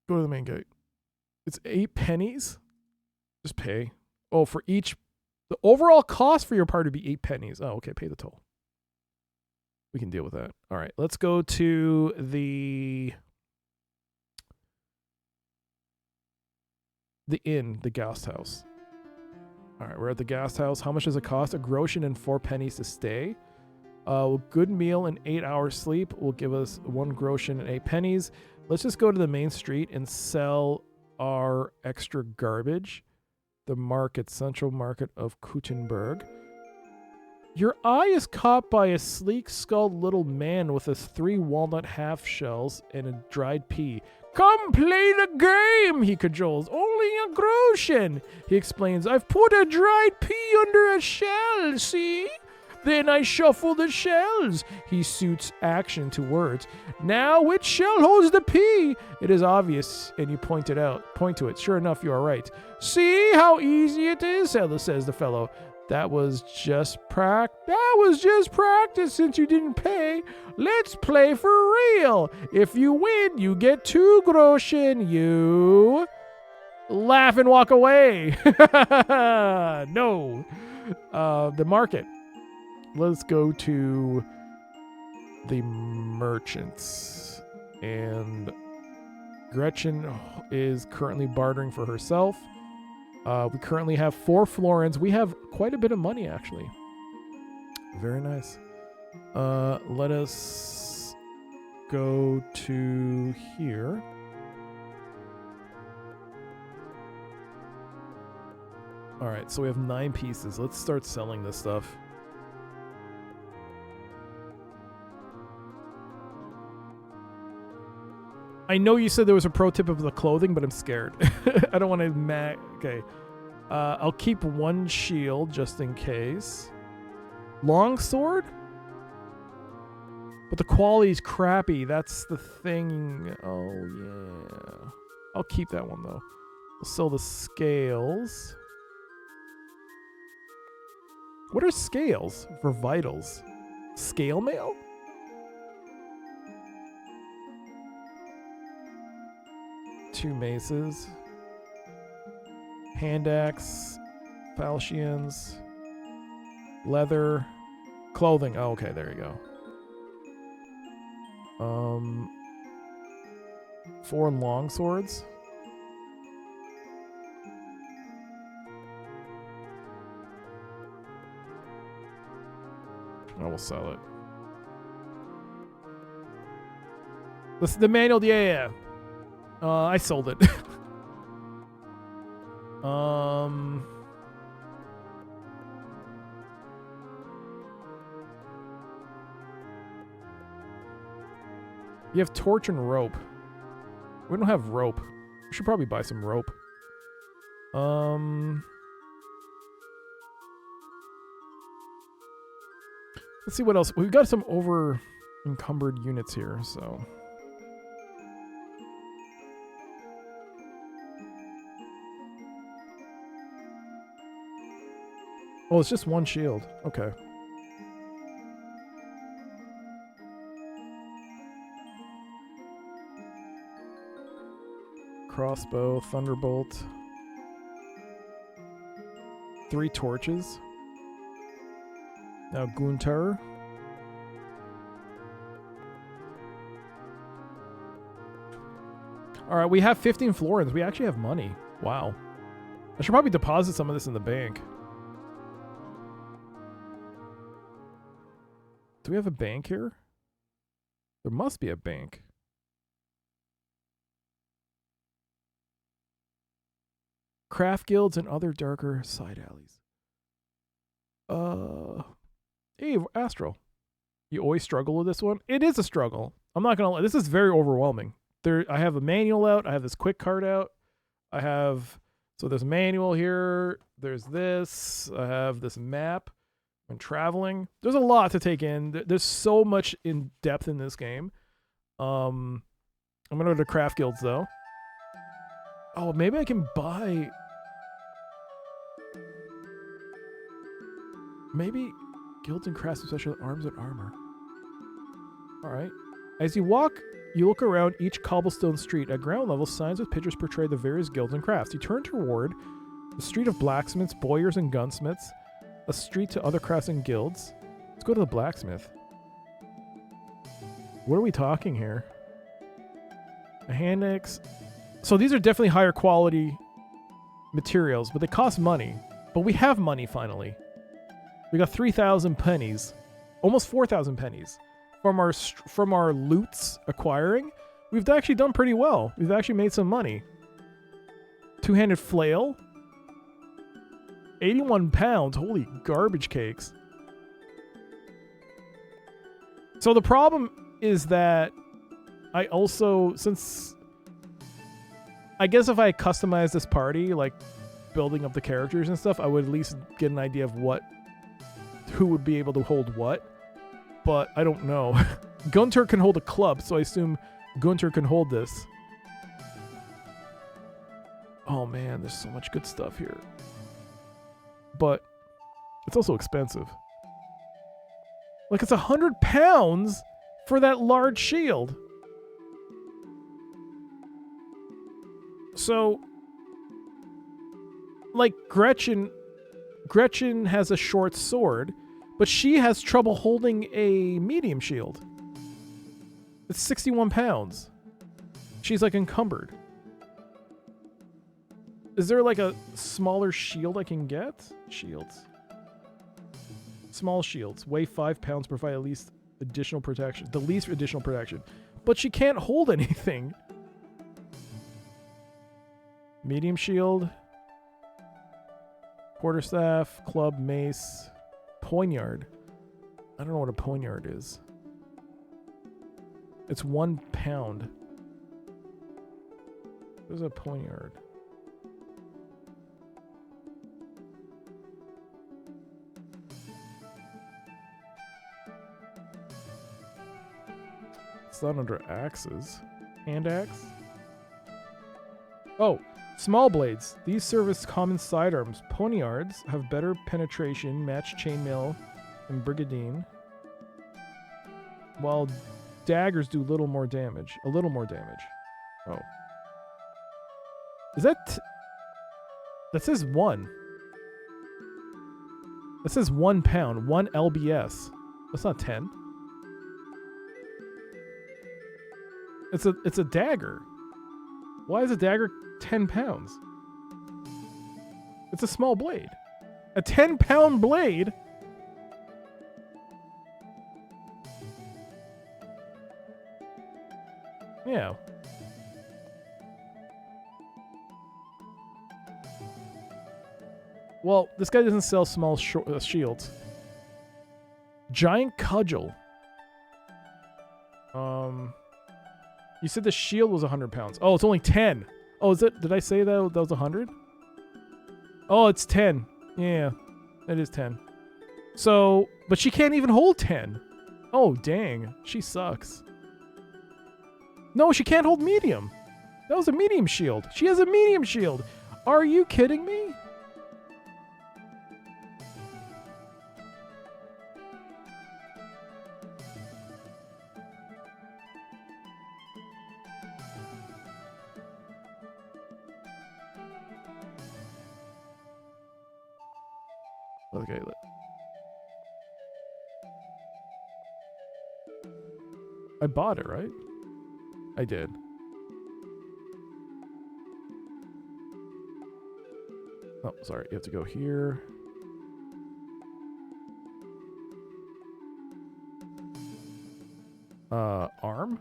Go to the main gate. It's 8 pennies. Just pay. Oh, for each... The overall cost for your party would be 8 pennies. Oh, okay. Pay the toll. We can deal with that. All right. Let's go to the inn, the guest house. All right. We're at the guest house. How much does it cost? A groschen and 4 pennies to stay. Good meal and 8 hours sleep will give us 1 groschen and 8 pennies. Let's just go to the main street and sell our extra garbage. The market, central market of Kuttenberg. Your eye is caught by a sleek-skulled little man with his 3 walnut half shells and a dried pea. Come play the game, he cajoles. Only a groschen, he explains. I've put a dried pea under a shell, see? Then I shuffle the shells. He suits action to words. Now which shell holds the pea? It is obvious, and you point to it. Sure enough, you are right. See how easy it is, says the fellow. That was just practice since you didn't pay. Let's play for real. If you win, you get 2 groschen. You laugh and walk away. No. The market. Let's go to the merchants. And Gretchen is currently bartering for herself. We currently have 4 florins. We have quite a bit of money, actually. Very nice. Let us go to here. All right, so we have 9 pieces. Let's start selling this stuff. I know you said there was a pro tip of the clothing, but I'm scared. I don't want to okay. I'll keep 1 shield just in case. Long sword? But the quality's crappy. That's the thing. Oh, yeah. I'll keep that one, though. We'll sell the scales. What are scales for vitals? Scale mail? Two maces. Hand axe. Falchions. Leather. Clothing. Oh, okay, there you go. 4 long swords. I will sell it. The manual, yeah. I sold it. You have torch and rope. We don't have rope. We should probably buy some rope. Let's see what else. We've got some over encumbered units here, so. Oh, it's just 1 shield. Okay. Crossbow, thunderbolt. 3 torches. Now Gunter. All right, we have 15 florins. We actually have money. Wow. I should probably deposit some of this in the bank. Do we have a bank here? There must be a bank. Craft guilds and other darker side alleys. Hey, Astral. You always struggle with this one? It is a struggle. I'm not gonna lie. This is very overwhelming. I have a manual out. I have this quick card out. So there's a manual here. There's this. I have this map. When traveling, there's a lot to take in. There's so much in depth in this game. I'm gonna go to craft guilds though. Oh, maybe I can buy. Maybe guilds and crafts, especially arms and armor. All right. As you walk, you look around each cobblestone street. At ground level, signs with pictures portray the various guilds and crafts. You turn toward the street of blacksmiths, bowyers, and gunsmiths. A street to other crafts and guilds. Let's go to the blacksmith. What are we talking here? A hand axe. So these are definitely higher quality materials, but they cost money. But we have money finally. We got 3,000 pennies, almost 4,000 pennies from our loots acquiring. We've actually done pretty well. We've actually made some money. Two-handed flail. 81 pounds. Holy garbage cakes. So the problem is that I also, I guess if I customize this party, like building up the characters and stuff, I would at least get an idea of who would be able to hold what. But I don't know. Gunter can hold a club, so I assume Gunter can hold this. Oh man, there's so much good stuff here. But it's also expensive. Like, it's 100 pounds for that large shield. So, like, Gretchen Gretchen has a short sword, but she has trouble holding a medium shield. It's 61 pounds. She's like encumbered. Is there like a smaller shield I can get? Shields. Small shields. Weigh 5 pounds, provide at least additional protection. The least additional protection. But she can't hold anything. Medium shield. Quarterstaff, club, mace, poignard. I don't know what a poignard is. It's 1 pound. Where's a poignard? It's not under axes. Hand axe? Oh, small blades. These serve as common sidearms. Poniards have better penetration, match chainmail, and brigandine. While daggers do a little more damage. Oh. Is that... that says 1. That says 1 pound. 1 lbs. That's not 10. It's a dagger. Why is a dagger 10 pounds? It's a small blade. A 10-pound blade? Yeah. Well, this guy doesn't sell small shields. Giant cudgel. You said the shield was 100 pounds. Oh, it's only 10. Oh, is it? Did I say that was 100? Oh, it's 10. Yeah, it is 10. So, but she can't even hold 10. Oh, dang. She sucks. No, she can't hold medium. That was a medium shield. She has a medium shield. Are you kidding me? Okay. I bought it, right? I did. Oh, sorry. You have to go here. Arm?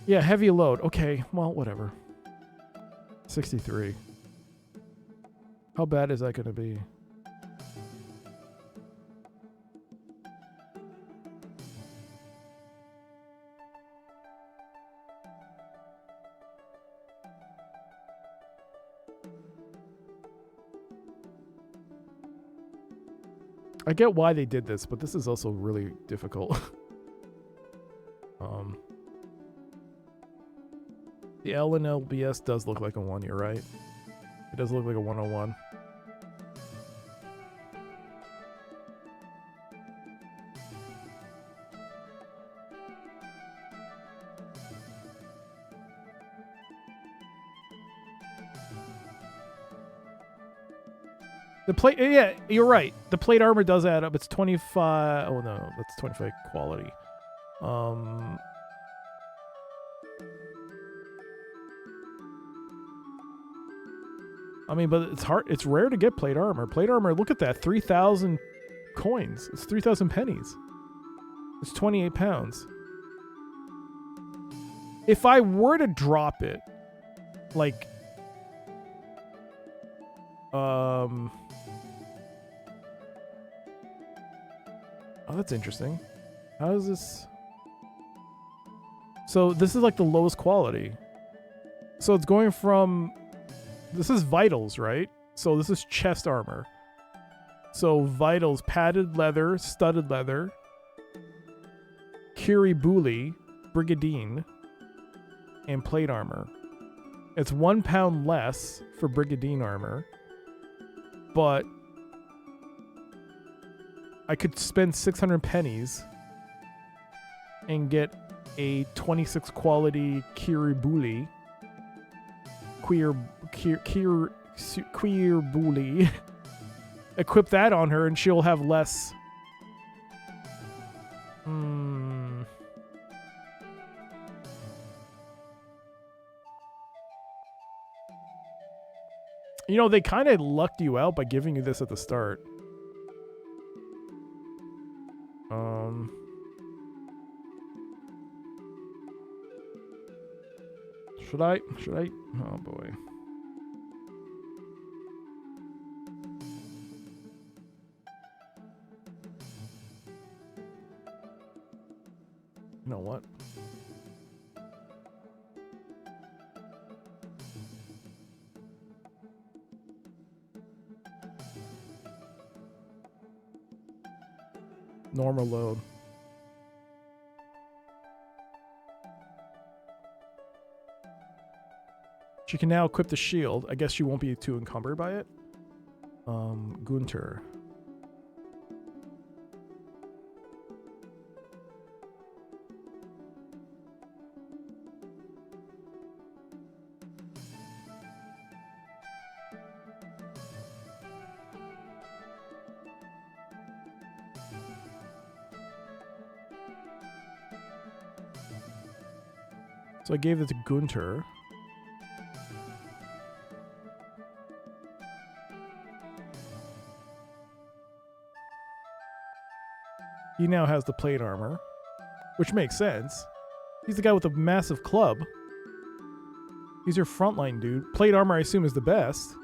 Yeah, heavy load. Okay, well, whatever. 63. How bad is that going to be? I get why they did this, but this is also really difficult. The L in LBS does look like a 1, you're right. It does look like a 101. The plate, yeah, you're right. The plate armor does add up. It's 25. Oh no, that's 25 quality. I mean, but it's hard. It's rare to get plate armor. Plate armor, look at that. 3,000 coins. It's 3,000 pennies. It's 28 pounds. If I were to drop it, like, oh, that's interesting. How is this? So this is like the lowest quality. So it's going from, this is vitals, right? So this is chest armor. So vitals, padded leather, studded leather, Kiribuli, Brigandine, and plate armor. It's 1 pound less for Brigandine armor, but I could spend 600 pennies and get a 26 quality Kiribuli queer bully. Equip that on her and she'll have less. You know, they kind of lucked you out by giving you this at the start. Should I? Oh boy. You know what? Normal load. She can now equip the shield. I guess she won't be too encumbered by it. Gunter. So I gave it to Gunter. He now has the plate armor, which makes sense. He's the guy with the massive club. He's your frontline dude. Plate armor, I assume, is the best.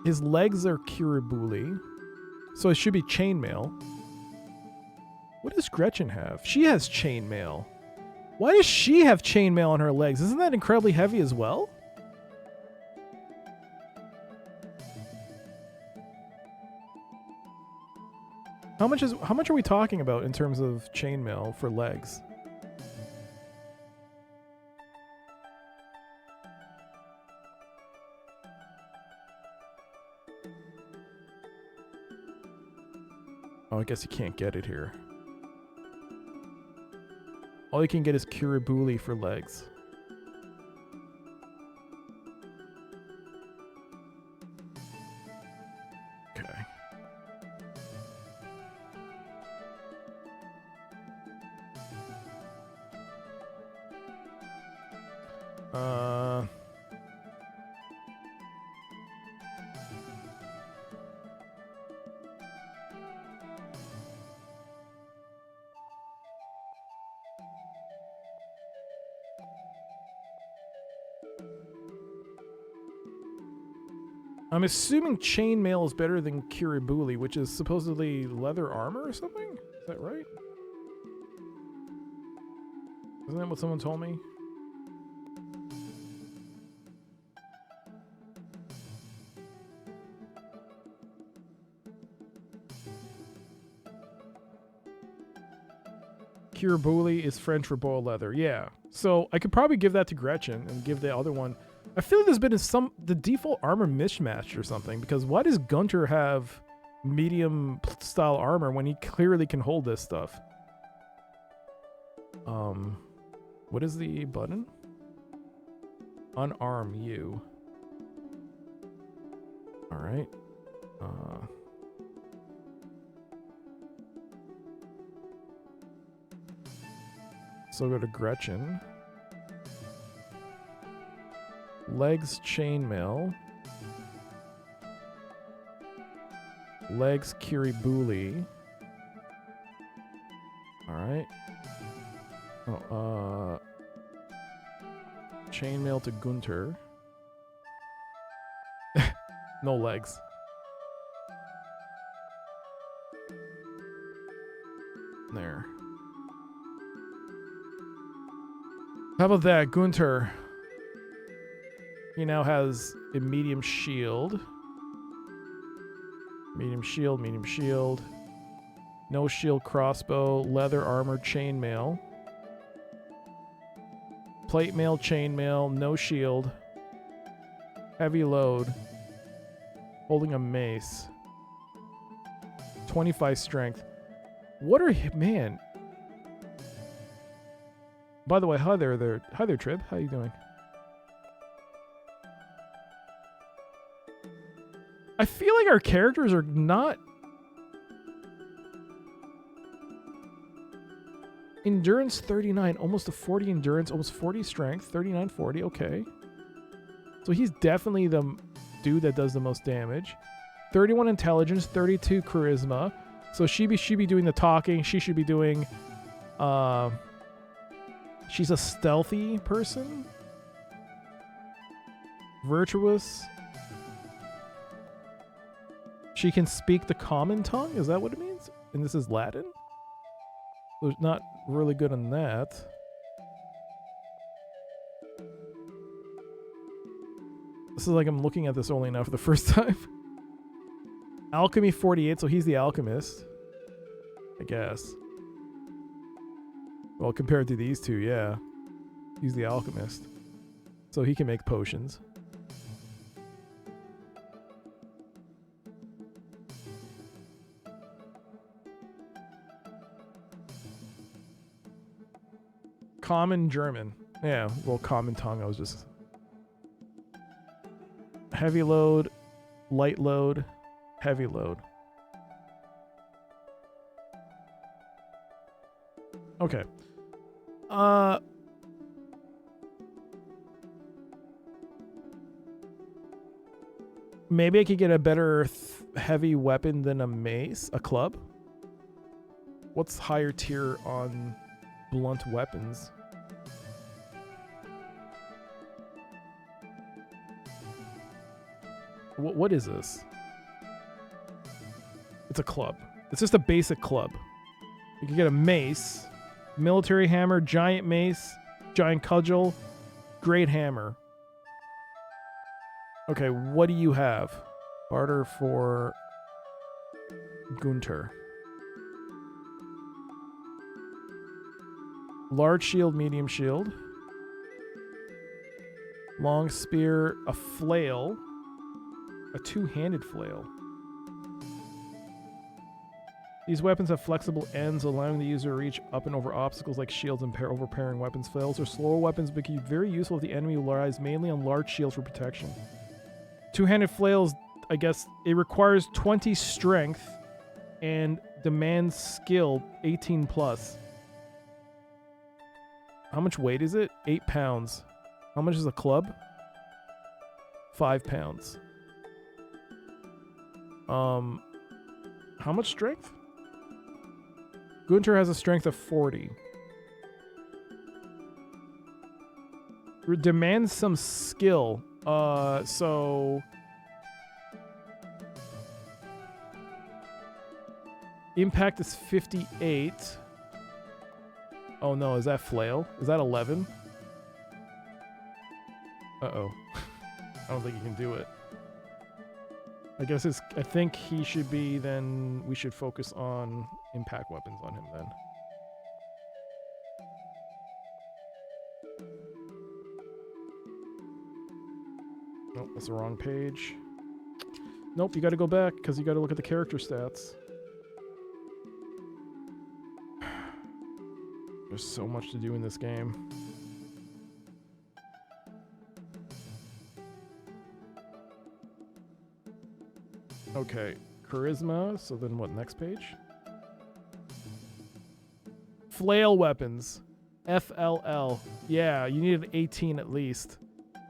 His legs are Kiribuli, so it should be chainmail. What does Gretchen have? She has chainmail. Why does she have chainmail on her legs? Isn't that incredibly heavy as well? How much are we talking about in terms of chainmail for legs? Oh, I guess you can't get it here. All you can get is Kiribuli for legs. Okay. I'm assuming chainmail is better than Kiribuli, which is supposedly leather armor or something? Is that right? Isn't that what someone told me? Kiribuli is French for boiled leather. Yeah. So I could probably give that to Gretchen and give the other one. I feel like there's been the default armor mismatched or something, because why does Gunter have medium style armor when he clearly can hold this stuff? What is the button? Unarm you. All right. So go to Gretchen. Legs chainmail. Legs Kiribuli. Alright. Oh, chainmail to Gunter. No legs. There. How about that, Gunter? He now has a medium shield. Medium shield, medium shield. No shield crossbow, leather armor, chainmail. Plate mail, chainmail, no shield. Heavy load. Holding a mace. 25 strength. What are... Man. By the way, hi there, Trib. How you doing? I feel like our characters are not... Endurance 39, almost a 40 endurance, almost 40 strength, 39, 40, okay. So he's definitely the dude that does the most damage. 31 intelligence, 32 charisma. So she be doing the talking. She should be doing... she's a stealthy person. Virtuous. She can speak the common tongue? Is that what it means? And this is Latin? So not really good on that. This is like I'm looking at this only now for the first time. Alchemy 48, so he's the alchemist. I guess. Well, compared to these two, yeah. He's the alchemist. So he can make potions. Common German. Yeah, well, common tongue, I was just... Heavy load, light load, heavy load. Okay. Maybe I could get a better heavy weapon than a mace, a club. What's higher tier on blunt weapons? What is this? It's a club. It's just a basic club. You can get a mace, military hammer, giant mace, giant cudgel, great hammer. Okay, what do you have? Barter for Gunter. Large shield, medium shield. Long spear, a flail. A two-handed flail. These weapons have flexible ends, allowing the user to reach up and over obstacles like shields and overpowering weapons. Flails are slower weapons, but can be very useful if the enemy relies mainly on large shields for protection. Two-handed flails, I guess, it requires 20 strength and demands skill 18 plus. How much weight is it? 8 pounds. How much is a club? 5 pounds. How much strength? Gunter has a strength of 40. Demands some skill. So impact is 58. Oh no, is that flail? Is that 11? Uh-oh. I don't think he can do it. I guess I think he should be then, we should focus on impact weapons on him then. Nope, that's the wrong page. Nope, you gotta go back because you gotta look at the character stats. There's so much to do in this game. Okay, charisma, so then what, next page? Flail weapons. FLL. Yeah, you need an 18 at least.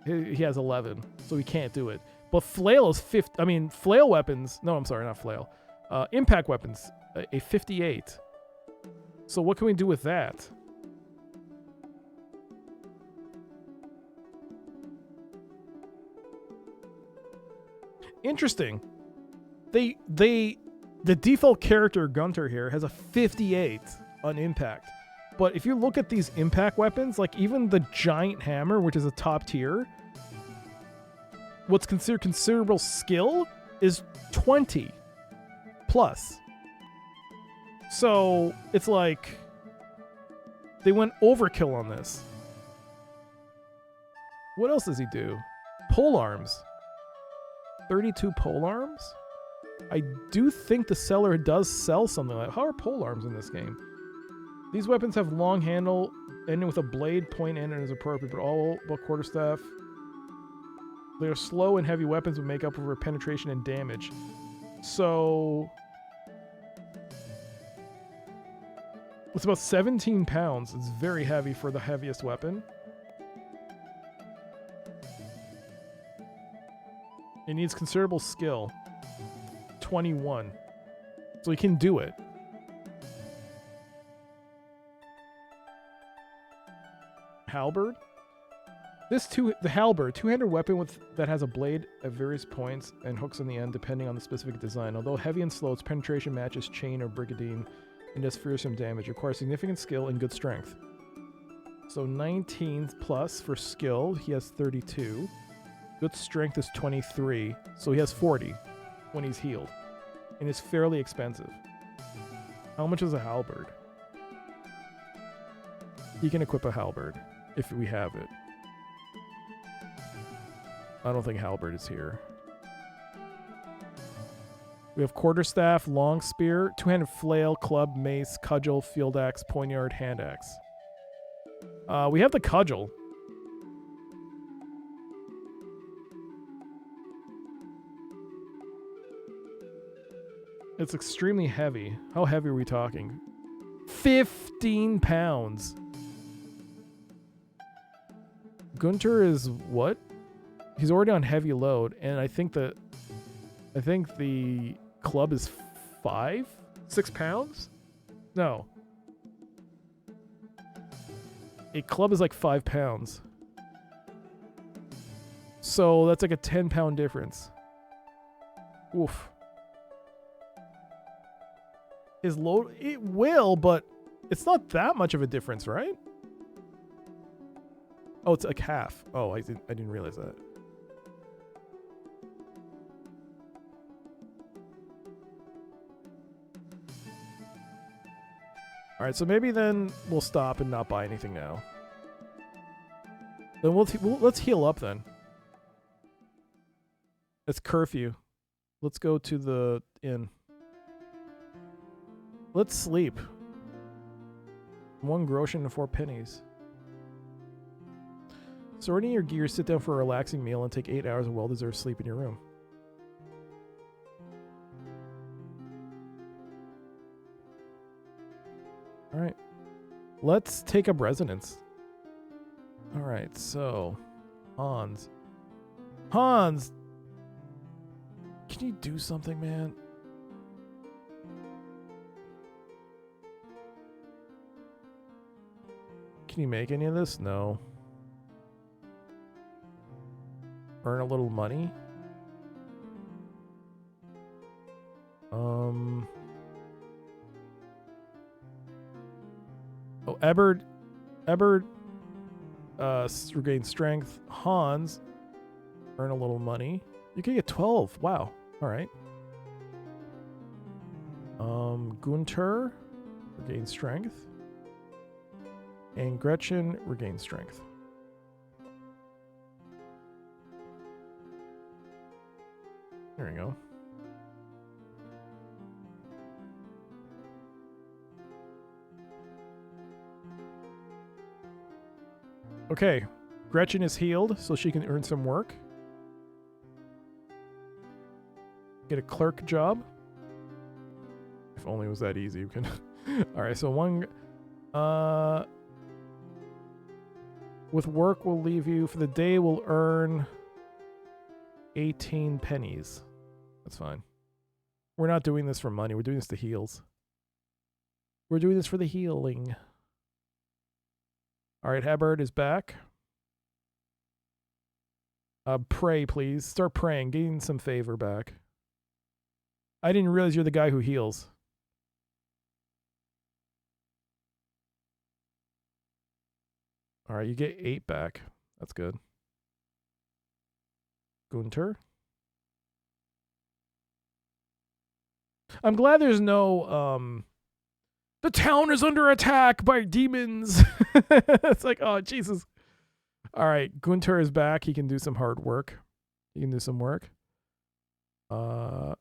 He has 11, so he can't do it. But flail is flail weapons. No, I'm sorry, not flail. Impact weapons, a 58. So what can we do with that? Interesting. The default character Gunter here has a 58 on impact. But if you look at these impact weapons, like even the giant hammer, which is a top tier, what's considered considerable skill is 20 plus. So it's like they went overkill on this. What else does he do? Pole arms. 32 pole arms? I do think the seller does sell something like that. How are pole arms in this game? These weapons have long handle ending with a blade point ending as appropriate, but all but quarterstaff. They are slow and heavy weapons would make up for penetration and damage. So it's about 17 pounds. It's very heavy for the heaviest weapon. It needs considerable skill. 21. So he can do it. Halberd. The halberd, two-handed weapon that has a blade at various points and hooks on the end depending on the specific design. Although heavy and slow, its penetration matches chain or brigandine and does fearsome damage. Requires significant skill and good strength. So 19 plus for skill. He has 32. Good strength is 23. So he has 40 when he's healed. And it's fairly expensive. How much is a halberd? He can equip a halberd if we have it. I don't think halberd is here. We have quarterstaff, long spear, two-handed flail, club, mace, cudgel, field axe, poignard, hand axe. We have the cudgel. It's extremely heavy. How heavy are we talking? 15 pounds. Gunter is what? He's already on heavy load, and I think the club is 6 pounds? No. A club is like 5 pounds. So that's like a 10-pound difference. Oof. His load, it will, but it's not that much of a difference, right? Oh, it's like half. Oh, I didn't realize that. All right, so maybe then we'll stop and not buy anything now. Then let's heal up then. It's curfew. Let's go to the inn. Let's sleep. 1 groschen and 4 pennies. Sorting your gear, sit down for a relaxing meal, and take 8 hours of well-deserved sleep in your room. All right. Let's take up residence. All right, so Hans. Hans! Can you do something, man? Can you make any of this? No. Earn a little money? Oh, Ebert regain strength. Hans, earn a little money. You can get 12. Wow. All right. Gunter, regain strength. And Gretchen, regain strength. There we go. Okay, Gretchen is healed, so she can earn some work. Get a clerk job. If only it was that easy. We can. All right, so with work, we'll leave you for the day. We'll earn 18 pennies. That's fine. We're not doing this for money. We're doing this to heals. We're doing this for the healing. All right, Hubbard is back. Pray, please. Start praying. Gain some favor back. I didn't realize you're the guy who heals. All right, you get 8 back. That's good. Gunter. I'm glad there's no the town is under attack by demons. It's like, oh Jesus. All right, Gunter is back. He can do some hard work. He can do some work. Earn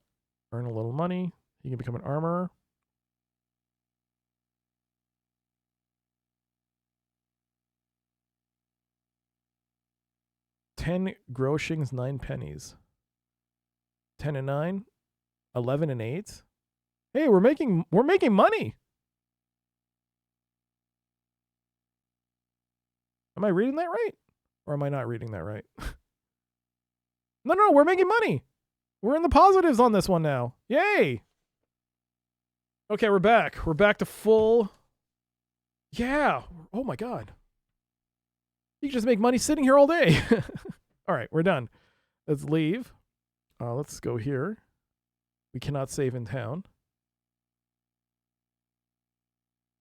a little money. He can become an armorer. 10 groshings, 9 pennies. 10 and 9, 11 and 8. Hey, we're making money. Am I reading that right? Or am I not reading that right? No, we're making money. We're in the positives on this one now. Yay. Okay, we're back. We're back to full. Yeah. Oh my God. You can just make money sitting here all day. All right, we're done. Let's leave. Let's go here. We cannot save in town.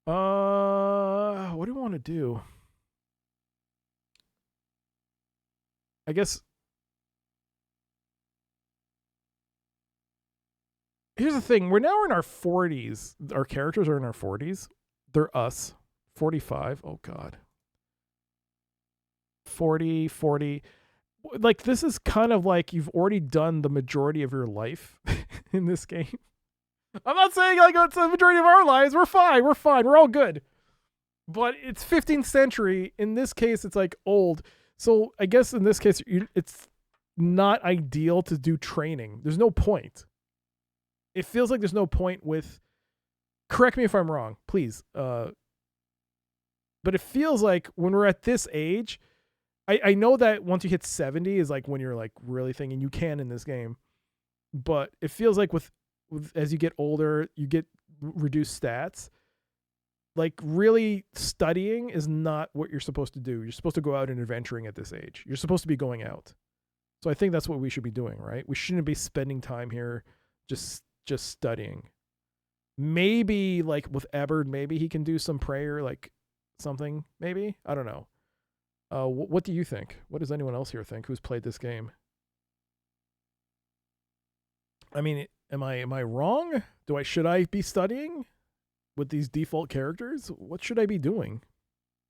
What do we want to do? I guess here's the thing. We're now in our 40s. Our characters are in our 40s. They're us. 45. Oh God. 40. Like, this is kind of like you've already done the majority of your life in this game. I'm not saying like it's the majority of our lives. We're fine. We're all good. But it's 15th century. In this case, it's like old. So I guess in this case, it's not ideal to do training. There's no point. It feels like there's no point with, correct me if I'm wrong, please. But it feels like when we're at this age, I know that once you hit 70 is like when you're like really thinking you can in this game. But it feels like with as you get older, you get reduced stats. Like, really studying is not what you're supposed to do. You're supposed to go out and adventuring at this age. You're supposed to be going out. So I think that's what we should be doing, right? We shouldn't be spending time here just studying. Maybe like with Ebbard, maybe he can do some prayer, like something, maybe. I don't know. What do you think? What does anyone else here think who's played this game? I mean, am I wrong? Should I be studying with these default characters? What should I be doing?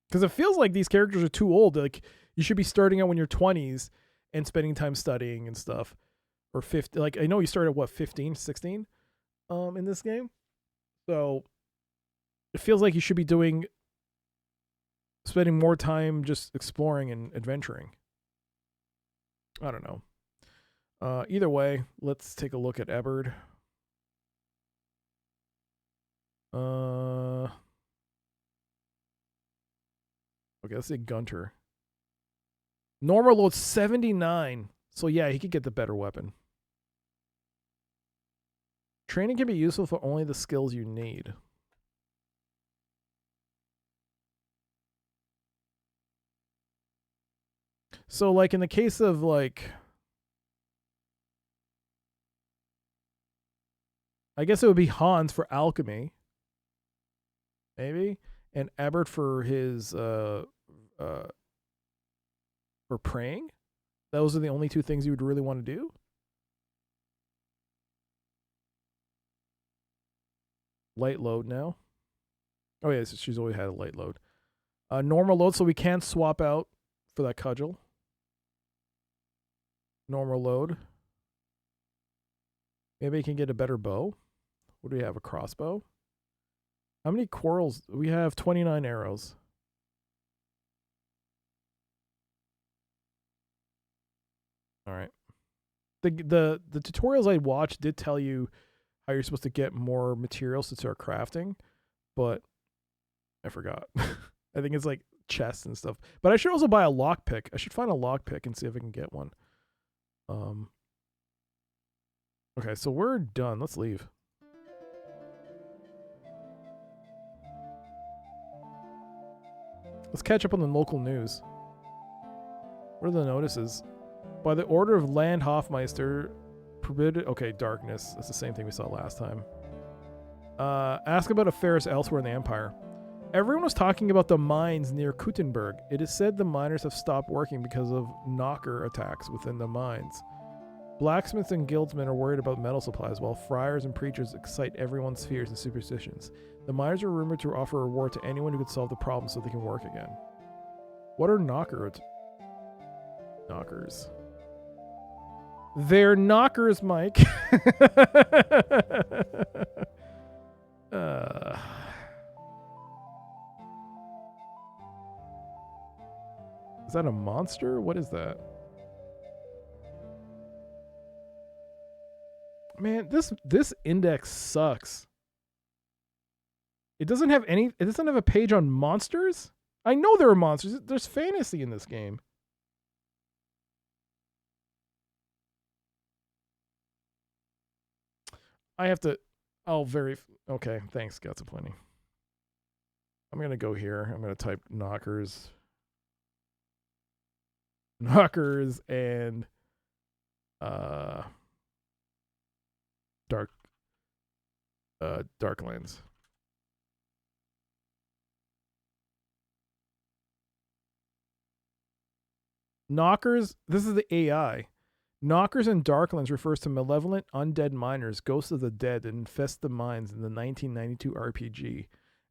Because it feels like these characters are too old. Like, you should be starting out when you're 20s and spending time studying and stuff. Or 50. Like, I know you started at what, 15, 16 in this game? So it feels like you should be spending more time just exploring and adventuring. I don't know. Either way, let's take a look at Ebbard. Okay, let's say Gunter. Normal load 79. So yeah, he could get the better weapon. Training can be useful for only the skills you need. So like in the case of like, I guess it would be Hans for alchemy. Maybe. And Ebbard for his for praying. Those are the only two things you would really want to do. Light load now. Oh yeah, she's always had a light load. Normal load, so we can't swap out for that cudgel. Normal load. Maybe he can get a better bow. What do we have? A crossbow? How many quarrels? We have 29 arrows. All right. The tutorials I watched did tell you how you're supposed to get more materials to start crafting, but I forgot. I think it's like chests and stuff. But I should also buy a lockpick. I should find a lockpick and see if I can get one. Okay, so we're done. Let's leave. Let's catch up on the local news. What are the notices? By the order of Land Hofmeister, permitted. Okay, darkness. That's the same thing we saw last time. Ask about affairs elsewhere in the Empire. Everyone was talking about the mines near Kuttenberg. It is said the miners have stopped working because of knocker attacks within the mines. Blacksmiths and guildsmen are worried about metal supplies, while friars and preachers excite everyone's fears and superstitions. The miners are rumored to offer a reward to anyone who could solve the problem so they can work again. What are knockers? They're knockers, Mike. Is that a monster? What is that? This index sucks. It doesn't have a page on monsters? I know there are monsters. There's fantasy in this game. I have to okay, thanks, Guts of Plenty. I'm gonna go here. I'm gonna type knockers and Darklands. Knockers, this is the AI. Knockers and Darklands refers to malevolent undead miners, ghosts of the dead that infest the mines in the 1992 RPG,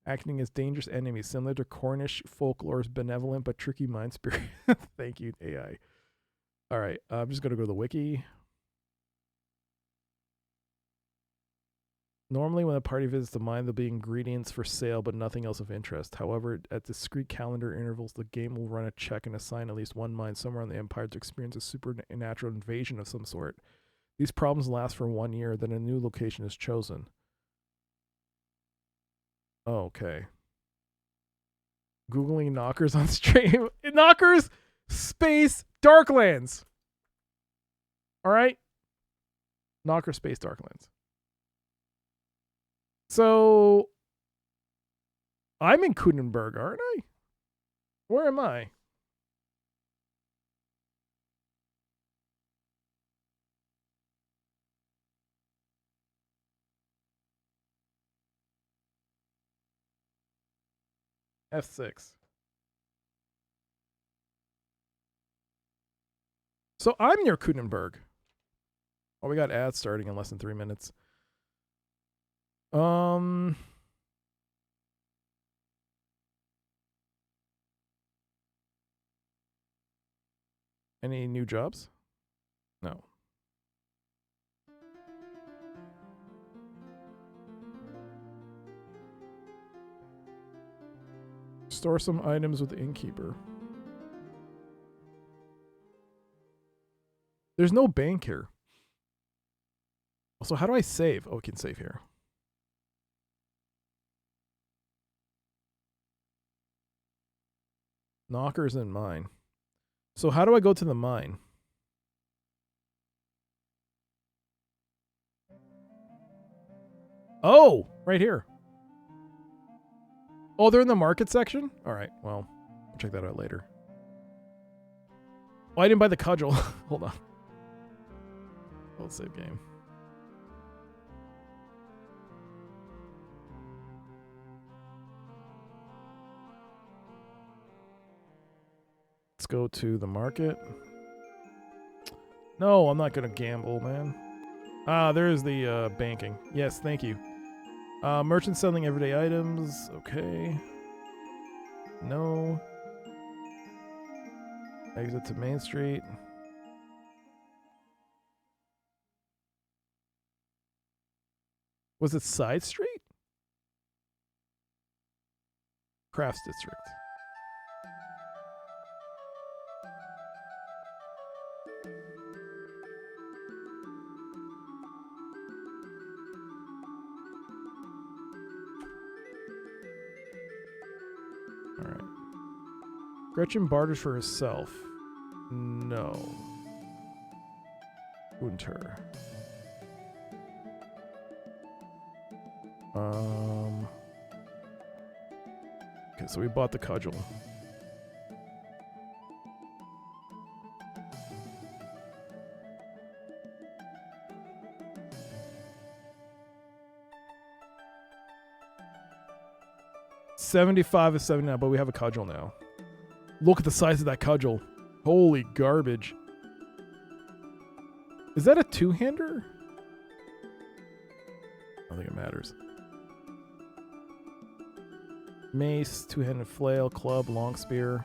acting as dangerous enemies similar to Cornish folklore's benevolent but tricky mine spirit. Thank you, AI. All right, I'm just going to go to the wiki. Normally, when a party visits the mine, there'll be ingredients for sale, but nothing else of interest. However, at discrete calendar intervals, the game will run a check and assign at least one mine somewhere on the Empire to experience a supernatural invasion of some sort. These problems last for 1 year, then a new location is chosen. Oh, okay. Googling knockers on stream. Knockers space Darklands. All right? Knocker space Darklands. So, I'm in Kudenberg, aren't I? Where am I? F6. So I'm near Kudenberg. Oh, we got ads starting in less than 3 minutes. Any new jobs? No. Store some items with the innkeeper. There's no bank here. Also, how do I save? Oh, we can save here. Knockers in mine. So how do I go to the mine? Oh, right here. Oh, they're in the market section? All right, well, I'll check that out later. Oh, I didn't buy the cudgel. Hold on. Old save game. Let's go to the market. No, I'm not going to gamble, man. Ah, there's the banking. Yes, thank you. Merchants selling everyday items. Okay. No. Exit to Main Street. Was it Side Street? Crafts District. All right. Gretchen barters for herself. No. Winter. Okay, so we bought the cudgel. $75 is $79, but we have a cudgel now. Look at the size of that cudgel. Holy garbage. Is that a two-hander? I don't think it matters. Mace, two-handed flail, club, long spear.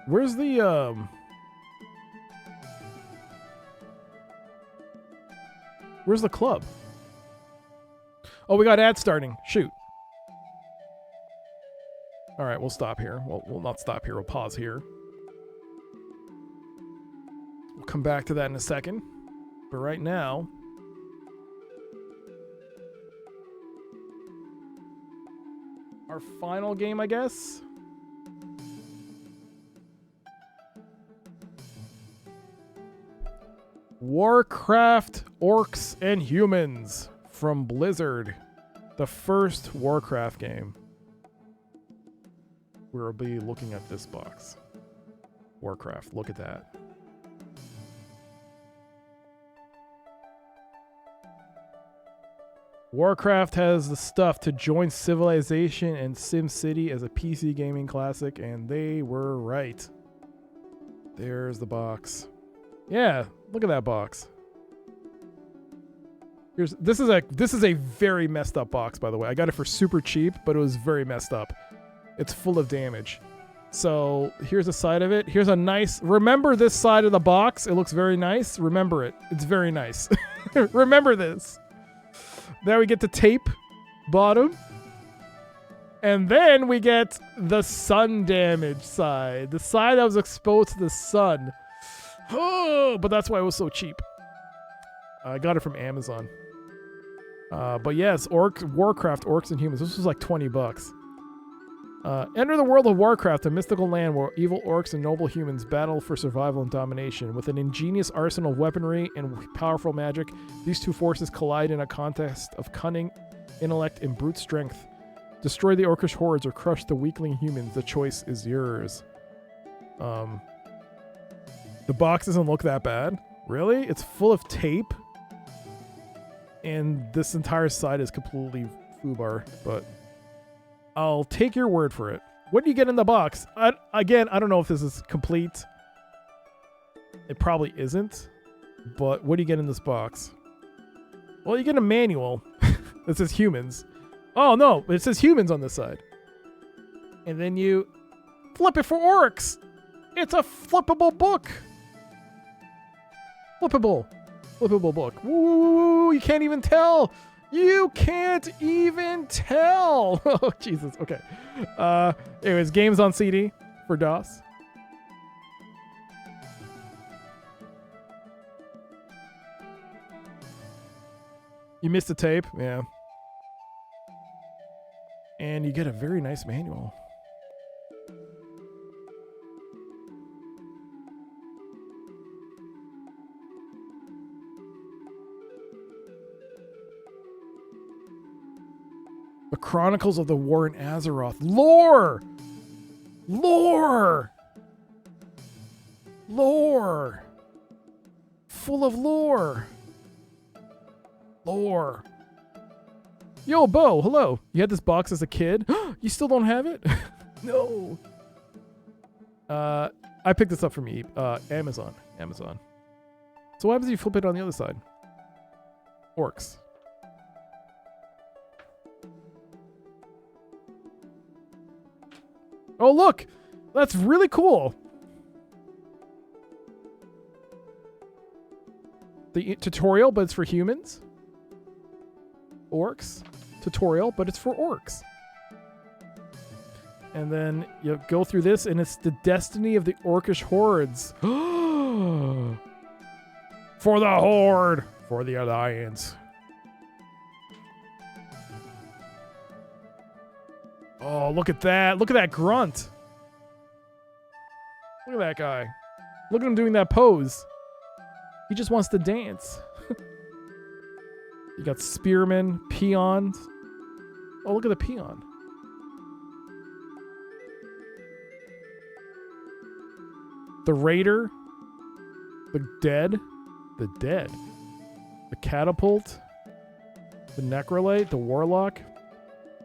Where's the where's the club? Oh, we got ads starting. Shoot. All right, we'll stop here. Well, we'll not stop here. We'll pause here. We'll come back to that in a second. But right now, our final game, I guess. Warcraft Orcs and Humans from Blizzard. The first Warcraft game. We'll be looking at this box. Warcraft, look at that. Warcraft has the stuff to join Civilization and SimCity as a PC gaming classic, and they were right. There's the box. Yeah, look at that box. This is a very messed up box, by the way. I got it for super cheap, but it was very messed up. It's full of damage. So here's a side of it. Here's a nice. Remember this side of the box? It looks very nice. Remember it. It's very nice. Remember this. Then we get the tape bottom. And then we get the sun damage side. The side that was exposed to the sun. Oh, but that's why it was so cheap. I got it from Amazon. But yes, Warcraft, Orcs and Humans. This was like $20. Enter the world of Warcraft, a mystical land where evil orcs and noble humans battle for survival and domination. With an ingenious arsenal of weaponry and powerful magic, these two forces collide in a contest of cunning, intellect, and brute strength. Destroy the orcish hordes or crush the weakling humans. The choice is yours. The box doesn't look that bad. Really? It's full of tape. And this entire side is completely foobar, but I'll take your word for it. What do you get in the box? Again, I don't know if this is complete. It probably isn't. But what do you get in this box? Well, you get a manual that says humans. Oh, no. It says humans on this side. And then you flip it for orcs. It's a flippable book. Flippable book. Woo, you can't even tell. You can't even tell. Oh, Jesus. Okay. Anyways, games on CD for DOS. You missed the tape? Yeah. And you get a very nice manual. The Chronicles of the War in Azeroth. Lore! Lore! Lore! Full of lore. Lore. Yo, Bo, hello. You had this box as a kid? You still don't have it? No. I picked this up from Amazon. So what happens if you flip it on the other side? Orcs. Oh, look! That's really cool. The tutorial, but it's for humans. Orcs. Tutorial, but it's for orcs. And then you go through this, and it's the destiny of the orcish hordes. For the Horde! For the Alliance. Oh, look at that. Look at that grunt. Look at that guy. Look at him doing that pose. He just wants to dance. You got spearmen, peons. Oh, look at the peon. The raider. The dead. The catapult. The necrolite. The warlock.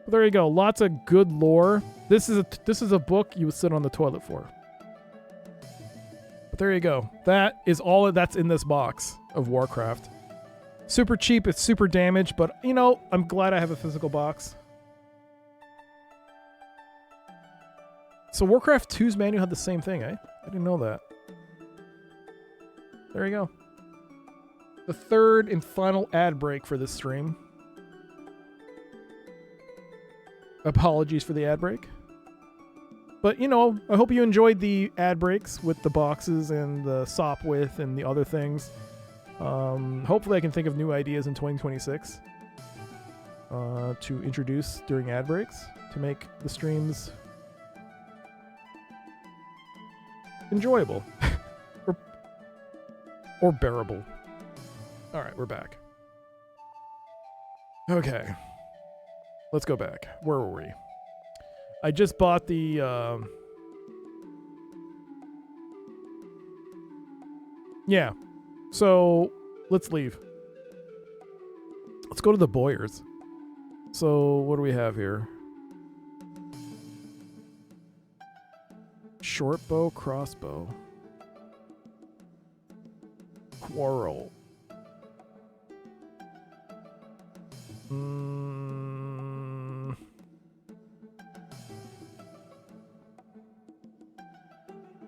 Well, there you go. Lots of good lore. This is a book you would sit on the toilet for. But there you go. That is all that's in this box of Warcraft. Super cheap. It's super damaged, but you know, I'm glad I have a physical box. So Warcraft 2's manual had the same thing, eh? I didn't know that. There you go. The third and final ad break for this stream. Apologies for the ad break. But, you know, I hope you enjoyed the ad breaks with the boxes and the SOP with and the other things. Hopefully I can think of new ideas in 2026 to introduce during ad breaks to make the streams enjoyable or bearable. All right, we're back. Okay. Let's go back. Where were we? I just bought the yeah. So let's leave. Let's go to the Boyers. So what do we have here? Short bow, crossbow. Quarrel.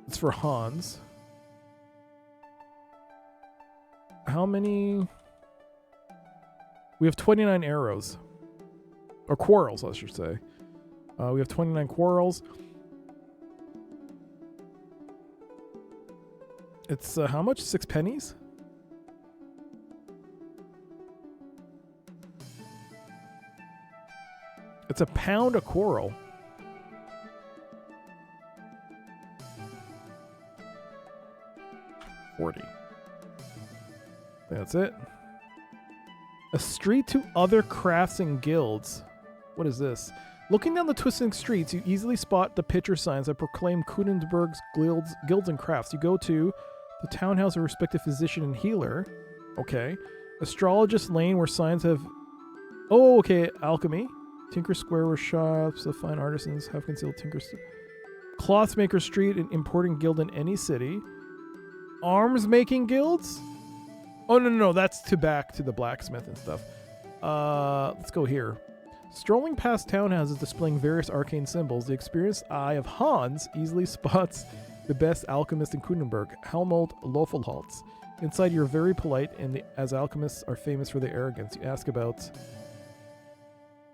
It's for Hans. How many? We have 29 arrows. Or quarrels, I should say. We have 29 quarrels. It's how much? 6 pennies? It's £1 a quarrel. $40. That's it. A street to other crafts and guilds. What is this? Looking down the twisting streets, you easily spot the picture signs that proclaim Kudenberg's guilds and crafts. You go to the townhouse of respective physician and healer. Okay. Astrologist Lane, where signs have... Oh, okay. Alchemy. Tinker Square, where shops of fine artisans have concealed Tinker... Clothmaker Street, an importing guild in any city. Arms making guilds? Oh, no. That's back to the blacksmith and stuff. Let's go here. Strolling past townhouses displaying various arcane symbols, the experienced eye of Hans easily spots the best alchemist in Kudenberg, Helmold Lofelholtz. Inside, you're very polite, and as alchemists are famous for their arrogance, you ask about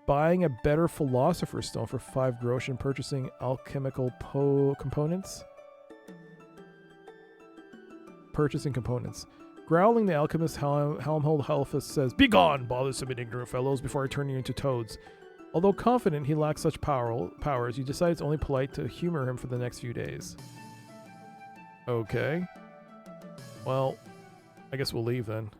buying a better philosopher's stone for 5 grosch and purchasing alchemical components. Purchasing components. Growling, the alchemist Helmhold Helfus says, "Begone, bothersome and ignorant fellows, before I turn you into toads." Although confident he lacks such powers, you decide it's only polite to humor him for the next few days. Okay. Well, I guess we'll leave then.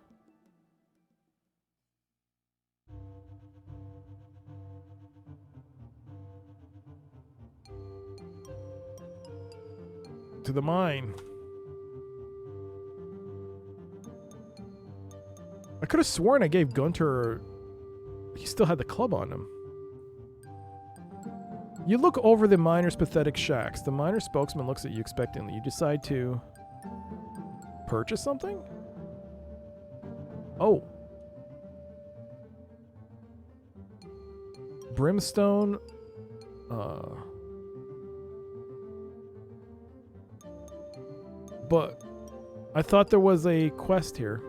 To the mine. I could have sworn I gave Gunter... He still had the club on him. You look over the miner's pathetic shacks. The miner spokesman looks at you expectantly. You decide to... purchase something? Oh. Brimstone. But I thought there was a quest here.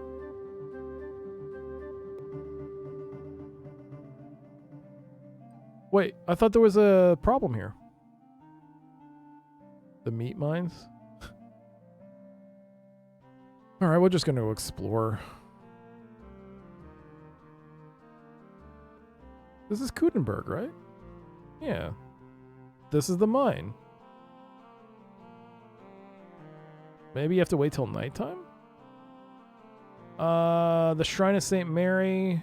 Wait, I thought there was a problem here. The meat mines? Alright, we're just going to explore. This is Kudenberg, right? Yeah. This is the mine. Maybe you have to wait till nighttime? The Shrine of St. Mary.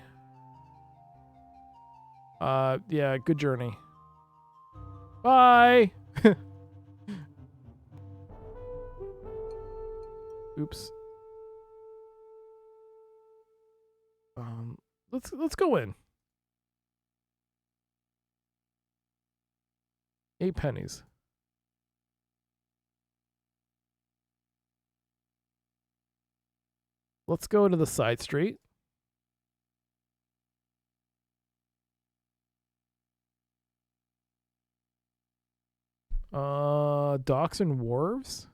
Yeah, good journey. Bye! Oops. Let's go in. 8 pennies. Let's go to the side street. Docks and wharves?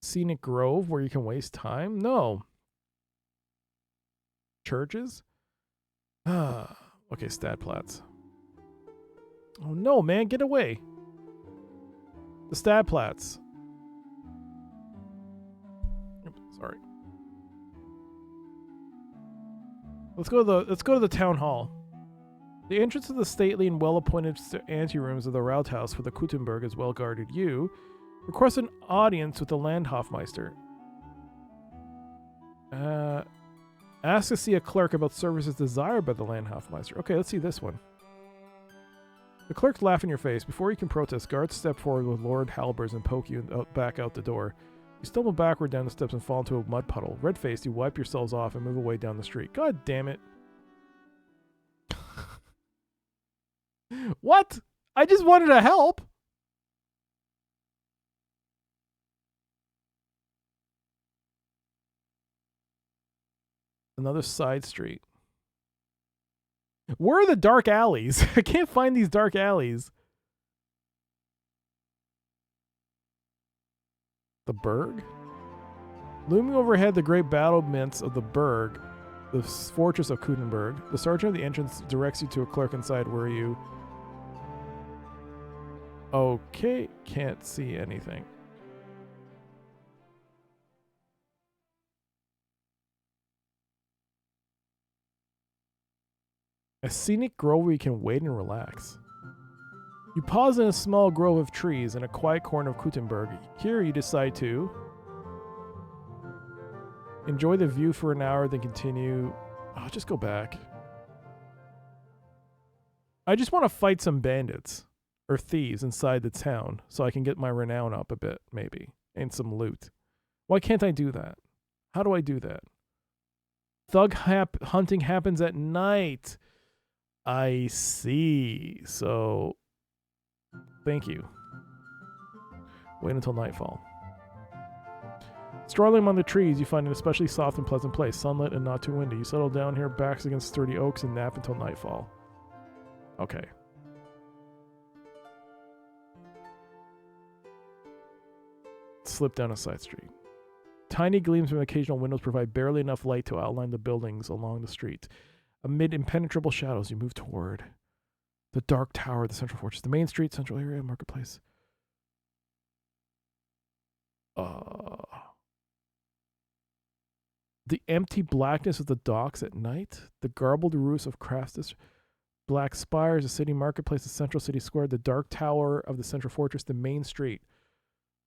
Scenic Grove where you can waste time? No. Churches? Okay, Stadtplatz. Oh no, man, get away. The Stadtplatz. Sorry. Let's go to the town hall. The entrance to the stately and well-appointed anterooms of the Rauthaus for the Kuttenberg is well guarded. You request an audience with the Landhofmeister. Ask to see a clerk about services desired by the Landhofmeister. Okay, let's see this one. The clerks laugh in your face. Before you can protest, guards step forward with Lord halberds and poke you back out the door. You stumble backward down the steps and fall into a mud puddle. Red-faced, you wipe yourselves off and move away down the street. God damn it. What? I just wanted to help. Another side street. Where are the dark alleys? I can't find these dark alleys. The Berg? Looming overhead, the great battlements of the Berg, the fortress of Kuttenberg. The sergeant of the entrance directs you to a clerk inside where you... Okay, can't see anything. A scenic grove where you can wait and relax. You pause in a small grove of trees in a quiet corner of Kuttenberg. Here you decide to enjoy the view for an hour, then continue. I'll just go back. I just want to fight some bandits or thieves inside the town so I can get my renown up a bit, maybe, and some loot. Why can't I do that? How do I do that? Thug hunting happens at night. I see. So, thank you. Wait until nightfall. Strolling among the trees, you find an especially soft and pleasant place, sunlit and not too windy. You settle down here, backs against sturdy oaks, and nap until nightfall. Okay. Slip down a side street. Tiny gleams from occasional windows provide barely enough light to outline the buildings along the street. Amid impenetrable shadows, you move toward the dark tower of the central fortress, the main street, central area, marketplace. The empty blackness of the docks at night, the garbled roofs of crafts, black spires, the city marketplace, the central city square, the dark tower of the central fortress, the main street.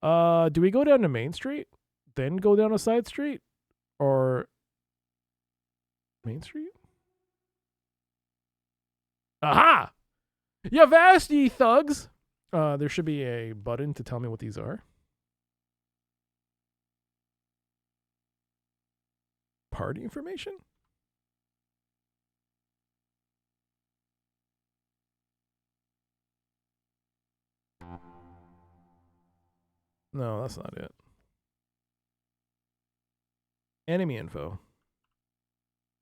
Do we go down to Main Street, then go down a side street, or Main Street? Aha! Yavast, ye thugs! There should be a button to tell me what these are. Party information? No, that's not it. Enemy info.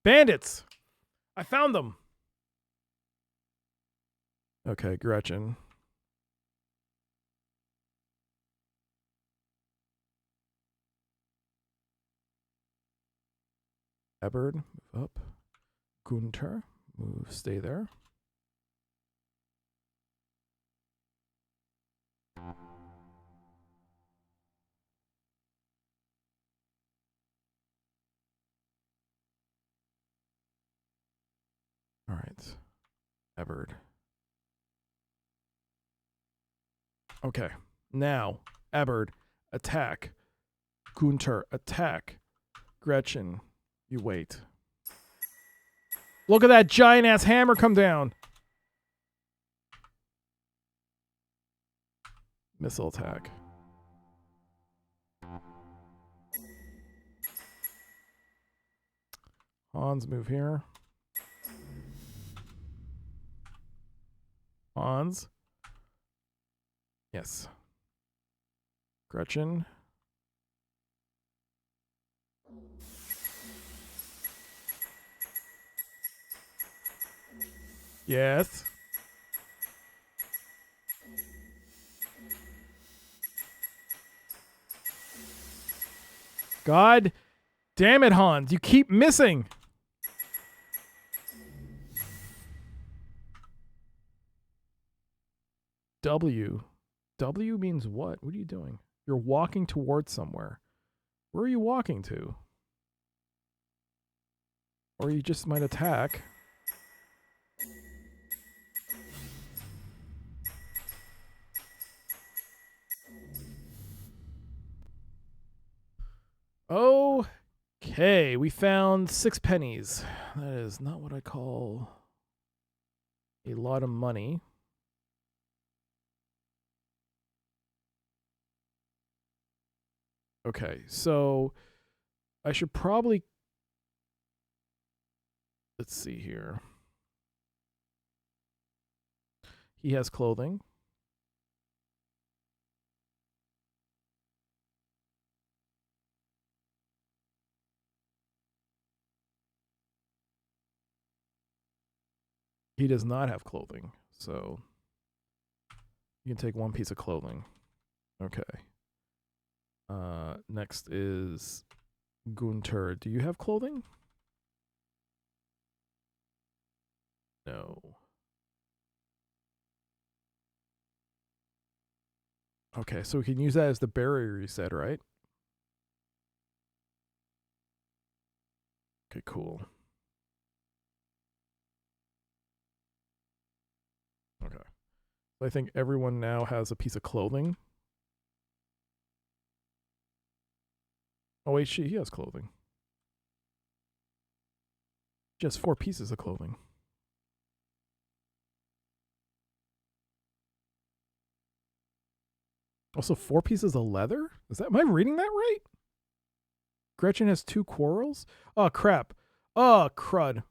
Bandits! I found them! Okay, Gretchen. Ebert, move up. Gunther, move, stay there. All right. Ebert. Okay. Now, Ebert, attack. Gunther, attack. Gretchen, you wait. Look at that giant ass hammer come down. Missile attack. Hans, move here. Hans. Yes. Gretchen. Yes. God damn it, Hans. You keep missing. W. W means what? What are you doing? You're walking towards somewhere. Where are you walking to? Or you just might attack. Okay, we found 6 pennies. That is not what I call a lot of money. Okay, so I should probably, let's see here. He has clothing. He does not have clothing, so you can take 1 piece of clothing. Okay. Next is Gunter. Do you have clothing? No. Okay, so we can use that as the barrier you said, right? Okay, cool. Okay. I think everyone now has a piece of clothing. Oh wait, he has clothing. Just 4 pieces of clothing. Also 4 pieces of leather? Am I reading that right? Gretchen has 2 quarrels? Oh crap. Oh crud.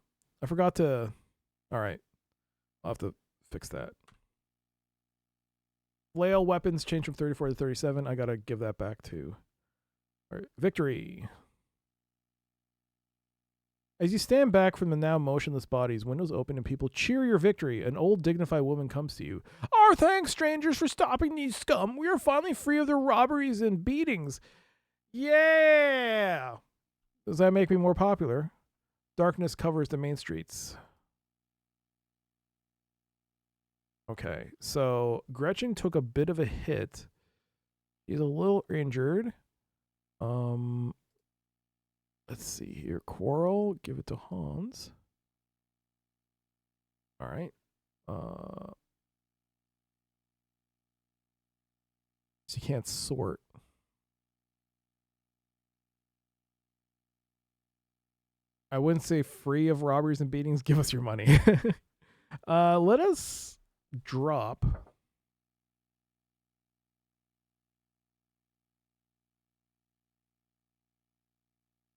I forgot to... Alright. I'll have to fix that. Flail weapons change from 34 to 37. I gotta give that back to... Alright, victory. As you stand back from the now motionless bodies, windows open and people cheer your victory. An old dignified woman comes to you. Our thanks, strangers, for stopping these scum. We are finally free of their robberies and beatings. Yeah! Does that make me more popular? Darkness covers the main streets. Okay, so Gretchen took a bit of a hit. She's a little injured. Let's see here. Quarrel, give it to Hans. All right. She can't sort. I wouldn't say free of robberies and beatings. Give us your money. Let us drop.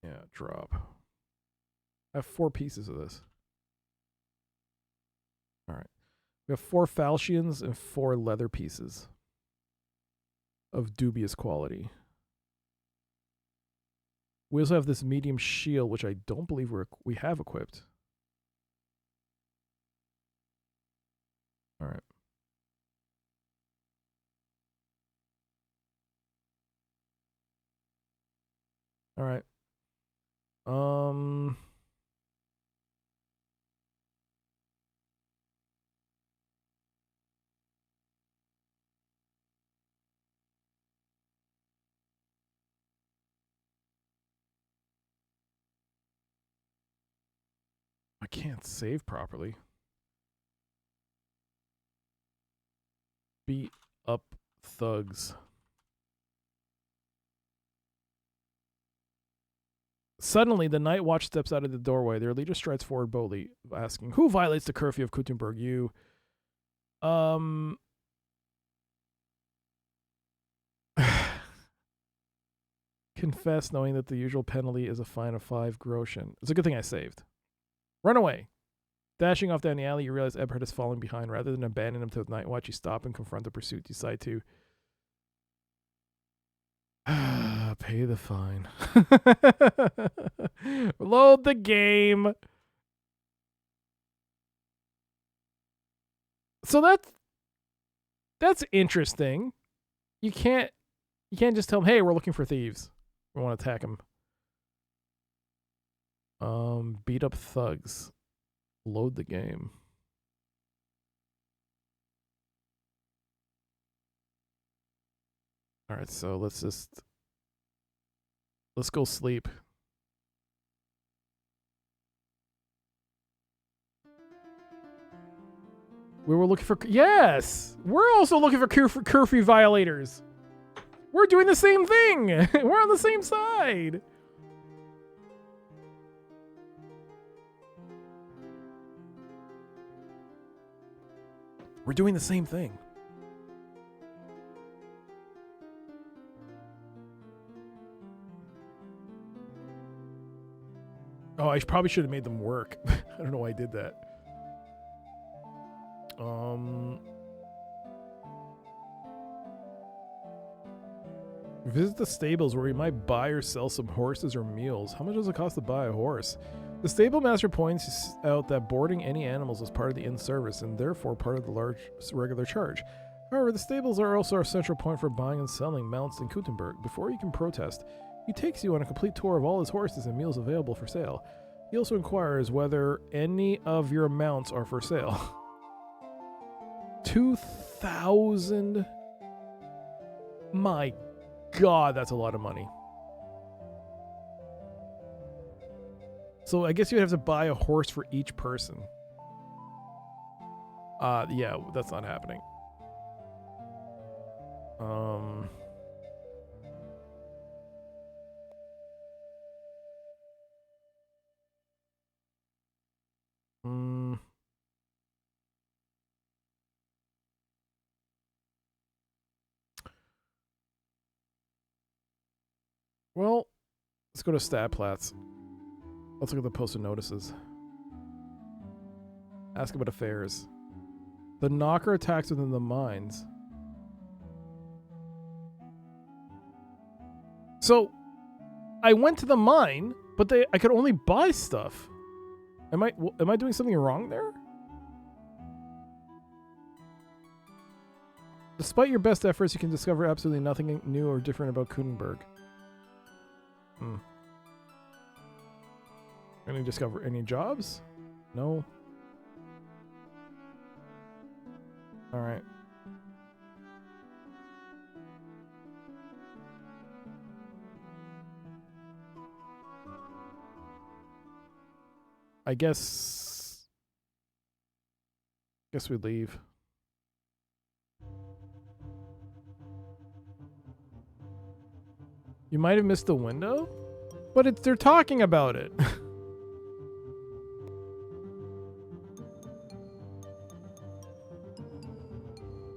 Yeah, drop. I have 4 pieces of this. All right. We have 4 falchions and 4 leather pieces of dubious quality. We also have this medium shield, which I don't believe we have equipped. All right. All right. I can't save properly. Beat up thugs. Suddenly, the night watch steps out of the doorway. Their leader strides forward boldly, asking, "Who violates the curfew of Kuttenberg? You?" Confess, knowing that the usual penalty is a fine of 5 groschen. It's a good thing I saved. Run away. Dashing off down the alley, you realize Eberhard is falling behind. Rather than abandon him to the night watch, you stop and confront the pursuit. You decide to pay the fine. Load the game. So that's interesting. You can't just tell him, "Hey, we're looking for thieves. We want to attack him." Beat up thugs. Load the game. All right, so let's go sleep. We were looking for, yes, we're also looking for curfew violators. We're doing the same thing. We're on the same side. We're doing the same thing. Oh, I probably should have made them work. I don't know why I did that. Visit the stables where you might buy or sell some horses or mules. How much does it cost to buy a horse? The stable master points out that boarding any animals is part of the inn service and therefore part of the large regular charge. However, the stables are also a central point for buying and selling mounts in Gutenberg. Before you can protest, he takes you on a complete tour of all his horses and mules available for sale. He also inquires whether any of your mounts are for sale. 2,000? My God, that's a lot of money. So I guess you'd have to buy a horse for each person. Yeah, that's not happening. Well, let's go to Stadtplatz. Let's look at the posted notices. Ask about affairs. The knocker attacks within the mines. So, I went to the mine, but I could only buy stuff. Am I doing something wrong there? Despite your best efforts, you can discover absolutely nothing new or different about Gutenberg. Discover any jobs? No. All right. I guess we leave. You might have missed the window, but they're talking about it.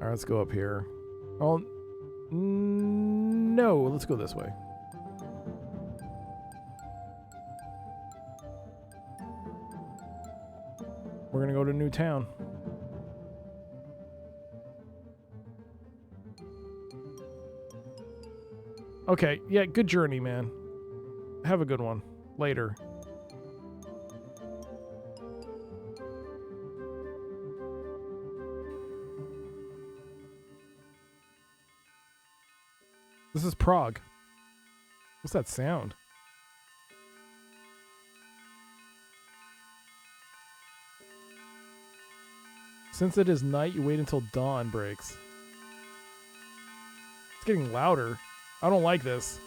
All right, let's go up here. Oh, no, let's go this way. We're gonna go to New Town. Okay, yeah, good journey, man. Have a good one. Later. This is Prague. What's that sound? Since it is night, you wait until dawn breaks. It's getting louder. I don't like this.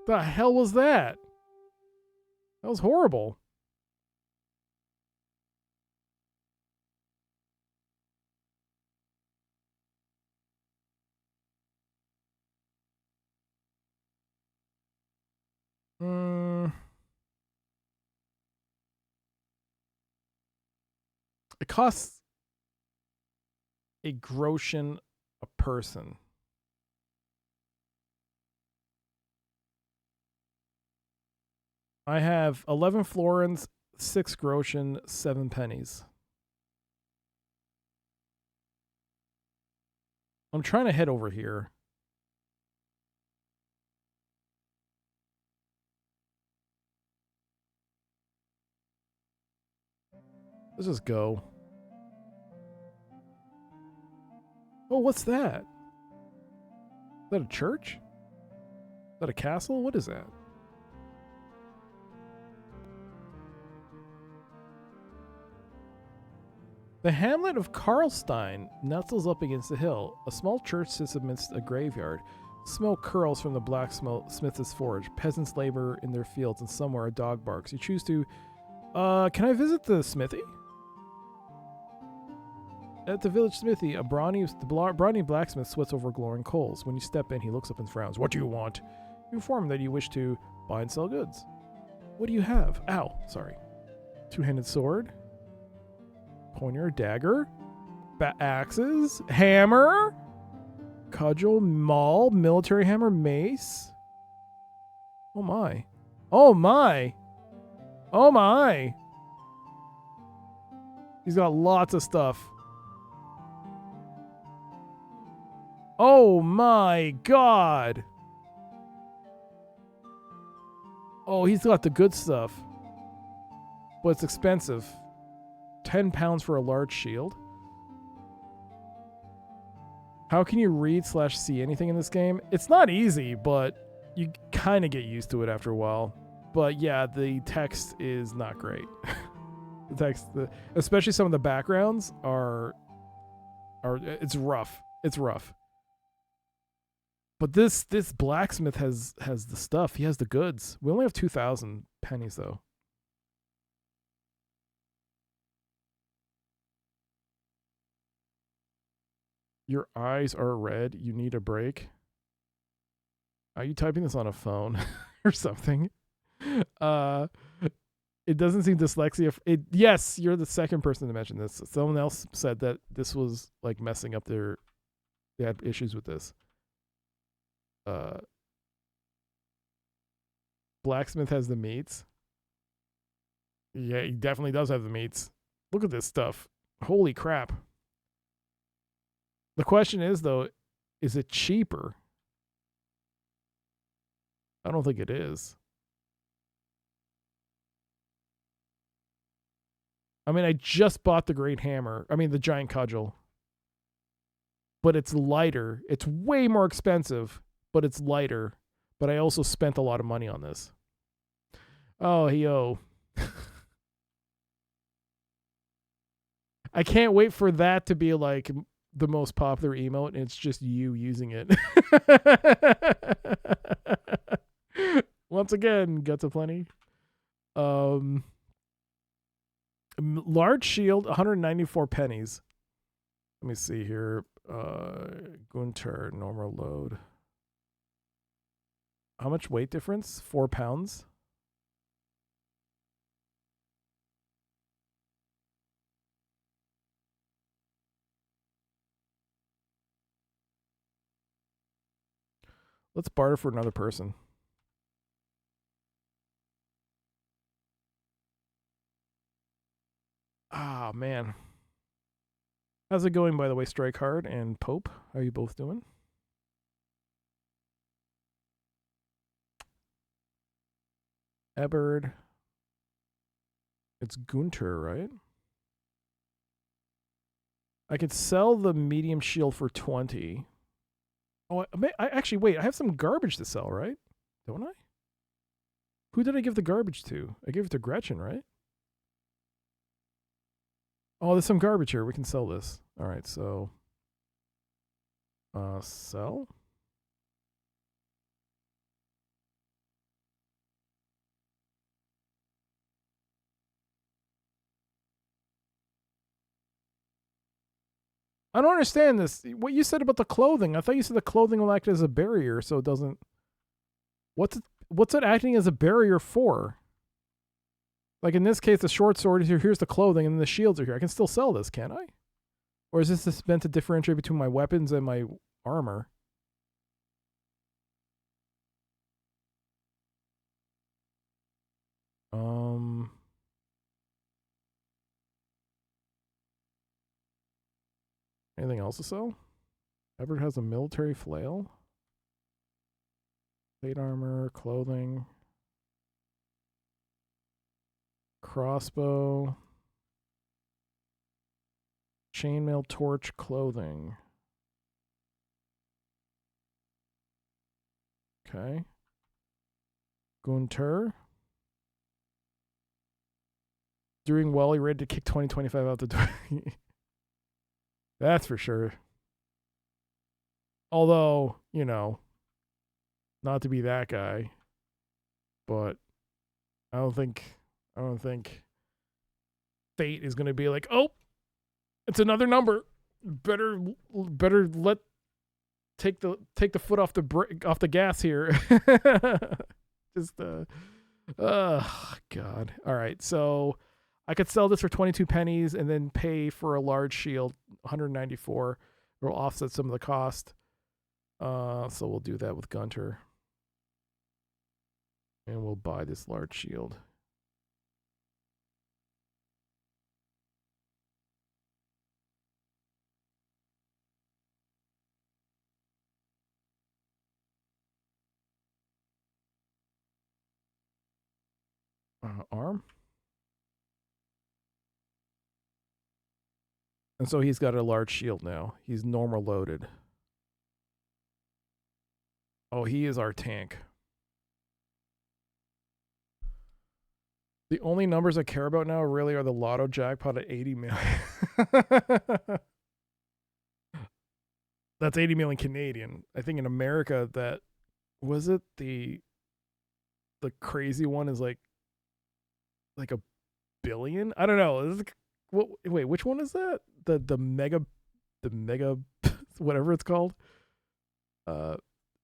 The hell was that? That was horrible. It costs a groschen a person. I have 11 florins, 6 groschen, 7 pennies. I'm trying to head over here. Let's just go. Oh, what's that? Is that a church? Is that a castle? What is that? The hamlet of Karlstein nestles up against the hill. A small church sits amidst a graveyard. Smoke curls from the blacksmith's forge. Peasants labor in their fields, and somewhere a dog barks. You choose to... can I visit the smithy? At the village smithy, a brawny blacksmith sweats over glowing coals. When you step in, he looks up and frowns. What do you want? You inform him that you wish to buy and sell goods. What do you have? Ow, sorry. Two-handed sword. Pointer, dagger. Axes. Hammer. Cudgel, maul, military hammer, mace. Oh my. Oh my. Oh my. He's got lots of stuff. Oh my god. Oh, he's got the good stuff. But it's expensive. 10 pounds for a large shield. How can you read/see anything in this game? It's not easy, but you kind of get used to it after a while. But yeah, the text is not great. The text, especially some of the backgrounds are it's rough. It's rough. But this blacksmith has the stuff. He has the goods. We only have 2,000 pennies though. Your eyes are red. You need a break. Are you typing this on a phone or something? It doesn't seem dyslexia. Yes, you're the second person to mention this. Someone else said that this was like messing up they had issues with this. Blacksmith has the meats. Yeah, he definitely does have the meats. Look at this stuff. Holy crap. The question is, though, is it cheaper? I don't think it is. I mean, I just bought the great hammer. I mean, the giant cudgel. But it's lighter. It's way more expensive, but it's lighter. But I also spent a lot of money on this. Oh, yo. I can't wait for that to be like the most popular emote, and it's just you using it. Once again, guts aplenty. Large shield, 194 pennies. Let me see here. Gunter, normal load. How much weight difference? 4 pounds. Let's barter for another person. Ah, man. How's it going, by the way, Strike Hard and Pope? How are you both doing? Eberd. It's Gunter, right? I could sell the medium shield for 20. Oh, I actually, wait, I have some garbage to sell, right? Don't I? Who did I give the garbage to? I gave it to Gretchen, right? Oh, there's some garbage here. We can sell this. All right, so sell. I don't understand this. What you said about the clothing. I thought you said the clothing will act as a barrier, so it doesn't. What's it acting as a barrier for? Like in this case, the short sword is here. Here's the clothing, and then the shields are here. I can still sell this, can't I? Or is this meant to differentiate between my weapons and my armor? Anything else to sell? Everett has a military flail. Plate armor, clothing. Crossbow. Chainmail, torch, clothing. Okay. Gunter. Doing well, you ready to kick 2025 out the door. That's for sure. Although, you know, not to be that guy, but I don't think fate is going to be like, "Oh, it's another number. Better take the foot off the gas here." Just God. All right. So I could sell this for 22 pennies and then pay for a large shield, 194. It'll offset some of the cost. So we'll do that with Gunter. And we'll buy this large shield. Arm. And so he's got a large shield now. He's normal loaded. Oh, he is our tank. The only numbers I care about now really are the lotto jackpot at 80 million. That's 80 million Canadian. I think in America that was it the crazy one is like a billion. I don't know. Wait, which one is that? The mega whatever it's called.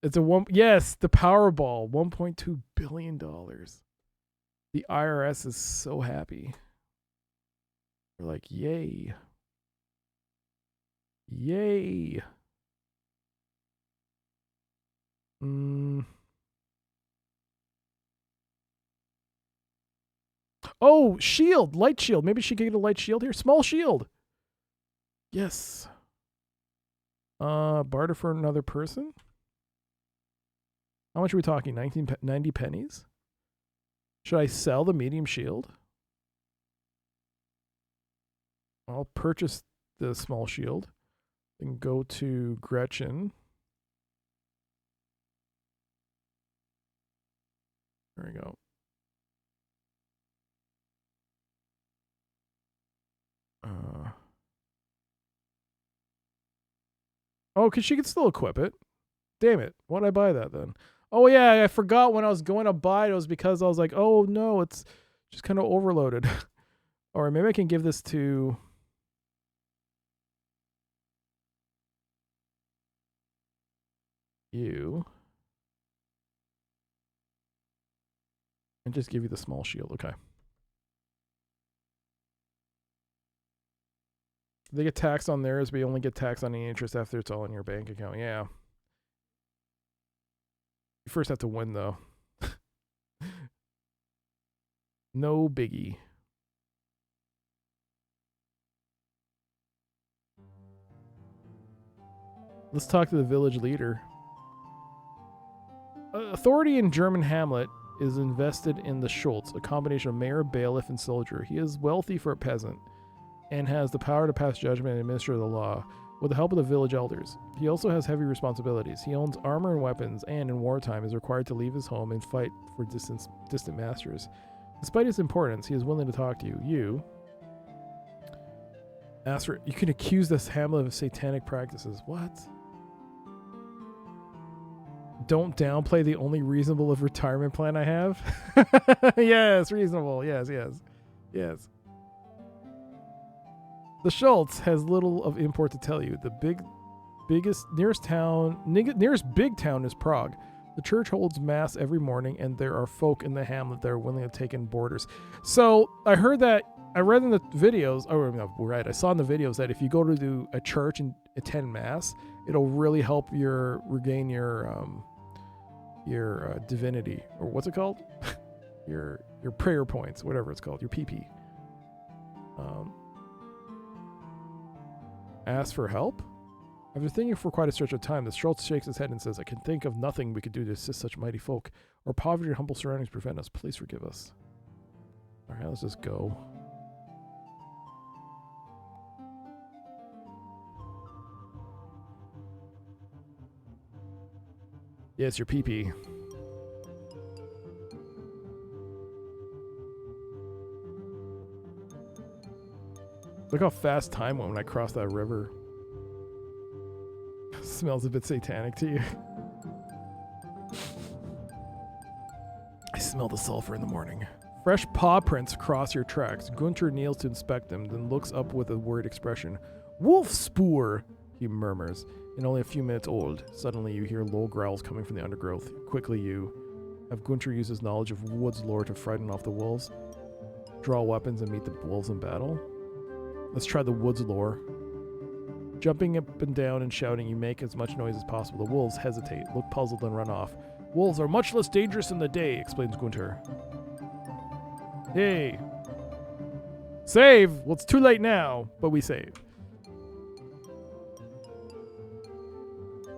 It's a one. Yes, the Powerball, $1.2 billion. The IRS is so happy. They're like, yay, yay. Oh, shield, light shield. Maybe she could get a light shield here. Small shield. Yes. Barter for another person. How much are we talking? 90 pennies. Should I sell the medium shield? I'll purchase the small shield and go to Gretchen. There we go. Oh, because she could still equip it. Damn it. Why'd I buy that then? Oh, yeah, I forgot when I was going to buy it. It was because I was like, oh, no, it's just kind of overloaded. Or maybe I can give this to... you. And just give you the small shield. Okay. They get taxed on theirs, but you only get taxed on the interest after it's all in your bank account. Yeah. You first have to win, though. No biggie. Let's talk to the village leader. Authority in German hamlet is invested in the Schultz, a combination of mayor, bailiff, and soldier. He is wealthy for a peasant and has the power to pass judgment and administer the law with the help of the village elders. He also has heavy responsibilities. He owns armor and weapons and, in wartime, is required to leave his home and fight for distant masters. Despite his importance, he is willing to talk to you. You can accuse this hamlet of satanic practices. What? Don't downplay the only reasonable of retirement plan I have. Yes, reasonable. Yes. The Schultz has little of import to tell you. The nearest big town is Prague. The church holds mass every morning, and there are folk in the hamlet that are willing to take in boarders. So I heard that. I read in the videos. Oh, no, right. I saw in the videos that if you go to a church and attend mass, it'll really help regain your divinity, or what's it called? your prayer points, whatever it's called, your PP. Ask for help? After thinking for quite a stretch of time, the Schultz shakes his head and says, I can think of nothing we could do to assist such mighty folk. Our poverty and humble surroundings prevent us. Please forgive us. All right, let's just go. Yeah, it's your PP. Look how fast time went when I crossed that river. Smells a bit satanic to you. I smell the sulfur in the morning. Fresh paw prints cross your tracks. Gunter kneels to inspect them, then looks up with a worried expression. Wolf spoor, he murmurs, and only a few minutes old. Suddenly you hear low growls coming from the undergrowth. Quickly you have Gunter use his knowledge of woods lore to frighten off the wolves. Draw weapons and meet the wolves in battle. Let's try the woods lore. Jumping up and down and shouting, you make as much noise as possible. The wolves hesitate, look puzzled, and run off. Wolves are much less dangerous in the day, explains Gunter. Hey. Save! Well, it's too late now, but we save.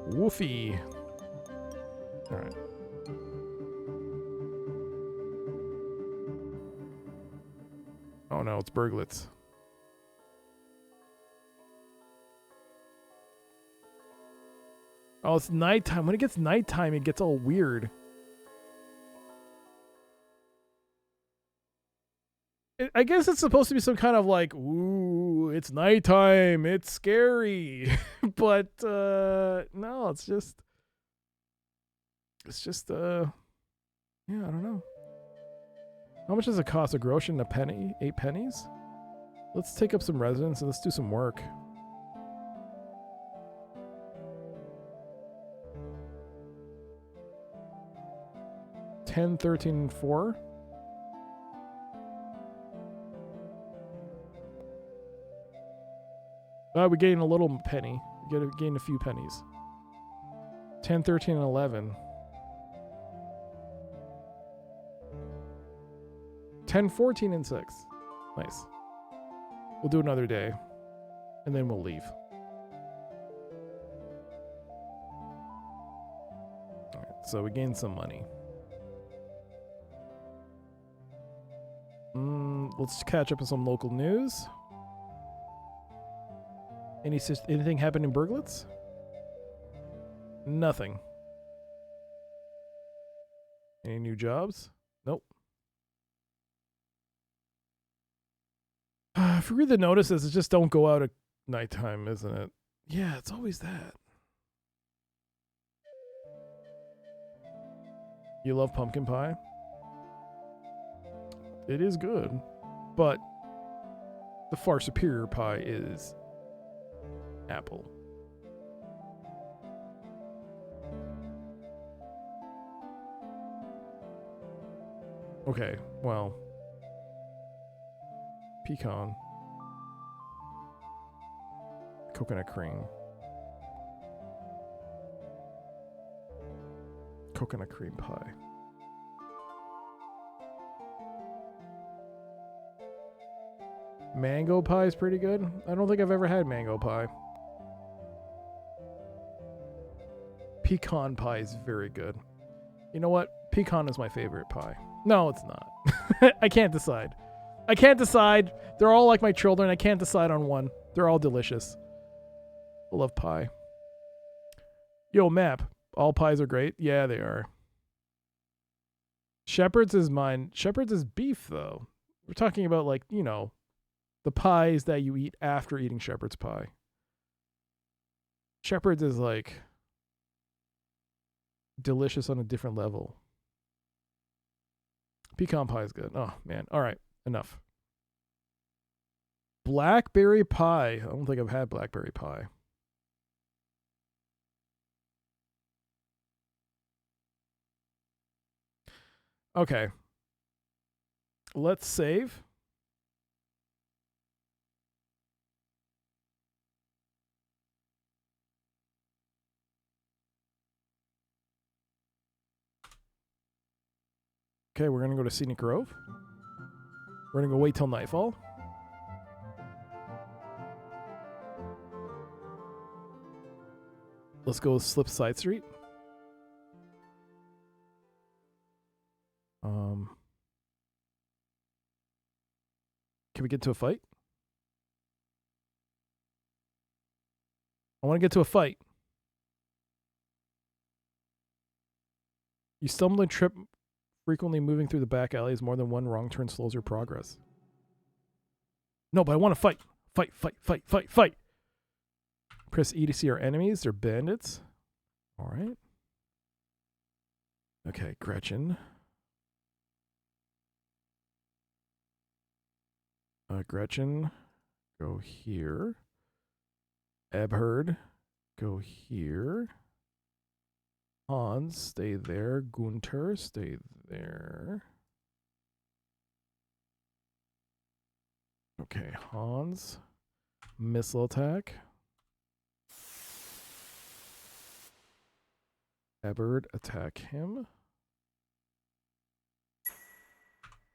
Woofy. Alright. Oh no, it's burglets. Oh, it's nighttime. When it gets nighttime, it gets all weird. I guess it's supposed to be some kind of like, ooh, it's nighttime, it's scary. But no, it's just yeah, I don't know. How much does it cost? A groschen and a penny? 8 pennies? Let's take up some residence and let's do some work. 10, 13, and 4. We gain a little penny. We gain a few pennies. 10, 13, and 11. 10, 14, and 6. Nice. We'll do another day. And then we'll leave. Alright, so we gained some money. Let's catch up with some local news. Anything happen in Burglets? Nothing. Any new jobs? Nope. If you read the notices, it's just don't go out at nighttime, isn't it? Yeah, it's always that. You love pumpkin pie? It is good, but the far superior pie is apple. Okay, well, pecan, coconut cream, coconut cream pie. Mango pie is pretty good. I don't think I've ever had mango pie. Pecan pie is very good. You know what? Pecan is my favorite pie. No, it's not. I can't decide. I can't decide. They're all like my children. I can't decide on one. They're all delicious. I love pie. Yo, Map. All pies are great. Yeah, they are. Shepherd's is mine. Shepherd's is beef, though. We're talking about, like, you know, the pies that you eat after eating shepherd's pie. Shepherd's is like delicious on a different level. Pecan pie is good. Oh, man. All right. Enough. Blackberry pie. I don't think I've had blackberry pie. Okay. Let's save. Okay, we're going to go to Scenic Grove. We're going to go wait till nightfall. Let's go slip side street. Can we get to a fight? I want to get to a fight. You stumble and trip, frequently moving through the back alleys. More than one wrong turn slows your progress. No, but I want to fight. Fight, fight, fight, fight, fight. Press E to see our enemies. They're bandits. All right. Okay, Gretchen. Gretchen, go here. Ebhard, go here. Hans, stay there. Gunter, stay there. Okay, Hans. Missile attack. Ebhard, attack him.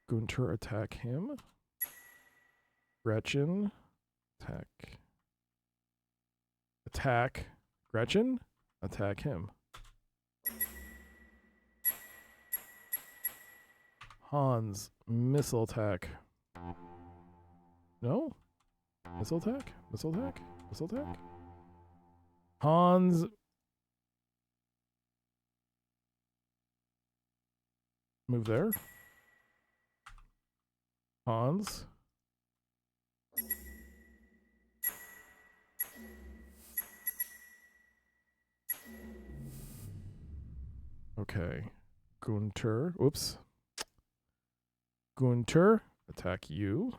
Gunter, attack him. Gretchen, attack. Attack. Gretchen, attack him. Hans, missile attack. No? Missile attack? Missile attack? Missile attack? Hans. Move there. Hans. Okay. Gunter. Whoops. Gunter, attack you.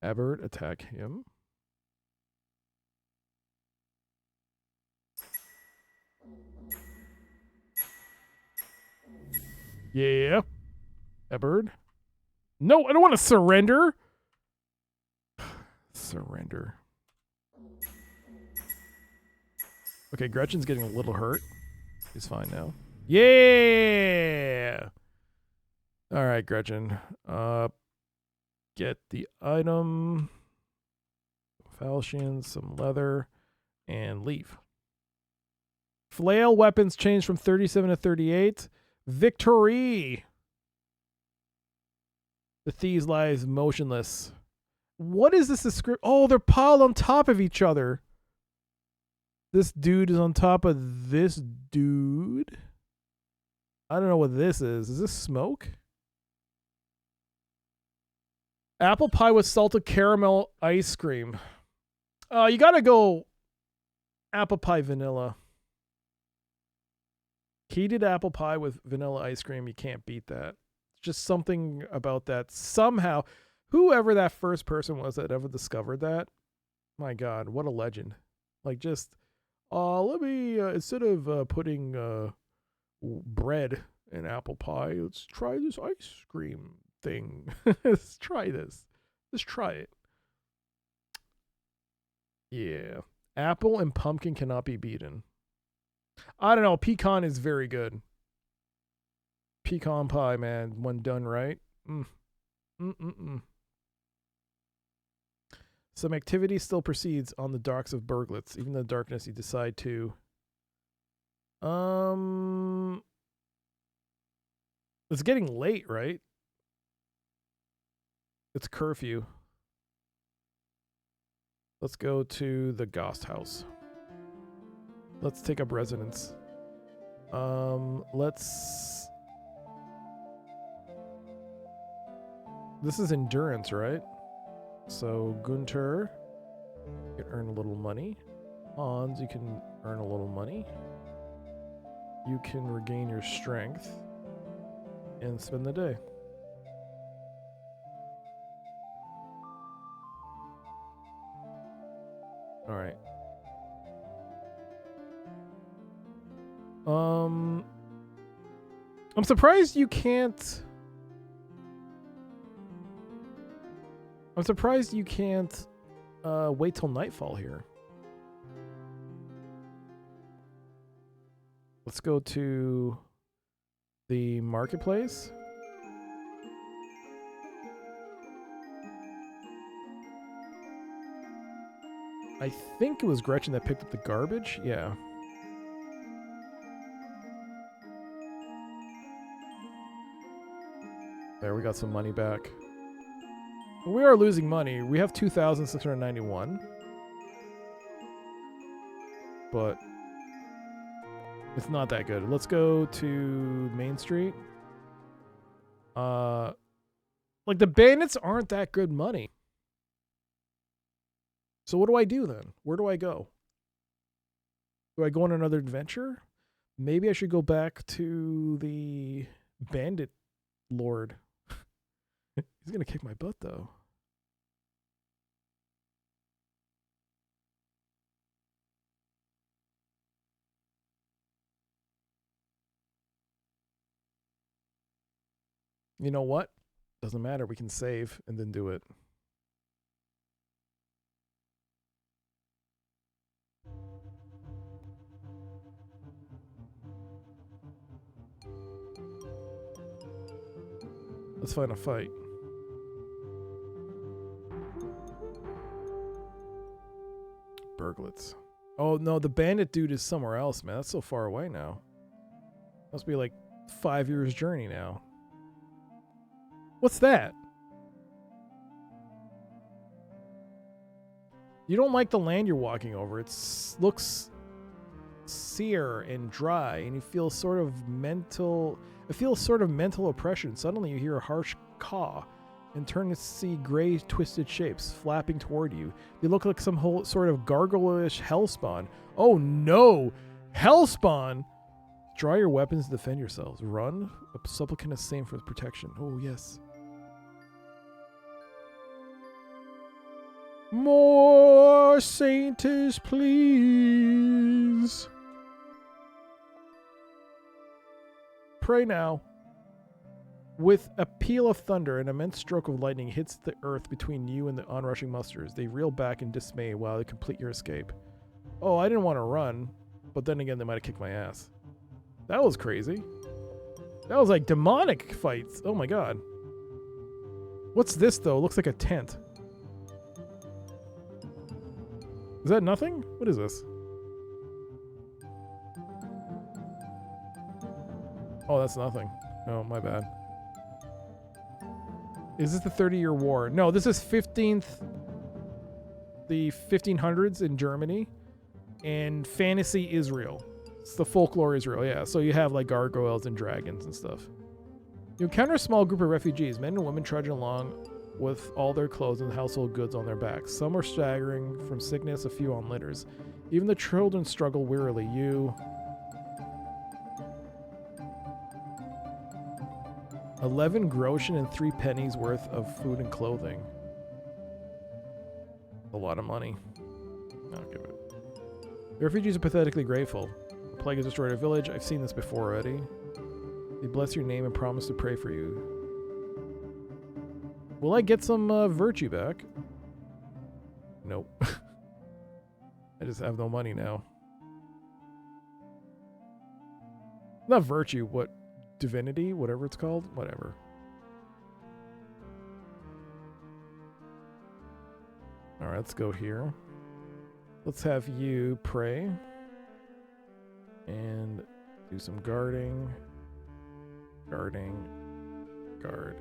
Ebert, attack him. Yeah. Ebert. No, I don't want to surrender. Surrender. Okay, Gretchen's getting a little hurt. He's fine now. Yeah. All right, Gretchen. Get the item. Falchion, some leather, and leave. Flail weapons changed from 37 to 38. Victory! The thieves lies motionless. What is this description? Oh, they're piled on top of each other. This dude is on top of this dude. I don't know what this is. Is this smoke? Apple pie with salted caramel ice cream. You gotta go apple pie vanilla. Heated apple pie with vanilla ice cream. You can't beat that. Just something about that. Somehow, whoever that first person was that ever discovered that, my God, what a legend. Like just, let me, instead of putting bread in apple pie, let's try this ice cream thing. Let's try this. Let's try it. Yeah. Apple and pumpkin cannot be beaten. I don't know. Pecan is very good. Pecan pie, man, when done right. Some activity still proceeds on the docks of Berglitz. Even in the darkness, you decide to... It's getting late, right? It's curfew. Let's go to the Ghost House. Let's take up residence. Let's... This is endurance, right? So, Gunter, you can earn a little money. Hans, you can earn a little money. You can regain your strength and spend the day. All right. I'm surprised you can't... I'm surprised you can't wait till nightfall here. Let's go to the marketplace. I think it was Gretchen that picked up the garbage. Yeah. There, we got some money back. We are losing money. We have 2,691. But it's not that good. Let's go to Main Street. Like the bandits aren't that good money. So what do I do then? Where do I go? Do I go on another adventure? Maybe I should go back to the bandit lord. He's going to kick my butt, though. You know what? Doesn't matter. We can save and then do it. Let's find a fight. Burglets. Oh, no, the bandit dude is somewhere else, man. That's so far away now. Must be like 5 years journey now. What's that? You don't like the land you're walking over. It looks sere and dry, and you feel sort of mental... It feels sort of mental oppression. Suddenly you hear a harsh caw and turn to see gray twisted shapes flapping toward you. They look like some whole sort of gargoyle-ish hellspawn. Oh no! Hellspawn! Draw your weapons to defend yourselves. Run. A supplicant is same for protection. Oh yes. More saints, please. Pray now. With a peal of thunder, an immense stroke of lightning hits the earth between you and the onrushing musters. They reel back in dismay while they complete your escape. Oh, I didn't want to run, but then again, they might have kicked my ass. That was crazy. That was like demonic fights. Oh my god. What's this though? Looks like a tent. Is that nothing? What is this? Oh, that's nothing. Oh, my bad. Is this the 30-Year War? No, this is the 1500s in Germany, and fantasy Israel. It's the folklore Israel, yeah. So you have like gargoyles and dragons and stuff. You encounter a small group of refugees, men and women trudging along with all their clothes and household goods on their backs. Some are staggering from sickness, a few on litters. Even the children struggle wearily. You... 11 groschen and 3 pennies worth of food and clothing. A lot of money. I'll give it. The refugees are pathetically grateful. The plague has destroyed our village. I've seen this before already. They bless your name and promise to pray for you. Will I get some virtue back? Nope. I just have no money now. Not virtue, what? Divinity? Whatever it's called? Whatever. Alright, let's go here. Let's have you pray. And do some guarding. Guarding. Guard.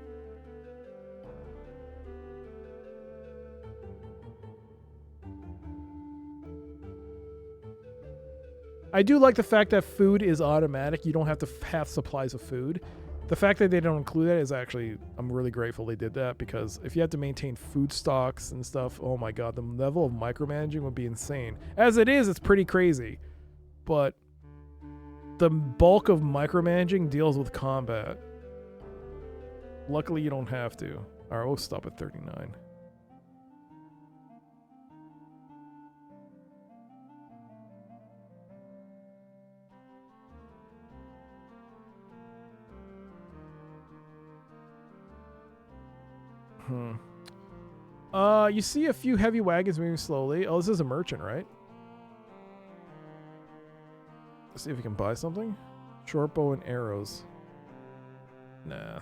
I do like the fact that food is automatic. You don't have to have supplies of food. The fact that they don't include that is actually, I'm really grateful they did that, because if you have to maintain food stocks and stuff, oh my god, the level of micromanaging would be insane. As it is, it's pretty crazy. But the bulk of micromanaging deals with combat. Luckily, you don't have to. Alright, we'll stop at 39. You see a few heavy wagons moving slowly. Oh, this is a merchant, right? Let's see if we can buy something. Short bow and arrows. Nah.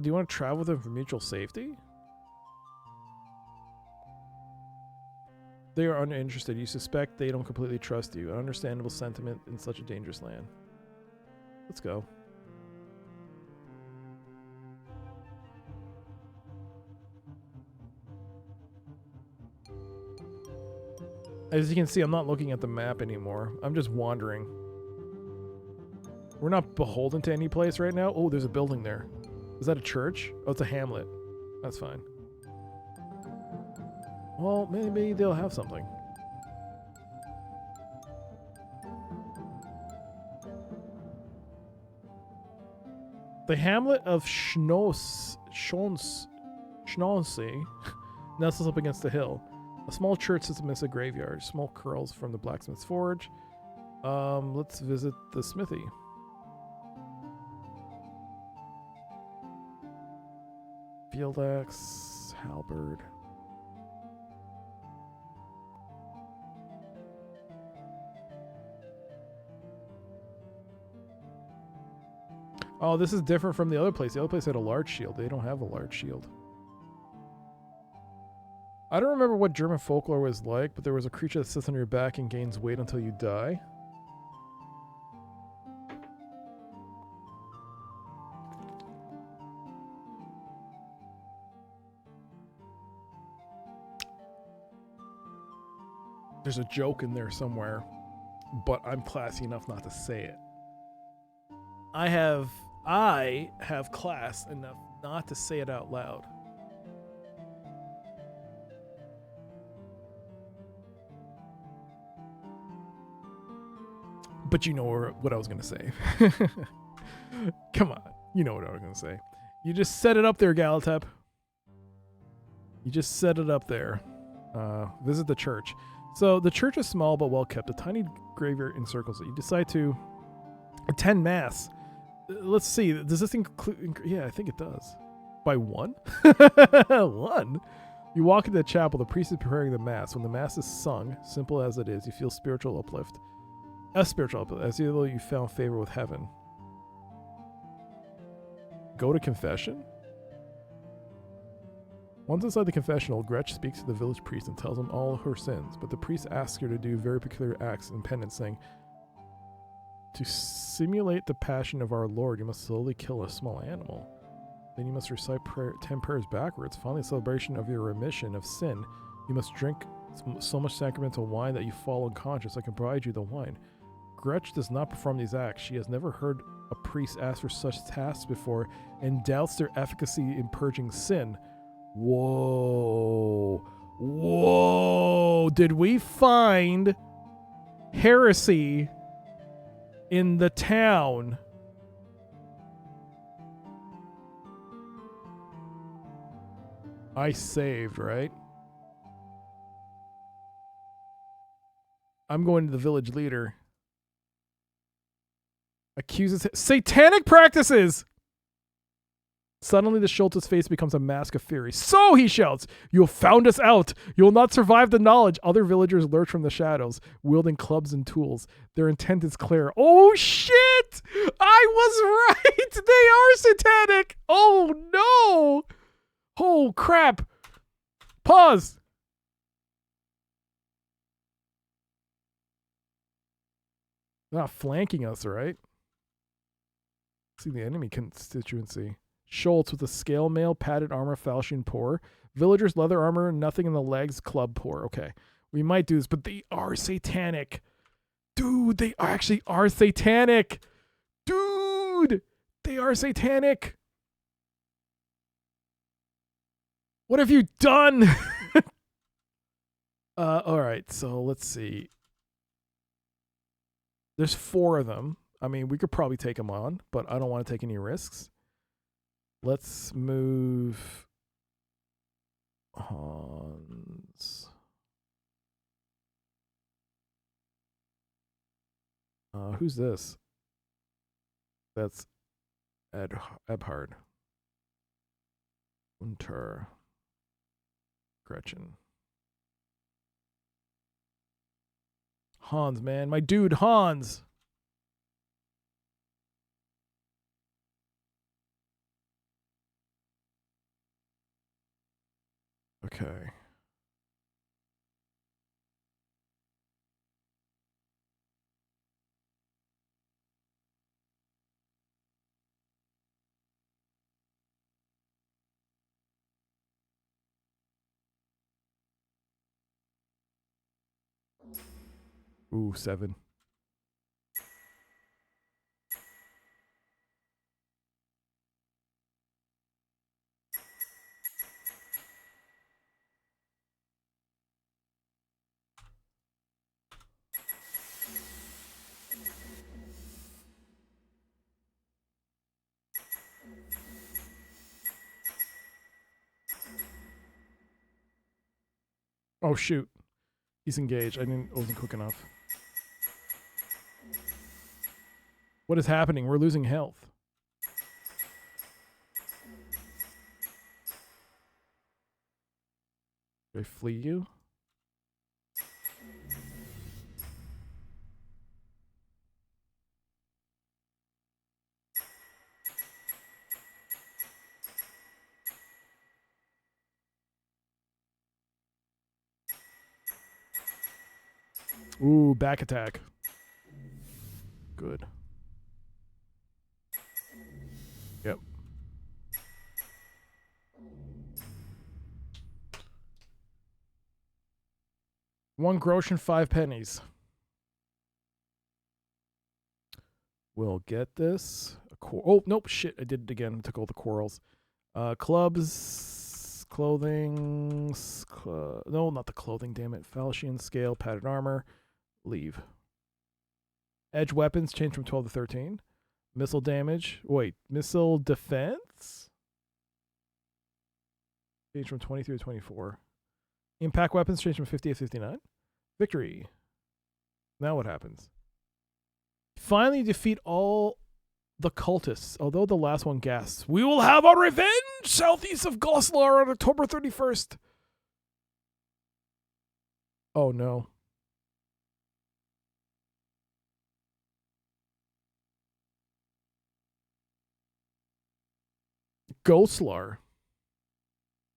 Do you want to travel with them for mutual safety? They are uninterested. You suspect they don't completely trust you. An understandable sentiment in such a dangerous land. Let's go. As you can see, I'm not looking at the map anymore. I'm just wandering. We're not beholden to any place right now. Oh, there's a building there. Is that a church? Oh, it's a hamlet. That's fine. Well, maybe they'll have something. The hamlet of Schnauzsee nestles up against the hill. A small church sits amidst a graveyard. Smoke curls from the blacksmith's forge. Let's visit the smithy. Field axe, halberd. Oh, this is different from the other place. The other place had a large shield. They don't have a large shield. I don't remember what German folklore was like, but there was a creature that sits on your back and gains weight until you die. There's a joke in there somewhere, but I'm classy enough not to say it. I have class enough not to say it out loud. But you know what I was going to say. Come on. You know what I was going to say. You just set it up there, Galatep. You just set it up there. Visit the church. So the church is small but well kept. A tiny graveyard encircles it. You decide to attend mass. Let's see. Does this include... Yeah, I think it does. By one? One? You walk into the chapel. The priest is preparing the mass. When the mass is sung, simple as it is, you feel spiritual uplift. A spiritual uplift, as though you found favor with heaven. Go to confession? Once inside the confessional, Gretch speaks to the village priest and tells him all her sins, but the priest asks her to do very peculiar acts in penance, saying, to simulate the passion of our Lord, you must slowly kill a small animal. Then you must recite 10 prayers backwards. Finally, a celebration of your remission of sin. You must drink so much sacramental wine that you fall unconscious. I can provide you the wine. Gretch does not perform these acts. She has never heard a priest ask for such tasks before and doubts their efficacy in purging sin. Whoa. Whoa. Did we find heresy in the town? I saved, right? I'm going to the village leader. Accuses satanic practices! Suddenly the Schultz's face becomes a mask of fury. So, he shouts, you have found us out. You will not survive the knowledge. Other villagers lurch from the shadows, wielding clubs and tools. Their intent is clear. Oh, shit! I was right! They are satanic! Oh, no! Oh, crap! Pause! They're not flanking us, right? See the enemy constituency. Schultz with a scale mail, padded armor, falchion poor. Villagers, leather armor, nothing in the legs, club poor. Okay. We might do this, but they are satanic. Dude, they actually are satanic. Dude, they are satanic. What have you done? All right, so let's see. There's 4 of them. I mean, we could probably take them on, but I don't want to take any risks. Let's move Hans. Who's this? That's Ebhard. Unter. Gretchen. Hans, man. My dude, Hans. Okay. Ooh, 7. Oh, shoot. He's engaged. Wasn't quick enough. What is happening? We're losing health. Do I flee you? Ooh, back attack. Good. Yep. One groschen, 5 pennies. We'll get this. Oh, nope, shit, I did it again. I took all the quarrels. Clubs, clothing, no, not the clothing, damn it. Falchion scale, padded armor, leave. Edge weapons changed from 12 to 13. Missile damage, missile defense? Changed from 23 to 24. Impact weapons changed from 50 to 59. Victory. Now what happens? Finally defeat all the cultists, although the last one gasps, "We will have our revenge southeast of Goslar on October 31st. Oh no. Goslar.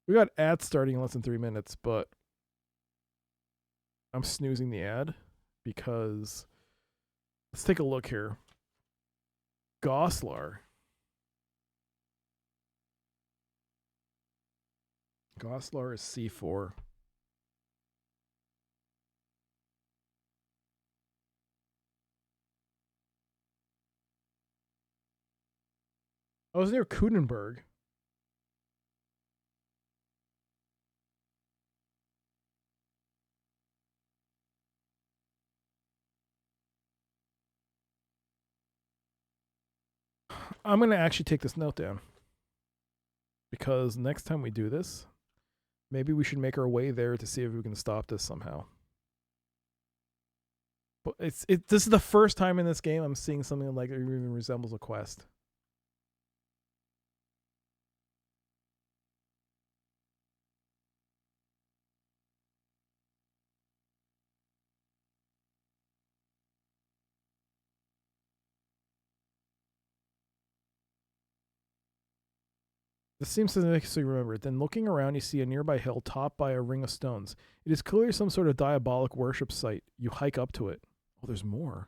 We got ads starting in less than 3 minutes, but I'm snoozing the ad because let's take a look here. Goslar. Goslar is C4. I was near Kudenberg. I'm going to actually take this note down because next time we do this, maybe we should make our way there to see if we can stop this somehow. But this is the first time in this game I'm seeing something like it even resembles a quest. This seems to make you remember it. Then looking around, you see a nearby hill topped by a ring of stones. It is clearly some sort of diabolic worship site. You hike up to it. Oh, there's more.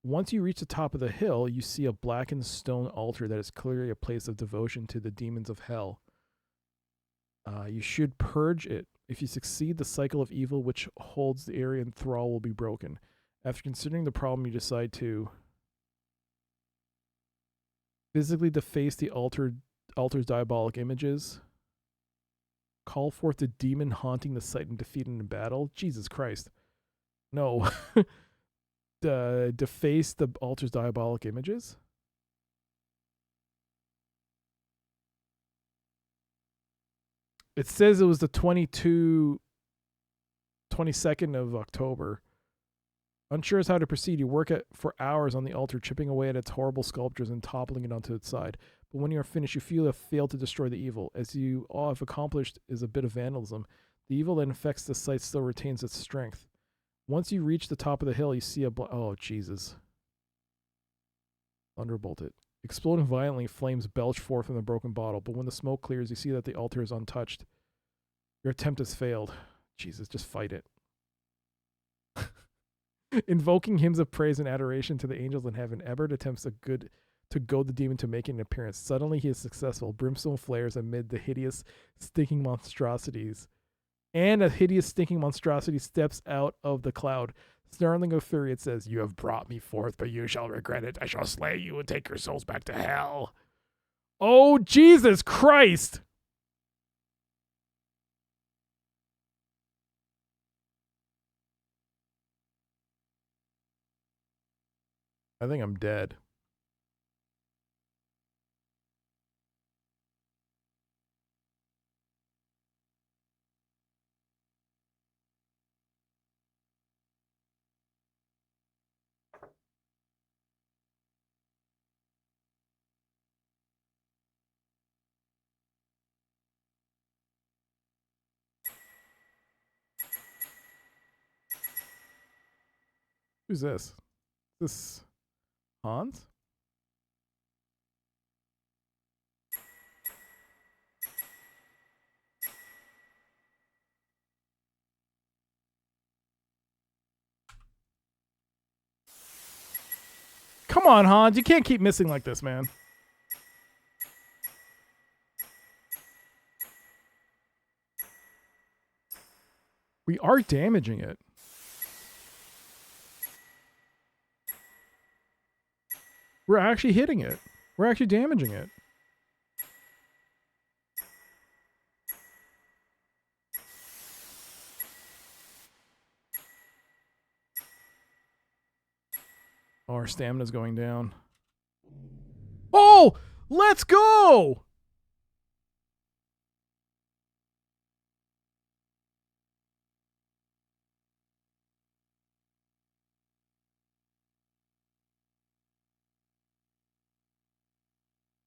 Once you reach the top of the hill, you see a blackened stone altar that is clearly a place of devotion to the demons of hell. You should purge it. If you succeed, the cycle of evil which holds the area in thrall will be broken. After considering the problem, you decide to physically deface the altar's diabolic images. Call forth the demon haunting the site and defeat it in battle. Jesus Christ. No. Deface the altar's diabolic images? It says it was the 22nd of October. Unsure as how to proceed, you work for hours on the altar, chipping away at its horrible sculptures and toppling it onto its side. But when you are finished, you feel you have failed to destroy the evil. As you all have accomplished is a bit of vandalism. The evil that infects the site still retains its strength. Once you reach the top of the hill, you see oh, Jesus. Thunderbolt it. Exploding violently, flames belch forth from the broken bottle, but when the smoke clears, you see that the altar is untouched. Your attempt has failed. Jesus, just fight it. Invoking hymns of praise and adoration to the angels in heaven, Ebert attempts to goad the demon to make an appearance. Suddenly he is successful. Brimstone flares amid the hideous, stinking monstrosities. And a hideous, stinking monstrosity steps out of the cloud. Snarling of fury, it says, "You have brought me forth, but you shall regret it. I shall slay you and take your souls back to hell." Oh, Jesus Christ! I think I'm dead. Who's this? This Hans? Come on, Hans. You can't keep missing like this, man. We are damaging it. We're actually hitting it. We're actually damaging it. Oh, our stamina's going down. Oh, let's go!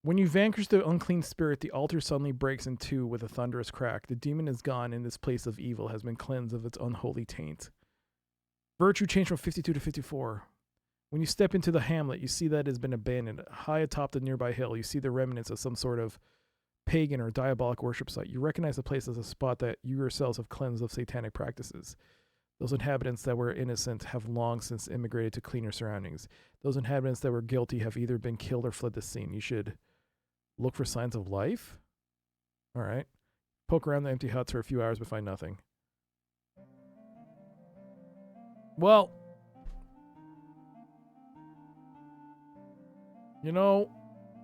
When you vanquish the unclean spirit, the altar suddenly breaks in two with a thunderous crack. The demon is gone, and this place of evil has been cleansed of its unholy taint. Virtue changed from 52 to 54. When you step into the hamlet, you see that it has been abandoned. High atop the nearby hill, you see the remnants of some sort of pagan or diabolic worship site. You recognize the place as a spot that you yourselves have cleansed of satanic practices. Those inhabitants that were innocent have long since immigrated to cleaner surroundings. Those inhabitants that were guilty have either been killed or fled the scene. You should look for signs of life? All right. Poke around the empty huts for a few hours but find nothing. Well, you know,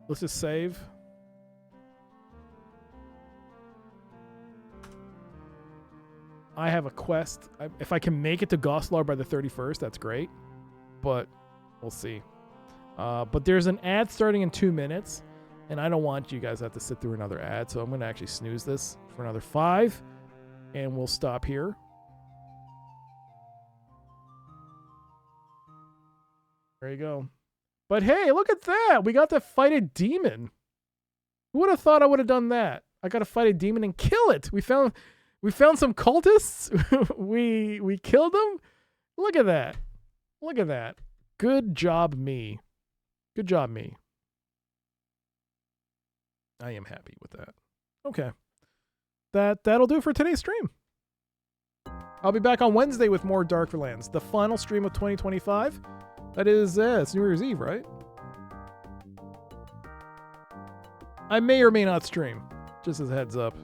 let's just save. I have a quest. If I can make it to Goslar by the 31st, that's great. But we'll see. But there's an ad starting in 2 minutes. And I don't want you guys to have to sit through another ad. So I'm going to actually snooze this for another 5. And we'll stop here. There you go. But hey, look at that. We got to fight a demon. Who would have thought I would have done that? I got to fight a demon and kill it. We found some cultists. we killed them. Look at that. Look at that. Good job, me. Good job, me. I am happy with that. Okay. That'll do for today's stream. I'll be back on Wednesday with more Darklands, the final stream of 2025. That is, it's New Year's Eve, right? I may or may not stream, just as a heads up.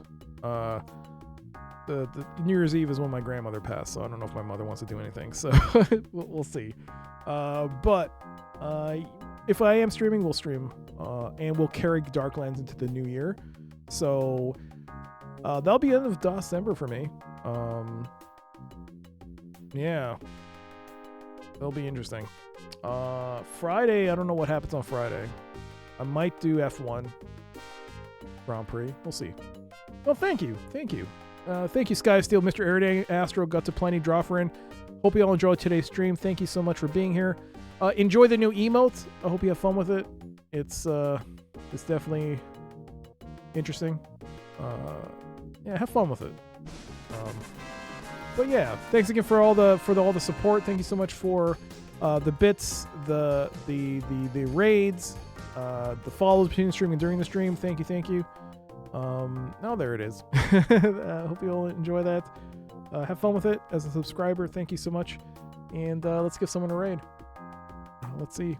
The New Year's Eve is when my grandmother passed, so I don't know if my mother wants to do anything. So we'll see. But if I am streaming, we'll stream, and we'll carry Darklands into the new year. So that'll be the end of December for me. Yeah, that'll be interesting. Friday, I don't know what happens on Friday. I might do F1 Grand Prix. We'll see. Well, thank you. Thank you, Sky Steel, Mr. Airday, Astro, Got to Plenty, Drawfrin. Hope you all enjoyed today's stream. Thank you so much for being here. Enjoy the new emotes. I hope you have fun with it. It's definitely interesting. Yeah, have fun with it. But yeah, thanks again for all the support. Thank you so much for the bits, the raids, the follows between the stream and during the stream. Thank you. Oh, there it is. Hope you all enjoy that. Have fun with it as a subscriber. Thank you so much. And let's give someone a raid. Let's see.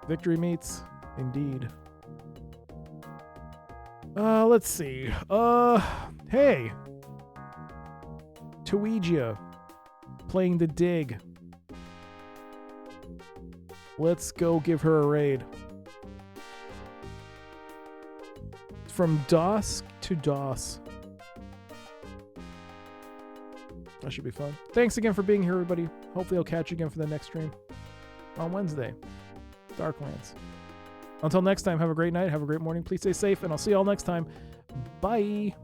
Victory meets. Indeed. Let's see. Hey. Tuigia. Playing the dig. Let's go give her a raid. From DOS to DOS. That should be fun. Thanks again for being here, everybody. Hopefully I'll catch you again for the next stream on Wednesday. Darklands. Until next time, have a great night, have a great morning. Please stay safe, and I'll see you all next time. Bye.